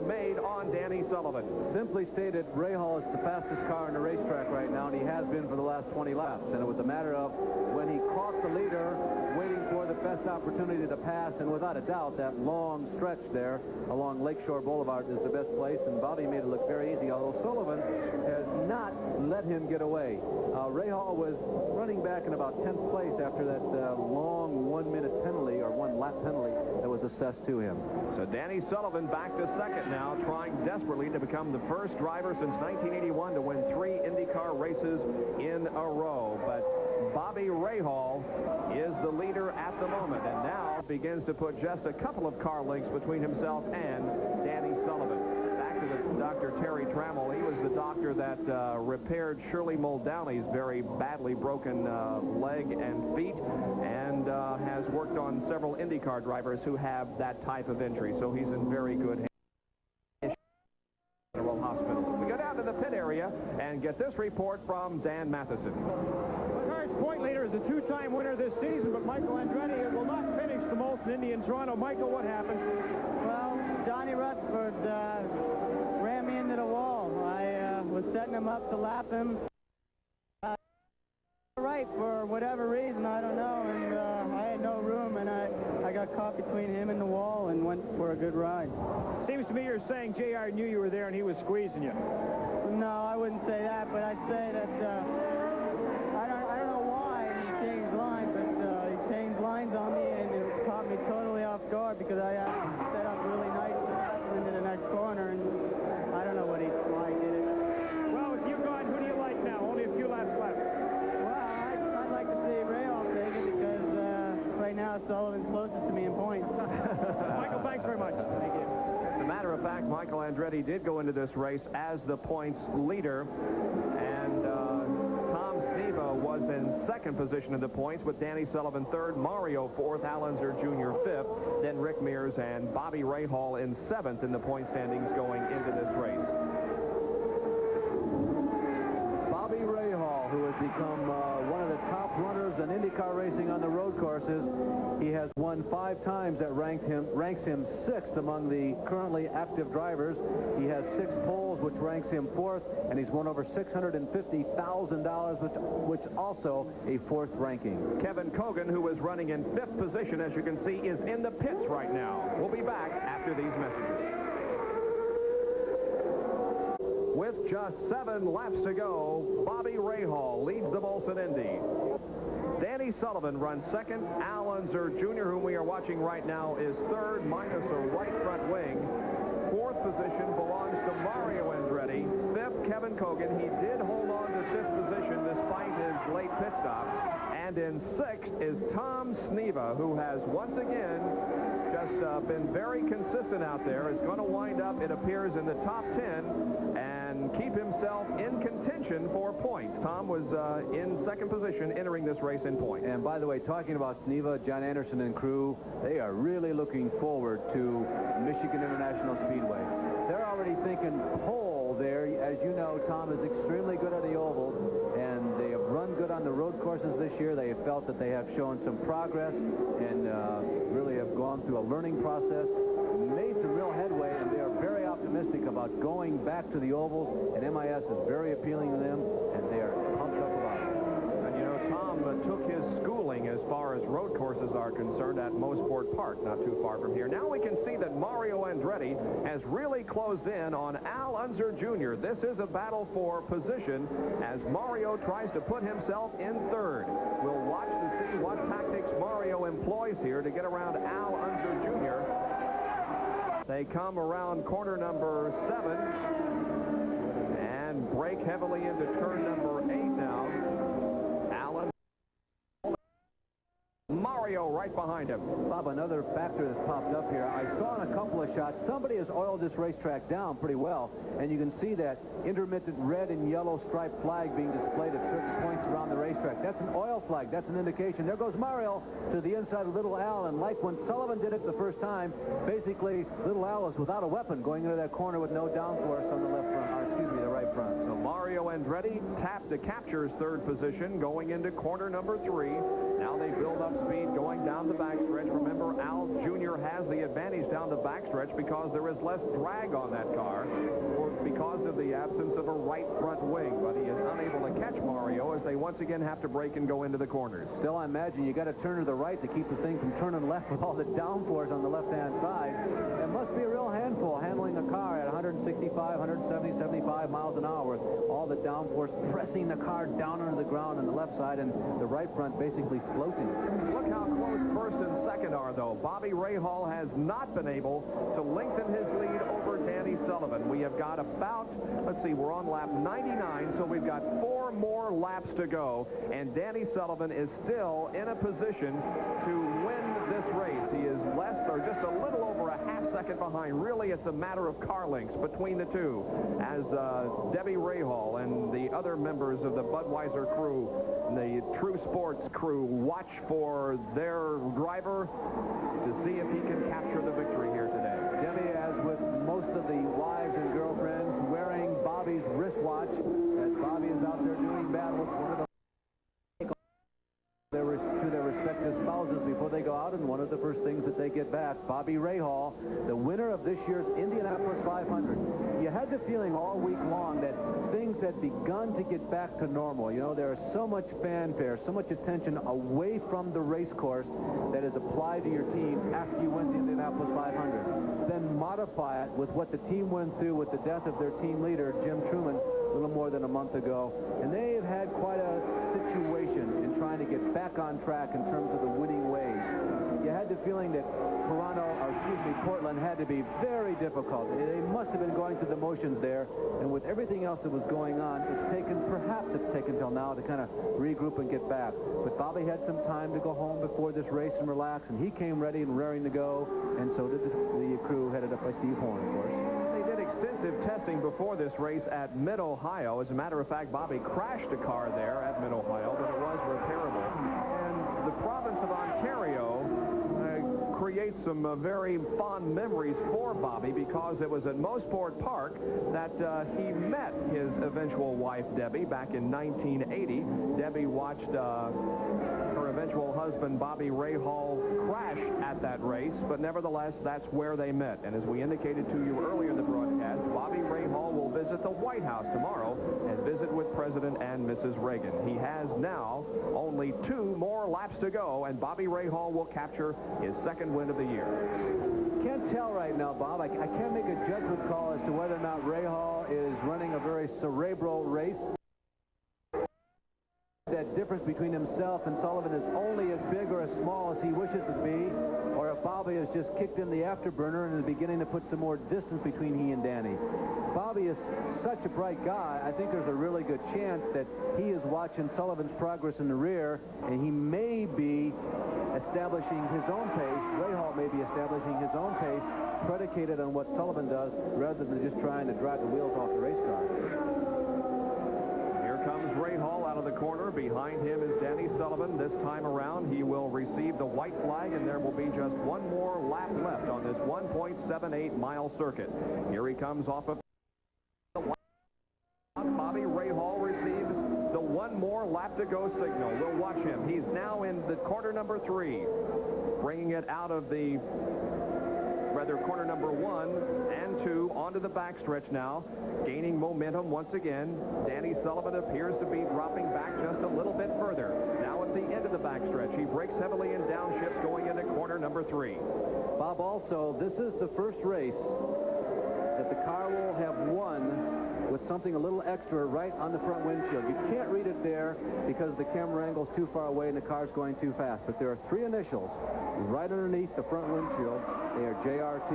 made on Danny Sullivan. Simply stated, Rahal is the fastest car on the racetrack right now, and he has been for the last 20 laps. And it was a matter of when he caught the leader, waiting for the best opportunity to pass, and without a doubt, that long stretch there along Lakeshore Boulevard is the best place, and Bobby made it look very easy, although Sullivan has not let him get away. Rahal was running back in about 10th place after that long one-minute penalty, or one-lap penalty, that was assessed to him. So Danny Sullivan back to second now, trying desperately to become the first driver since 1981 to win 3 IndyCar races in a row. But Bobby Rahal is the leader at the moment, and now begins to put just a couple of car lengths between himself and Danny Sullivan. Back to the Dr. Terry Trammell. He was the doctor that repaired Shirley Muldowney's very badly broken leg and feet, and has worked on several IndyCar drivers who have that type of injury. So he's in very good hands. Hospital. We go down to the pit area and get this report from Dan Matheson. The CART's point leader is a two-time winner this season, but Michael Andretti will not finish the Molson Indy in Toronto. Michael, what happened? Well, Johnny Rutherford ran me into the wall. I was setting him up to lap him. Right, for whatever reason, I don't know, and I had no room, and I got caught between him and the wall and went for a good ride. Seems to me you're saying JR knew you were there and he was squeezing you. No, I wouldn't say that, but I'd say that I don't know why he changed lines, but he changed lines on me, and it caught me totally off guard because I set up really nice into the next corner, and I don't know why he did it. Well, with you gone, who do you like now? Only a few laps left. I'd like to see Rahal take it because right now Sullivan's closest to me in points. Michael, thanks very much. Thank you. As a matter of fact, Michael Andretti did go into this race as the points leader, and Tom Sneva was in second position in the points with Danny Sullivan third, Mario fourth, Al Unser Jr. fifth, then Rick Mears and Bobby Rahal in seventh in the point standings going into this race. who has become one of the top runners in IndyCar racing on the road courses. He has won 5 times. That ranks him 6th among the currently active drivers. He has 6 poles, which ranks him 4th, and he's won over $650,000, which also a 4th ranking. Kevin Kogan, who is running in 5th position, as you can see, is in the pits right now. We'll be back after these messages. With just 7 laps to go, Bobby Rahal leads the Molson Indy. Danny Sullivan runs 2nd. Al Unser Jr., whom we are watching right now, is 3rd, minus a right front wing. 4th position belongs to Mario Andretti. 5th, Kevin Kogan. He did hold on to 5th position despite his late pit stop. And in 6th is Tom Sneva, who has once again just been very consistent out there. Is going to wind up, it appears, in the top 10 and keep himself in contention for points. Tom was in 2nd position entering this race in points. And by the way, talking about Sneva, John Anderson and crew, they are really looking forward to Michigan International Speedway. They're already thinking pole there. As you know, Tom is extremely good at the ovals, and they have run good on the road courses this year. They have felt that they have shown some progress and really have gone through a learning process, made some real headway, and they are very optimistic about going back to the ovals, and MIS is very appealing to them, and they are pumped up about it. And you know, Tom took his schooling as far as road courses are concerned at Mosport Park, not too far from here. Now we can see that Mario Andretti has really closed in on Al Unser Jr. This is a battle for position as Mario tries to put himself in 3rd. We'll watch to see what tactics Mario employs here to get around Al Unser Jr. They come around corner number 7 and brake heavily into turn number 8 now. Allen. Mario right behind him. Bob, another factor that's popped up here. I saw in a couple of shots, somebody has oiled this racetrack down pretty well, and you can see that intermittent red and yellow striped flag being displayed at certain points around the racetrack. That's an oil flag. That's an indication. There goes Mario to the inside of Little Al, and like when Sullivan did it the first time, basically Little Al was without a weapon going into that corner with no downforce on the left front, or excuse me, the right front. So Mario Andretti tapped to capture his 3rd position going into corner number 3. Now they build up speed going down the backstretch. Remember, Al Jr. has the advantage down the backstretch because there is less drag on that car because of the absence of a right front wing, but he is unable to catch Mario as they once again have to brake and go into the corners. Still, I imagine you got to turn to the right to keep the thing from turning left with all the downforce on the left-hand side. It must be a real handful handling a car at 165, 170, 75 miles an hour with all the downforce pressing the car down onto the ground on the left side and the right front basically floating. Look how close 1st and 2nd are, though. Bobby Rahal has not been able to lengthen his lead over Danny Sullivan. We have got about, let's see, we're on lap 99, so we've got 4 more laps to go, and Danny Sullivan is still in a position to win this race. He is less or just a little over a half second behind. Really, it's a matter of car lengths between the two as Debbie Rahal and the other members of the Budweiser crew, the True Sports crew, watch for their driver to see if he can capture the victory here today. Debbie, as with most of the wives and girlfriends, wearing Bobby's wristwatch as Bobby is out there doing battle with one of the to their respective spouses before they go out, and one of the first things that they get back, Bobby Rahal, the winner of this year's Indianapolis 500. You had the feeling all week long that things had begun to get back to normal. You know, there is so much fanfare, so much attention away from the race course that is applied to your team after you win the Indianapolis 500. Then modify it with what the team went through with the death of their team leader, Jim Truman, a little more than a month ago, and they have had quite a situation in trying to get back on track in terms of the winning ways. You had the feeling that Portland had to be very difficult. They must have been going through the motions there, and with everything else that was going on, perhaps it's taken till now to kind of regroup and get back. But Bobby had some time to go home before this race and relax, and he came ready and raring to go, and so did the crew headed up by Steve Horn, of course. Extensive testing before this race at Mid-Ohio. As a matter of fact, Bobby crashed a car there at Mid-Ohio, but it was repairable. And the province of Ontario creates create some very fond memories for Bobby, because it was at Mosport Park that he met his eventual wife, Debbie, back in 1980. Debbie watched her eventual husband, Bobby Rahal, crash at that race, but nevertheless, that's where they met. And as we indicated to you earlier in the broadcast, Bobby Rahal will visit the White House tomorrow and visit with President and Mrs. Reagan. He has now only 2 more laps to go, and Bobby Rahal will capture his 2nd win of the year. Can't tell right now, Bob. I can't make a judgment call as to whether or not Rahal is running a very cerebral race. That difference between himself and Sullivan is only as big or as small as he wishes it to be, or if Bobby has just kicked in the afterburner and is beginning to put some more distance between he and Danny. Bobby is such a bright guy, I think there's a really good chance that he is watching Sullivan's progress in the rear, and he may be establishing his own pace. Rahal may be establishing his own pace, predicated on what Sullivan does, rather than just trying to drive the wheels off the race car. Comes Rahal out of the corner. Behind him is Danny Sullivan. This time around, he will receive the white flag, and there will be just 1 more lap left on this 1.78-mile circuit. Here he comes off of the white. Bobby Rahal receives the 1 more lap to go signal. We'll watch him. He's now in the corner number 3, bringing it out of the corner number 1 and 2 onto the backstretch now, gaining momentum once again. Danny Sullivan appears to be dropping back just a little bit further. Now at the end of the backstretch, he brakes heavily in downshifts going into corner number 3. Bob, also, this is the first race that the car will have won with something a little extra right on the front windshield. You can't read it there because the camera angle's too far away and the car's going too fast. But there are 3 initials right underneath the front windshield. They are JRT.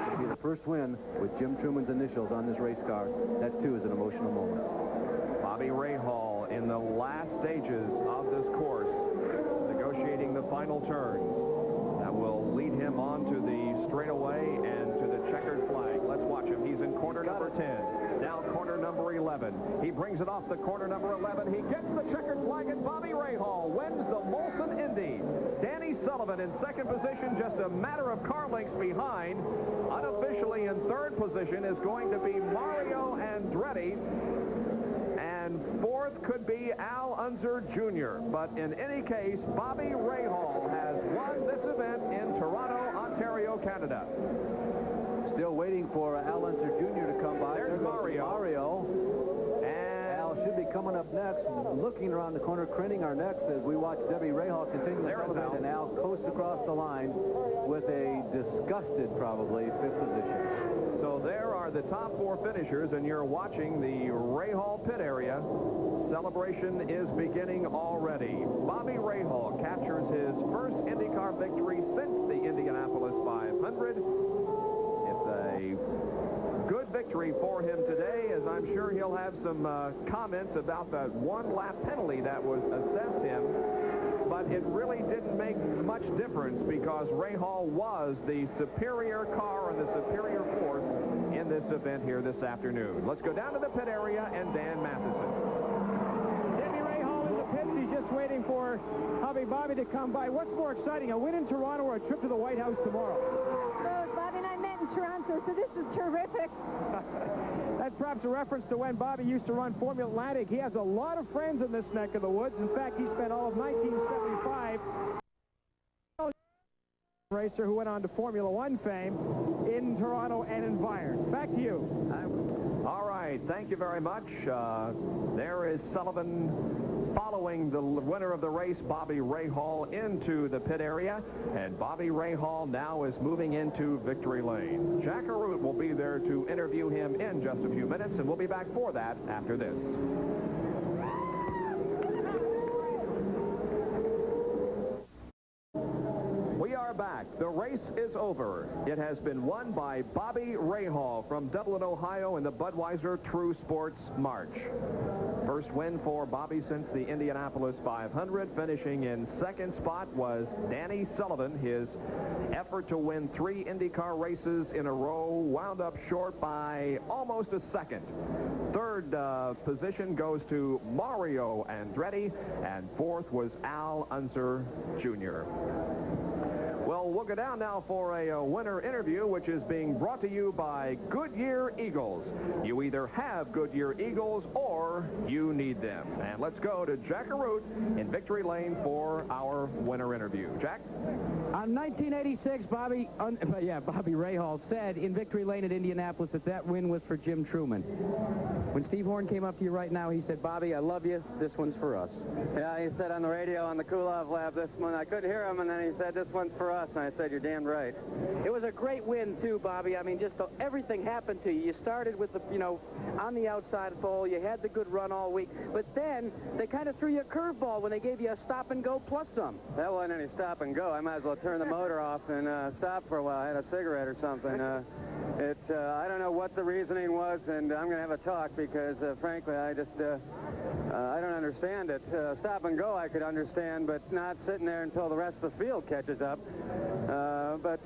It'll be the first win with Jim Truman's initials on this race car. That, too, is an emotional moment. Bobby Rahal in the last stages of this course, negotiating the final turns. That will lead him on to the straightaway and to the checkered flag. Let's watch him. He's in corner number 10. Now corner number 11. He brings it off the corner number 11. He gets the checkered flag, and Bobby Rahal wins the Molson Indy. Danny Sullivan in 2nd position, just a matter of car lengths behind. Unofficially in 3rd position is going to be Mario Andretti. And 4th could be Al Unser Jr. But in any case, Bobby Rahal has won this event in Toronto, Ontario, Canada. Still waiting for Al Unser Jr. to come by. There's Mario. And Al should be coming up next, looking around the corner, craning our necks as we watch Debbie Rahal continue to celebrate, and Al coast across the line with a disgusted, probably, 5th position. So there are the top 4 finishers, and you're watching the Rahal pit area. Celebration is beginning already. Bobby Rahal captures his first IndyCar victory since the Indianapolis 500. It's a good victory for him today, as I'm sure he'll have some comments about that 1-lap penalty that was assessed him. But it really didn't make much difference because Rahal was the superior car and the superior force in this event here this afternoon. Let's go down to the pit area and Dan Matheson. Debbie Rahal in the pits. He's just waiting for hubby Bobby to come by. What's more exciting, a win in Toronto or a trip to the White House tomorrow? Bobby and I met in Toronto, so this is terrific. That's perhaps a reference to when Bobby used to run Formula Atlantic. He has a lot of friends in this neck of the woods. In fact, he spent all of 1975 racer who went on to Formula One fame in Toronto and environs. Back to you. All right, thank you very much. There is Sullivan following the winner of the race, Bobby Rahal, into the pit area, and Bobby Rahal now is moving into victory lane. Jack Arute will be there to interview him in just a few minutes, and we'll be back for that after this. We are back. The race is over. It has been won by Bobby Rahal from Dublin, Ohio in the Budweiser True Sports March. First win for Bobby since the Indianapolis 500. Finishing in 2nd spot was Danny Sullivan. His effort to win 3 IndyCar races in a row wound up short by almost a second. 3rd position goes to Mario Andretti, and 4th was Al Unser Jr. Well, Well, we'll go down now for a winner interview, which is being brought to you by Goodyear Eagles. You either have Goodyear Eagles or you need them. And let's go to Jack Arute in Victory Lane for our winner interview. Jack? On 1986, Bobby Rahal said in Victory Lane at Indianapolis that win was for Jim Truman. When Steve Horn came up to you right now, he said, Bobby, I love you. This one's for us. Yeah, he said on the radio on the Kulov lab this one. I couldn't hear him, and then he said, this one's for us. And I said, you're damn right. It was a great win, too, Bobby. I mean, just everything happened to you. You started with the, on the outside pole. You had the good run all week. But then they kind of threw you a curveball when they gave you a stop and go plus some. That wasn't any stop and go. I might as well turn the motor off and stop for a while. I had a cigarette or something. I don't know what the reasoning was, and I'm going to have a talk because, frankly, I just, I don't understand it. Stop and go I could understand, but not sitting there until the rest of the field catches up. But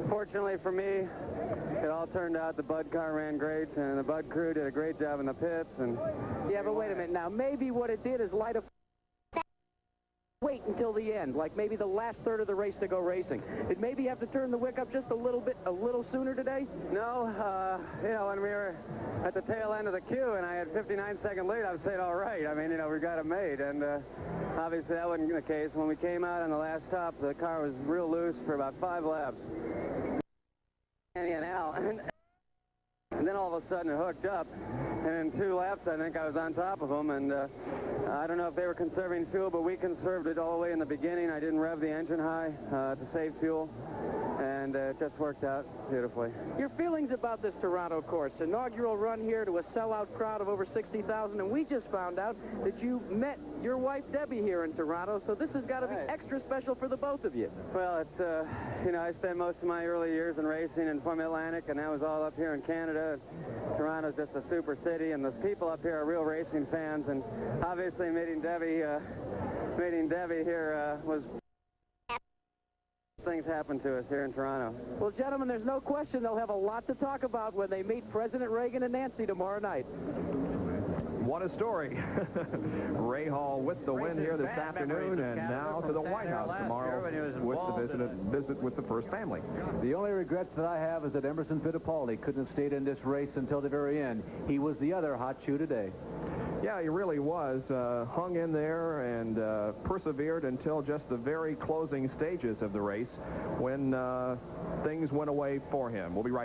fortunately for me, it all turned out the Bud car ran great, and the Bud crew did a great job in the pits. And yeah, but wait a minute. Now, maybe what it did is light a... Wait until the end, like maybe the last third of the race to go racing. Did maybe you have to turn the wick up just a little sooner today? No, when we were at the tail end of the queue and I had 59-second lead, I was saying, all right. I mean, we got it made, and obviously that wasn't the case. When we came out on the last stop, the car was real loose for about 5 laps. And then all of a sudden it hooked up, and in 2 laps I think I was on top of them, and I don't know if they were conserving fuel, but we conserved it all the way in the beginning. I didn't rev the engine high to save fuel, and it just worked out beautifully. Your feelings about this Toronto course, inaugural run here to a sellout crowd of over 60,000, and we just found out that you met your wife Debbie here in Toronto, so this has got to be extra special for the both of you. Well, it's, I spent most of my early years in racing in Formula Atlantic, and that was all up here in Canada. Toronto's just a super city, and the people up here are real racing fans, and obviously meeting Debbie here was... Things happen to us here in Toronto. Well, gentlemen, there's no question they'll have a lot to talk about when they meet President Reagan and Nancy tomorrow night. What a story. Rahal with the win here this afternoon, and now to the White House tomorrow with the visit with the first family. The only regrets that I have is that Emerson Fittipaldi couldn't have stayed in this race until the very end. He was the other hot shoe today. Yeah, he really was. Hung in there and persevered until just the very closing stages of the race when things went away for him. We'll be right